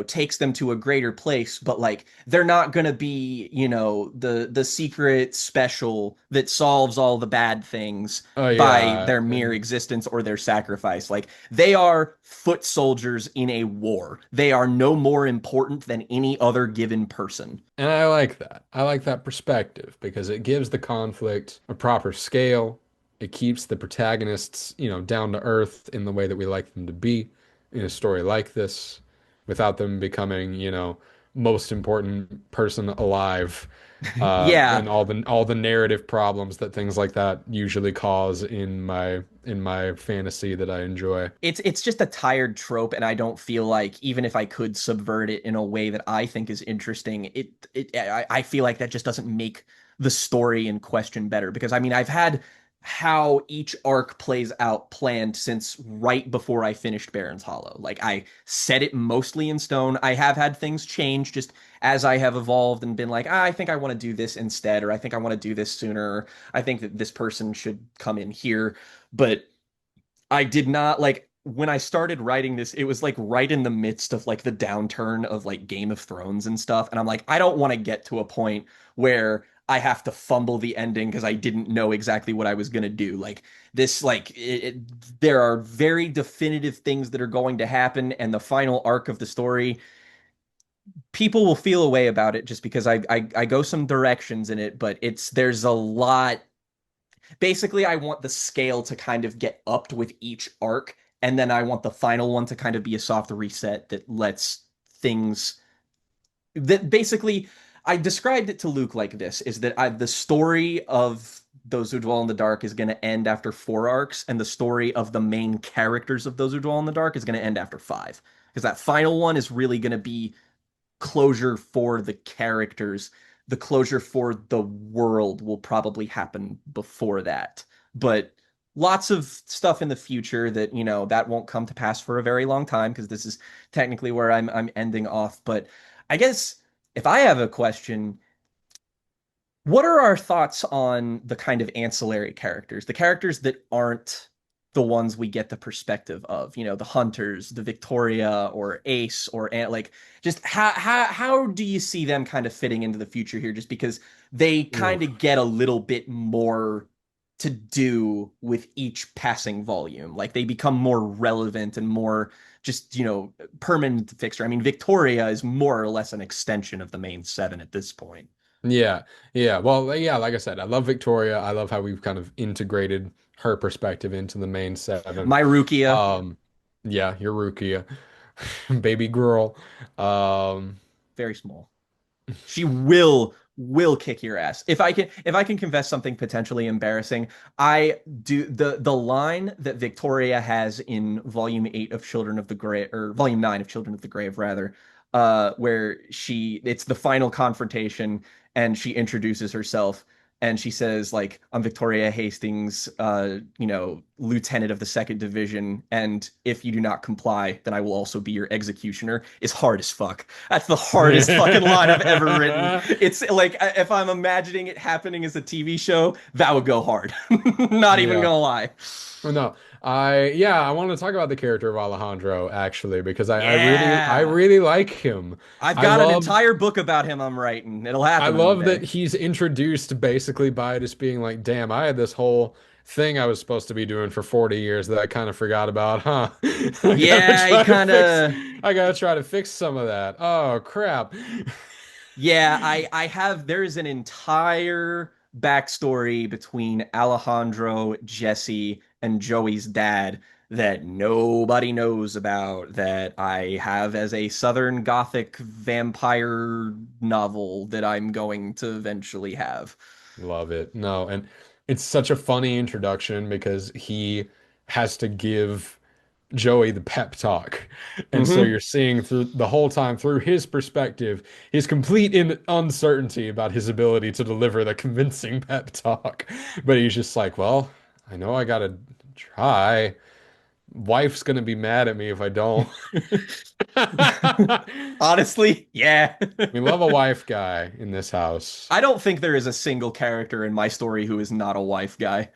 takes them to a greater place, but like they're not going to be the secret special that solves all the bad things Oh by yeah, their mere existence or their sacrifice. Like they are foot soldiers in a war. They are no more important than any other given person. and I like that. I like that perspective because it gives the conflict a proper scale. It keeps the protagonists, down to earth in the way that we like them to be in a story like this, without them becoming, most important person alive, Yeah, and all the narrative problems that things like that usually cause in my fantasy that I enjoy. it's just a tired trope, and I don't feel like even if I could subvert it in a way that I think is interesting, I feel like that just doesn't make the story in question better. Because I mean, I've had how each arc plays out planned since right before I finished Baron's Hollow. Like I set it mostly in stone. I have had things change just as I have evolved and been like, I think I want to do this instead, or I think I want to do this sooner, or I think that this person should come in here. But I did not like when I started writing this, it was like right in the midst of like the downturn of like Game of Thrones and stuff. And I'm like, I don't want to get to a point where I have to fumble the ending because I didn't know exactly what I was going to do. Like this, there are very definitive things that are going to happen. And the final arc of the story, people will feel a way about it just because I go some directions in it, but there's a lot. Basically, I want the scale to kind of get upped with each arc, and then I want the final one to kind of be a soft reset that lets things that basically I described it to Luke like this is that the story of those who dwell in the dark is going to end after 4 arcs, and the story of the main characters of those who dwell in the dark is going to end after 5, because that final one is really going to be closure for the characters. The closure for the world will probably happen before that. But lots of stuff in the future that, that won't come to pass for a very long time because this is technically where I'm ending off. But I guess if I have a question, what are our thoughts on the kind of ancillary characters, the characters that aren't the ones we get the perspective of, the hunters, the Victoria or Ace or like just how do you see them kind of fitting into the future here? Just because they Ooh. kind of get a little bit more to do with each passing volume. Like they become more relevant and more just, permanent fixture. I mean, Victoria is more or less an extension of the main 7 at this point. Yeah, yeah. Well, yeah, like I said, I love Victoria. I love how we've kind of integrated her perspective into the main 7. My Rukia, Um, yeah, you're Rukia, baby girl. Um, very small. She will kick your ass. If I can confess something potentially embarrassing, I do the line that Victoria has in volume 8 of Children of the Grave, or volume 9 of Children of the Grave rather, where it's the final confrontation and she introduces herself and she says like, I'm Victoria Hastings, lieutenant of the 2nd Division, and if you do not comply, then I will also be your executioner, is hard as fuck. That's the hardest fucking line I've ever written. It's like if I'm imagining it happening as a TV show, that would go hard. Not even yeah. gonna lie. Well, no, I want to talk about the character of Alejandro actually because I Yeah. really like him. I've I got an love entire book about him I'm writing. It'll I happen one love that day. he's introduced basically by just being like, damn, I had this whole thing I was supposed to be doing for 40 years that I kind of forgot about, huh? I gotta Yeah, he try to kind fix of. I gotta try to fix some of that. Oh crap. Yeah, I have. There is an entire backstory between Alejandro, Jesse, and Joey's dad that nobody knows about, that I have as a Southern Gothic vampire novel that I'm going to eventually have. Love it. No, and it's such a funny introduction because he has to give Joey the pep talk. And so Hmm. you're seeing through the whole time through his perspective, his complete uncertainty about his ability to deliver the convincing pep talk. But he's just like, well, I know I gotta try. Wife's gonna be mad at me if I don't. Honestly, yeah. We love a wife guy in this house. I don't think there is a single character in my story who is not a wife guy.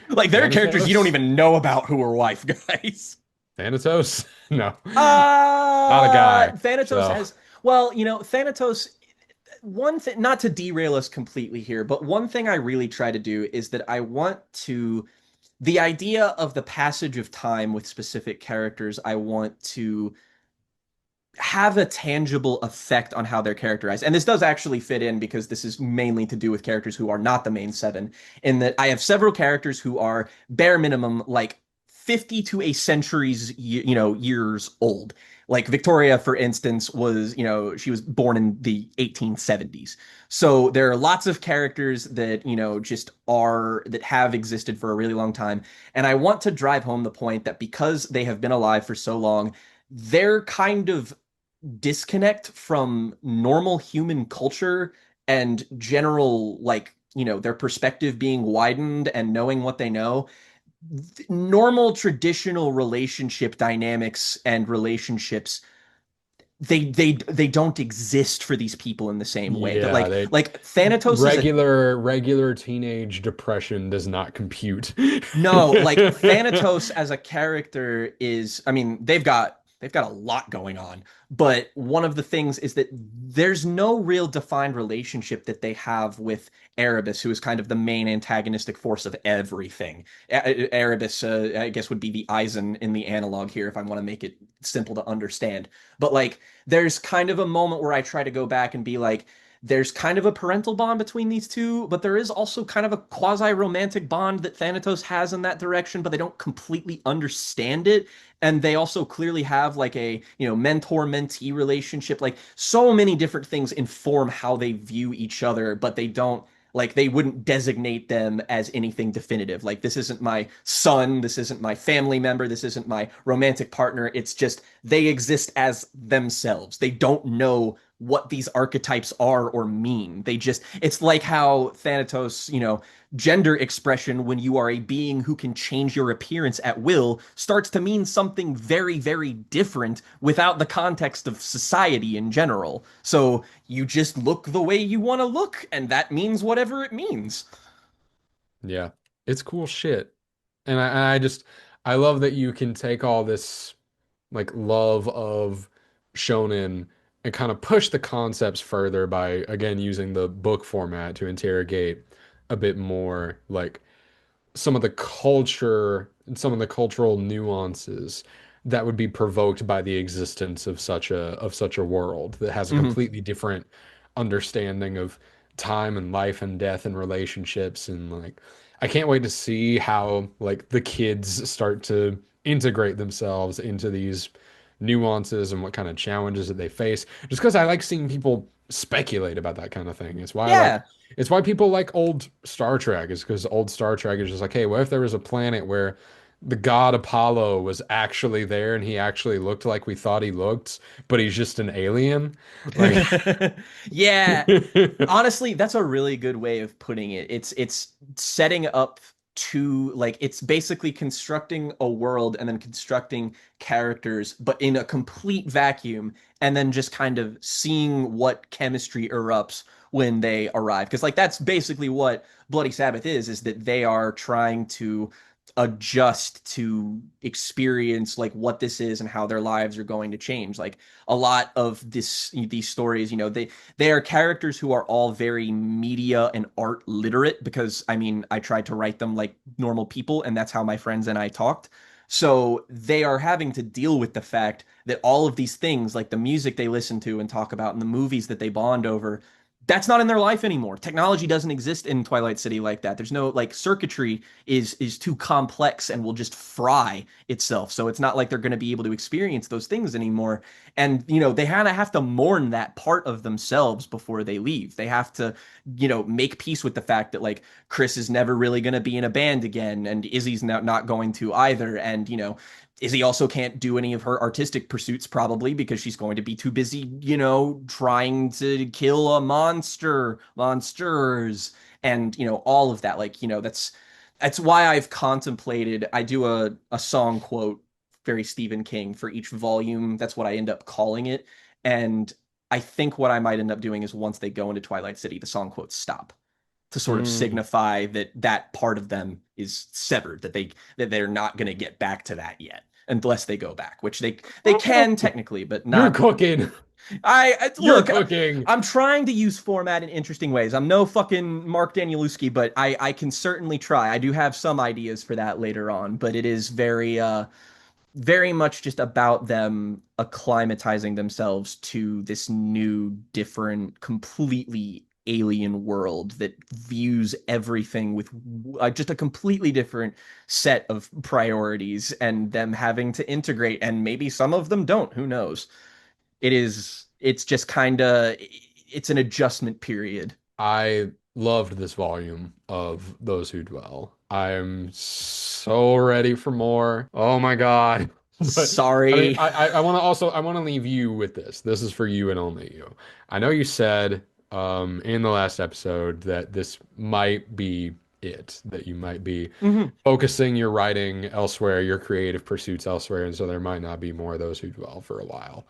Like there are characters you don't Thanatos? even know about who are wife guys. Thanatos? No, not a guy. Thanatos So has, well, Thanatos, one thing, not to derail us completely here, but one thing I really try to do is that I want to, the idea of the passage of time with specific characters, I want to have a tangible effect on how they're characterized. And this does actually fit in because this is mainly to do with characters who are not the main 7, in that I have several characters who are bare minimum like 50 to a century's years old. Like Victoria, for instance, was, she was born in the 1870s. So there are lots of characters that, just are that have existed for a really long time. And I want to drive home the point that because they have been alive for so long, their kind of disconnect from normal human culture and general, like, their perspective being widened and knowing what they know, normal traditional relationship dynamics and relationships, they don't exist for these people in the same way that, Yeah, they like Thanatos is a regular teenage depression does not compute. no, like Thanatos as a character is, I mean, they've got a lot going on, but one of the things is that there's no real defined relationship that they have with Erebus, who is kind of the main antagonistic force of everything. Erebus, I guess, would be the Eisen in the analog here, if I want to make it simple to understand. But like, there's kind of a moment where I try to go back and be like, there's kind of a parental bond between these two, but there is also kind of a quasi-romantic bond that Thanatos has in that direction, but they don't completely understand it. And they also clearly have like a, mentor-mentee relationship. Like so many different things inform how they view each other, but they don't, like, they wouldn't designate them as anything definitive. Like, this isn't my son, this isn't my family member, this isn't my romantic partner. It's just they exist as themselves. They don't know what these archetypes are or mean. They just, it's like how Thanatos, gender expression, when you are a being who can change your appearance at will, starts to mean something very, very different without the context of society in general. So you just look the way you want to look, and that means whatever it means. Yeah, it's cool shit. And I just I love that you can take all this like love of shonen and kind of push the concepts further by again using the book format to interrogate a bit more like some of the culture and some of the cultural nuances that would be provoked by the existence of such a world that has a Hmm. completely different understanding of time and life and death and relationships and like I can't wait to see how like the kids start to integrate themselves into these nuances and what kind of challenges that they face just because I like seeing people speculate about that kind of thing. Yeah. It's why people like old Star Trek, is because old Star Trek is just like, hey, what if there was a planet where the god Apollo was actually there and he actually looked like we thought he looked, but he's just an alien? Like, Yeah. Honestly, that's a really good way of putting it. It's setting up to, like, it's basically constructing a world and then constructing characters, but in a complete vacuum, and then just kind of seeing what chemistry erupts when they arrive. Because like that's basically what Bloody Sabbath is that they are trying to adjust to experience like what this is and how their lives are going to change. Like a lot of these stories, they are characters who are all very media and art literate, because I mean, I tried to write them like normal people, and that's how my friends and I talked. So they are having to deal with the fact that all of these things, like the music they listen to and talk about and the movies that they bond over, that's not in their life anymore. Technology doesn't exist in Twilight City like that. There's no, like, circuitry is too complex and will just fry itself. So it's not like they're going to be able to experience those things anymore. And they kind of have to mourn that part of themselves before they leave. They have to, make peace with the fact that, like, Chris is never really going to be in a band again, and Izzy's not going to either. And Izzy also can't do any of her artistic pursuits, probably because she's going to be too busy, trying to kill a monsters, and all of that. Like, that's why I've contemplated. I do a song quote, very Stephen King, for each volume. That's what I end up calling it. And I think what I might end up doing is, once they go into Twilight City, the song quotes stop, to sort of mm, signify that that part of them is severed, that they're not going to get back to that yet, unless they go back, which they can technically, but you're not. cooking. You're Look, cooking. I'm trying to use format in interesting ways. I'm no fucking Mark Danielewski, but I can certainly try. I do have some ideas for that later on, but it is very much just about them acclimatizing themselves to this new, different, completely alien world that views everything with just a completely different set of priorities, and them having to integrate, and maybe some of them don't, who knows. It's just kind of, it's an adjustment period. I loved this volume of Those Who Dwell. I'm so ready for more. Oh my God. But I mean, Sorry. I want to also I want to leave you with this. This is for you and only you. I know you said in the last episode that this might be it, that you might be Mhm. focusing your writing elsewhere, your creative pursuits elsewhere, and so there might not be more of Those Who Dwell for a while.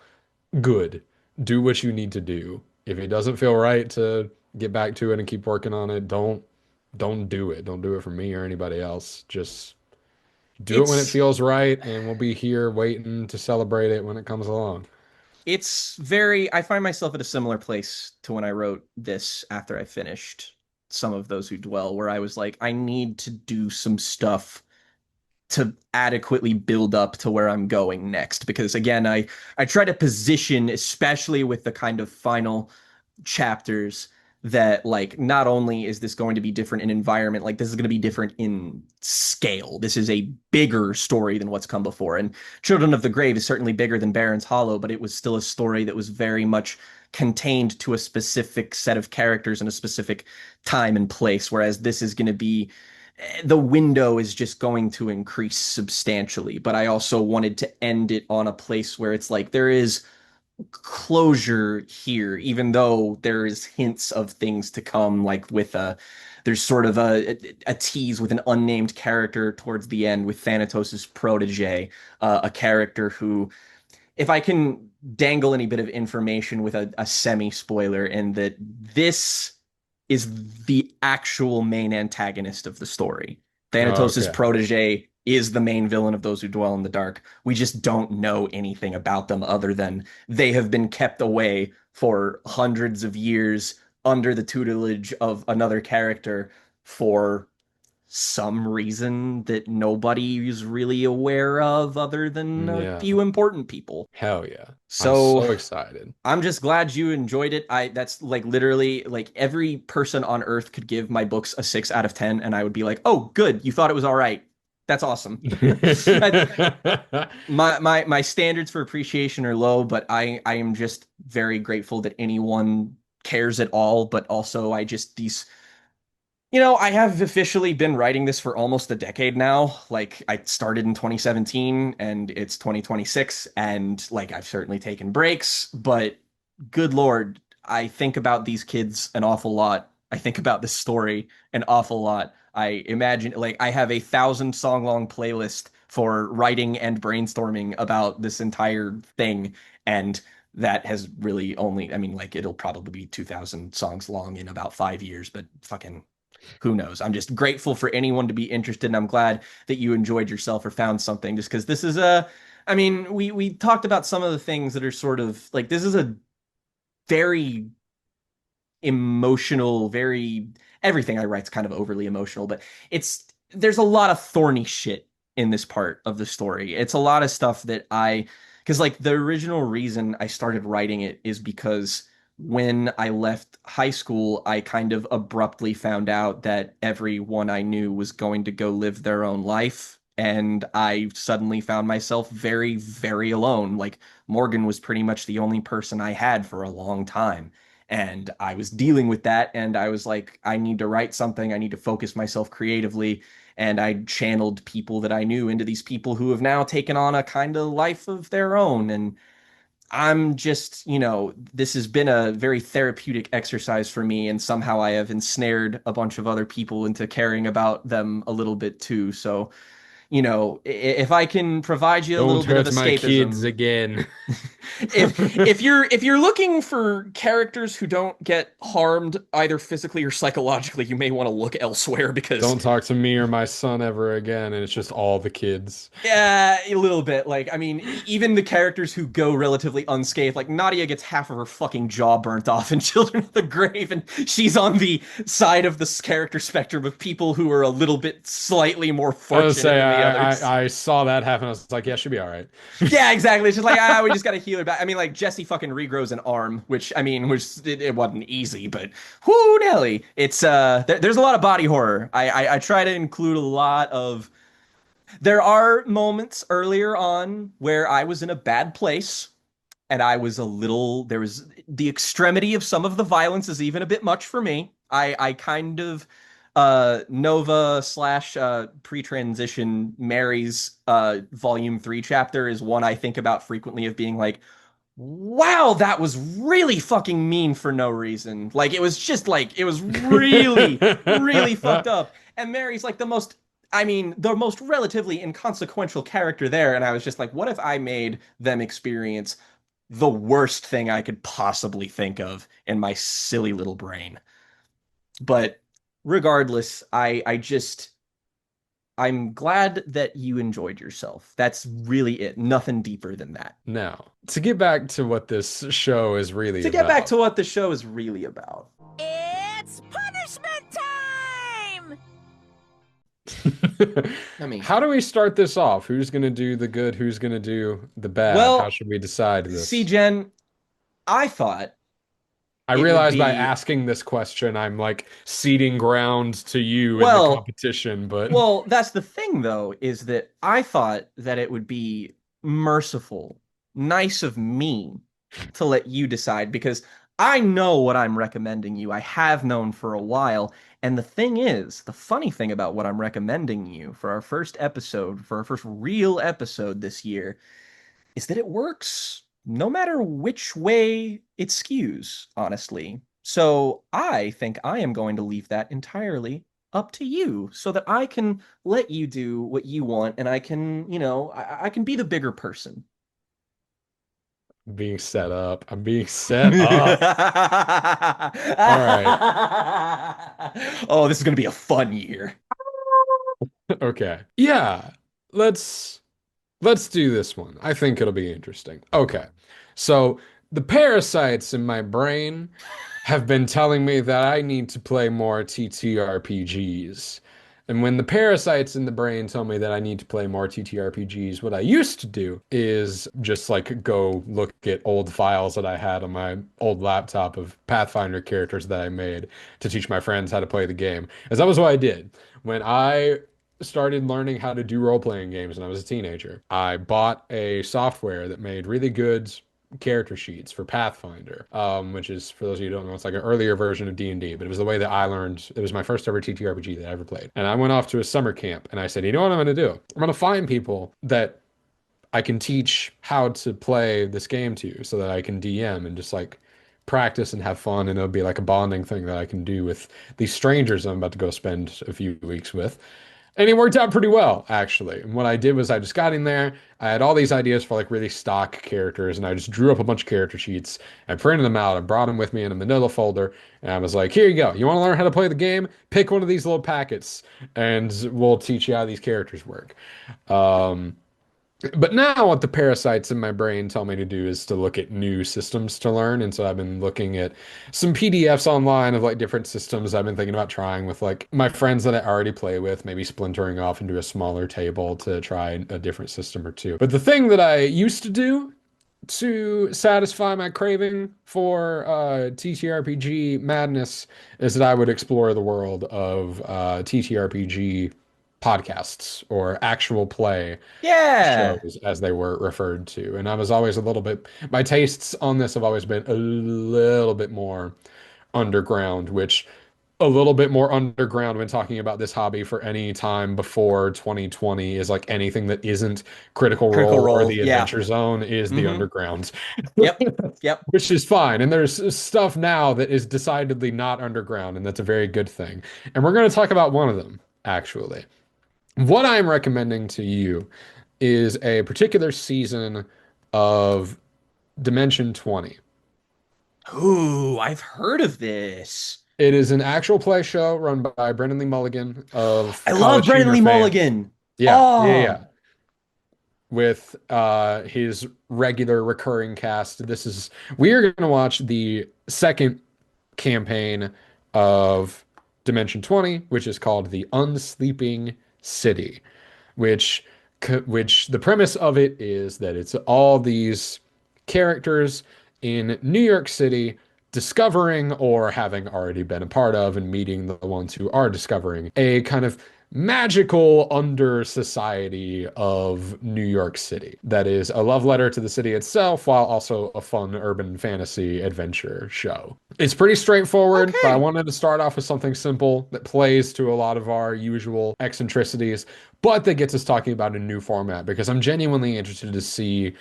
Good. Do what you need to do. If it doesn't feel right to get back to it and keep working on it, don't do it. Don't do it for me or anybody else. Just do it when it It's feels right, and we'll be here waiting to celebrate it when it comes along. it's very, I find myself at a similar place to when I wrote this after I finished Some of Those Who Dwell, where I was like, I need to do some stuff to adequately build up to where I'm going next. Because again, I try to position, especially with the kind of final chapters, that like not only is this going to be different in environment, like this is going to be different in scale. This is a bigger story than what's come before. And Children of the Grave is certainly bigger than Baron's Hollow, but it was still a story that was very much contained to a specific set of characters in a specific time and place. Whereas this is going to be, the window is just going to increase substantially. But I also wanted to end it on a place where it's like there is closure here, even though there is hints of things to come, like with there's sort of a tease with an unnamed character towards the end with Thanatos's protege, a character who, if I can dangle any bit of information with a semi spoiler, in that this is the actual main antagonist of the story. Thanatos' Okay. protege is the main villain of Those Who Dwell in the Dark. We just don't know anything about them other than they have been kept away for hundreds of years under the tutelage of another character for some reason that nobody is really aware of other than a Yeah. few important people. Hell yeah. I'm So so excited. I'm just glad you enjoyed it. That's like literally like every person on earth could give my books a 6 out of 10 and I would be like, "Oh, good. You thought it was all right. That's awesome." I, my standards for appreciation are low, but I am just very grateful that anyone cares at all, but also I just these, I have officially been writing this for almost a decade now. Like, I started in 2017 and it's 2026, and like, I've certainly taken breaks, but good Lord, I think about these kids an awful lot. I think about this story an awful lot. I imagine, like, I have a 1,000 song long playlist for writing and brainstorming about this entire thing. And that has really only, I mean, like, it'll probably be 2,000 songs long in about 5 years, but fucking who knows? I'm just grateful for anyone to be interested, and I'm glad that you enjoyed yourself or found something. Just because this is a, I mean, we talked about some of the things that are sort of like, this is a very emotional, very, everything I write's kind of overly emotional, but it's, there's a lot of thorny shit in this part of the story. It's a lot of stuff that because like the original reason I started writing it is because when I left high school, I kind of abruptly found out that everyone I knew was going to go live their own life. And I suddenly found myself very, very alone. Like, Morgan was pretty much the only person I had for a long time. And I was dealing with that. And I was like, I need to write something. I need to focus myself creatively. And I channeled people that I knew into these people who have now taken on a kind of life of their own. And I'm just, this has been a very therapeutic exercise for me, and somehow I have ensnared a bunch of other people into caring about them a little bit too. So, if I can provide you a little Don't bit of hurt my kids escapism, again. if you're looking for characters who don't get harmed either physically or psychologically, you may want to look elsewhere because Don't talk to me or my son ever again, and it's just all the kids. yeah, a little bit. Like, I mean, even the characters who go relatively unscathed, like Nadia gets half of her fucking jaw burnt off in Children of the Grave, and she's on the side of this character spectrum of people who are a little bit slightly more I would fortunate say than the the others. I saw that happen. I was like, yeah, she'll be all right. Yeah, exactly. It's just like we just gotta heal her back. I mean, like Jesse fucking regrows an arm, which I mean, it wasn't easy, but whoo, Nelly, it's there's a lot of body horror. I try to include a lot of. There are moments earlier on where I was in a bad place and I was a little there was the extremity of some of the violence is even a bit much for me. I kind of Nova slash pre-transition Mary's volume 3 chapter is one I think about frequently of being like, wow, that was really fucking mean for no reason. Like it was really, really fucked up. And Mary's like the most relatively inconsequential character there. And I was just like, what if I made them experience the worst thing I could possibly think of in my silly little brain? But regardless, I'm glad that you enjoyed yourself. That's really it. Nothing deeper than that. Now, to get back to what this show is really To get back about. to what the show is really about. It's punishment time! I mean, How do we start this off? Who's going to do the good? Who's going to do the bad? How well, should we decide see, this? Jen, I thought I it would realize by be asking this question, I'm like ceding ground to you in the well, competition, but that's the thing though, is that I thought that it would be merciful, nice of me to let you decide because I know what I'm recommending you. I have known for a while. And the thing is, the funny thing about what I'm recommending you for our first episode, for our first real episode this year, is that it works no matter which way it skews, honestly. So I think I am going to leave that entirely up to you so that I can let you do what you want and I can, I can be the bigger person. I'm being set up. I'm being set up. All right. Oh, this is going to be a fun year. Okay. Yeah. Let's let's do this one. I think it'll be interesting. Okay. So the parasites in my brain have been telling me that I need to play more TTRPGs. And when the parasites in the brain tell me that I need to play more TTRPGs, what I used to do is just like go look at old files that I had on my old laptop of Pathfinder characters that I made to teach my friends how to play the game. As that was what I did. When I started learning how to do role-playing games when I was a teenager, I bought a software that made really good character sheets for Pathfinder, which is, for those of you who don't know, it's like an earlier version of D&D, but it was the way that I learned. It was my first ever TTRPG that I ever played. And I went off to a summer camp and I said, you know what I'm going to do? I'm going to find people that I can teach how to play this game to so that I can DM and just like practice and have fun. And it'll be like a bonding thing that I can do with these strangers I'm about to go spend a few weeks with. And it worked out pretty well, actually. And what I did was I just got in there. I had all these ideas for like really stock characters, and I just drew up a bunch of character sheets. I printed them out. I brought them with me in a manila folder, and I was like, "Here you go. You want to learn how to play the game? Pick one of these little packets, and we'll teach you how these characters work." Um, but now what the parasites in my brain tell me to do is to look at new systems to learn. And so I've been looking at some PDFs online of like different systems I've been thinking about trying with like my friends that I already play with, maybe splintering off into a smaller table to try a different system or two. But the thing that I used to do to satisfy my craving for TTRPG madness is that I would explore the world of TTRPG podcasts or actual play Yeah. shows as they were referred to. And I was always a little bit, my tastes on this have always been a little bit more underground, which a little bit more underground when talking about this hobby for any time before 2020 is like anything that isn't Critical Critical Role or Role. the Yeah. Adventure Zone is the Mm-hmm. underground, Yep. Yep. which is fine. And there's stuff now that is decidedly not underground, and that's a very good thing. And we're going to talk about one of them, actually. What I'm recommending to you is a particular season of Dimension 20. Ooh, I've heard of this. It is an actual play show run by Brendan Lee Mulligan of I love College Brandon Humor Lee fame. Mulligan. Yeah, yeah, Oh, yeah. With his regular recurring cast. We are going to watch the second campaign of Dimension 20, which is called The Unsleeping City. which which the premise of it is that it's all these characters in New York City discovering or having already been a part of and meeting the ones who are discovering a kind of magical under society of New York City that is a love letter to the city itself while also a fun urban fantasy adventure show. It's pretty straightforward, but I Okay. wanted to start off with something simple that plays to a lot of our usual eccentricities, but that gets us talking about a new format because I'm genuinely interested to see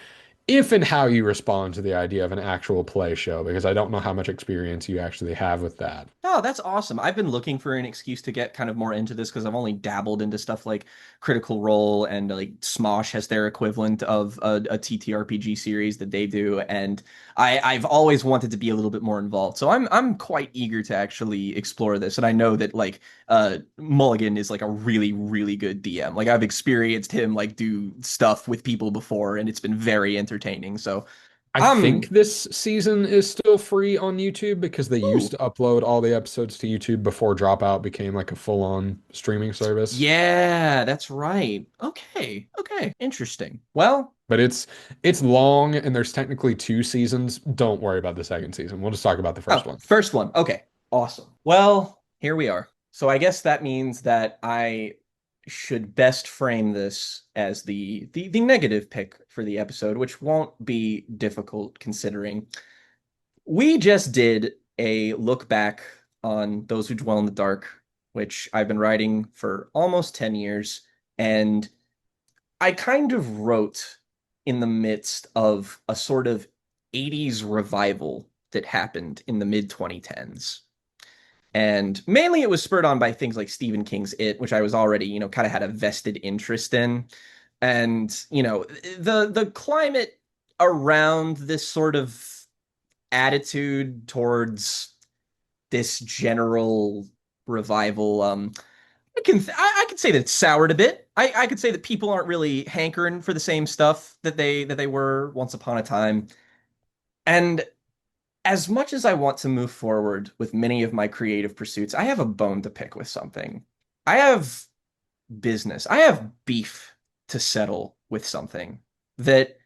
if and how you respond to the idea of an actual play show, because I don't know how much experience you actually have with that. Oh, that's awesome. I've been looking for an excuse to get kind of more into this because I've only dabbled into stuff like Critical Role and like Smosh has their equivalent of a TTRPG series that they do, and I've always wanted to be a little bit more involved. So I'm quite eager to actually explore this, and I know that like Mulligan is like a really really good DM. Like I've experienced him like do stuff with people before, and it's been very entertaining. So I think I'm this season is still free on YouTube because they used ooh. to upload all the episodes to YouTube before Dropout became like a full-on streaming service. Yeah, that's right. Okay. Okay. Interesting. Well, But it's long and there's technically two seasons. Don't worry about the second season. We'll just talk about the first oh, one. first one. Okay. Awesome. Well, here we are. So I guess that means that I should best frame this as the negative pick for the episode, which won't be difficult considering we just did a look back on Those Who Dwell in the Dark, which I've been writing for almost 10 years, and I kind of wrote in the midst of a sort of 80s revival that happened in the mid 2010s. And mainly it was spurred on by things like Stephen King's It, which I was already, kind of had a vested interest in. And, the climate around this sort of attitude towards this general revival I could say that it's soured a bit. I could say that people aren't really hankering for the same stuff that they were once upon a time. And as much as I want to move forward with many of my creative pursuits, I have a bone to pick with something. I have business. I have beef to settle with something that,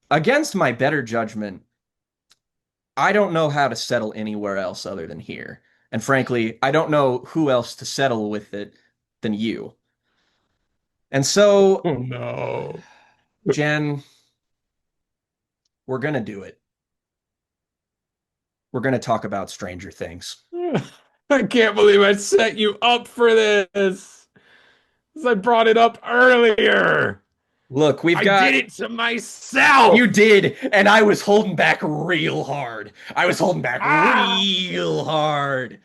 against my better judgment, I don't know how to settle anywhere else other than here. And frankly, I don't know who else to settle with it than you. And so, Oh no. Jen, we're gonna do it. We're gonna talk about Stranger Things. I can't believe I set you up for this. 'Cause I brought it up earlier. Look, we've I did got it to myself. you did, and I was holding back real hard. I was holding back Ah! real hard.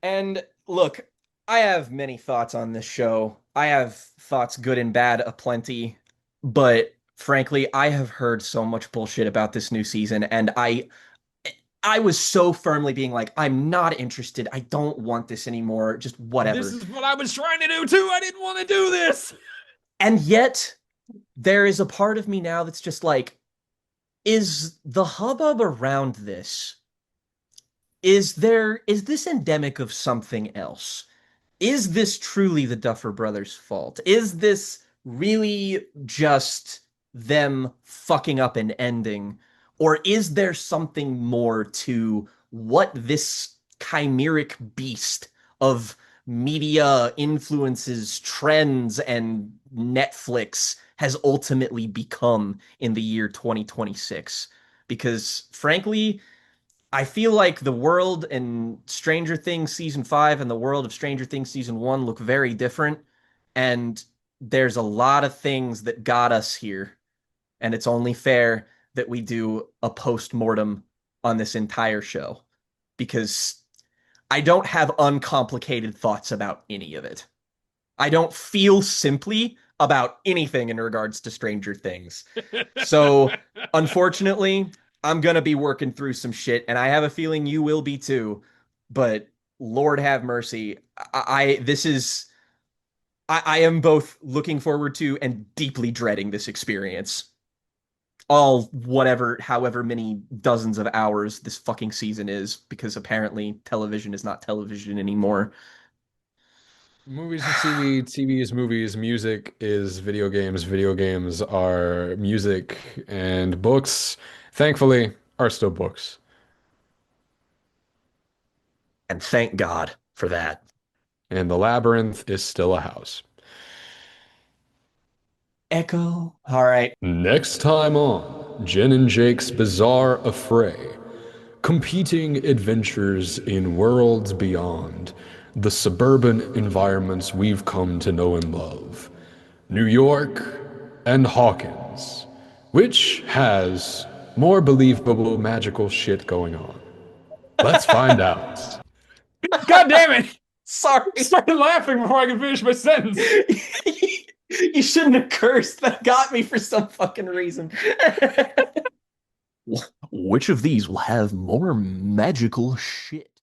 And look, I have many thoughts on this show. I have thoughts good and bad aplenty, but frankly, I have heard so much bullshit about this new season, and I was so firmly being like, I'm not interested. I don't want this anymore. Just This whatever. is what I was trying to do too. I didn't want to do this. And yet, there is a part of me now that's just like, is the hubbub around this, is this endemic of something else? Is this truly the Duffer Brothers' fault? Is this really just them fucking up an ending? Or is there something more to what this chimeric beast of media influences, trends, and Netflix has ultimately become in the year 2026? Because frankly, I feel like the world in Stranger Things season 5 and the world of Stranger Things season 1 look very different, and there's a lot of things that got us here, and it's only fair that we do a post-mortem on this entire show because I don't have uncomplicated thoughts about any of it. I don't feel simply about anything in regards to Stranger Things. So, unfortunately, I'm gonna be working through some shit, and I have a feeling you will be too. But Lord have mercy, this is I am both looking forward to and deeply dreading this experience. All whatever, however many dozens of hours this fucking season is, because apparently television is not television anymore. Movies are TV, TV is movies, music is video games are music, and books, thankfully, are still books. And thank God for that. And the labyrinth is still a house. Echo. All right. Next time on Jen and Jake's Bizarre Affray, competing adventures in worlds beyond the suburban environments we've come to know and love. New York and Hawkins. Which has more believable magical shit going on? Let's find out. God damn it! Sorry. I started laughing before I could finish my sentence. You shouldn't have cursed. That got me for some fucking reason. Which of these will have more magical shit?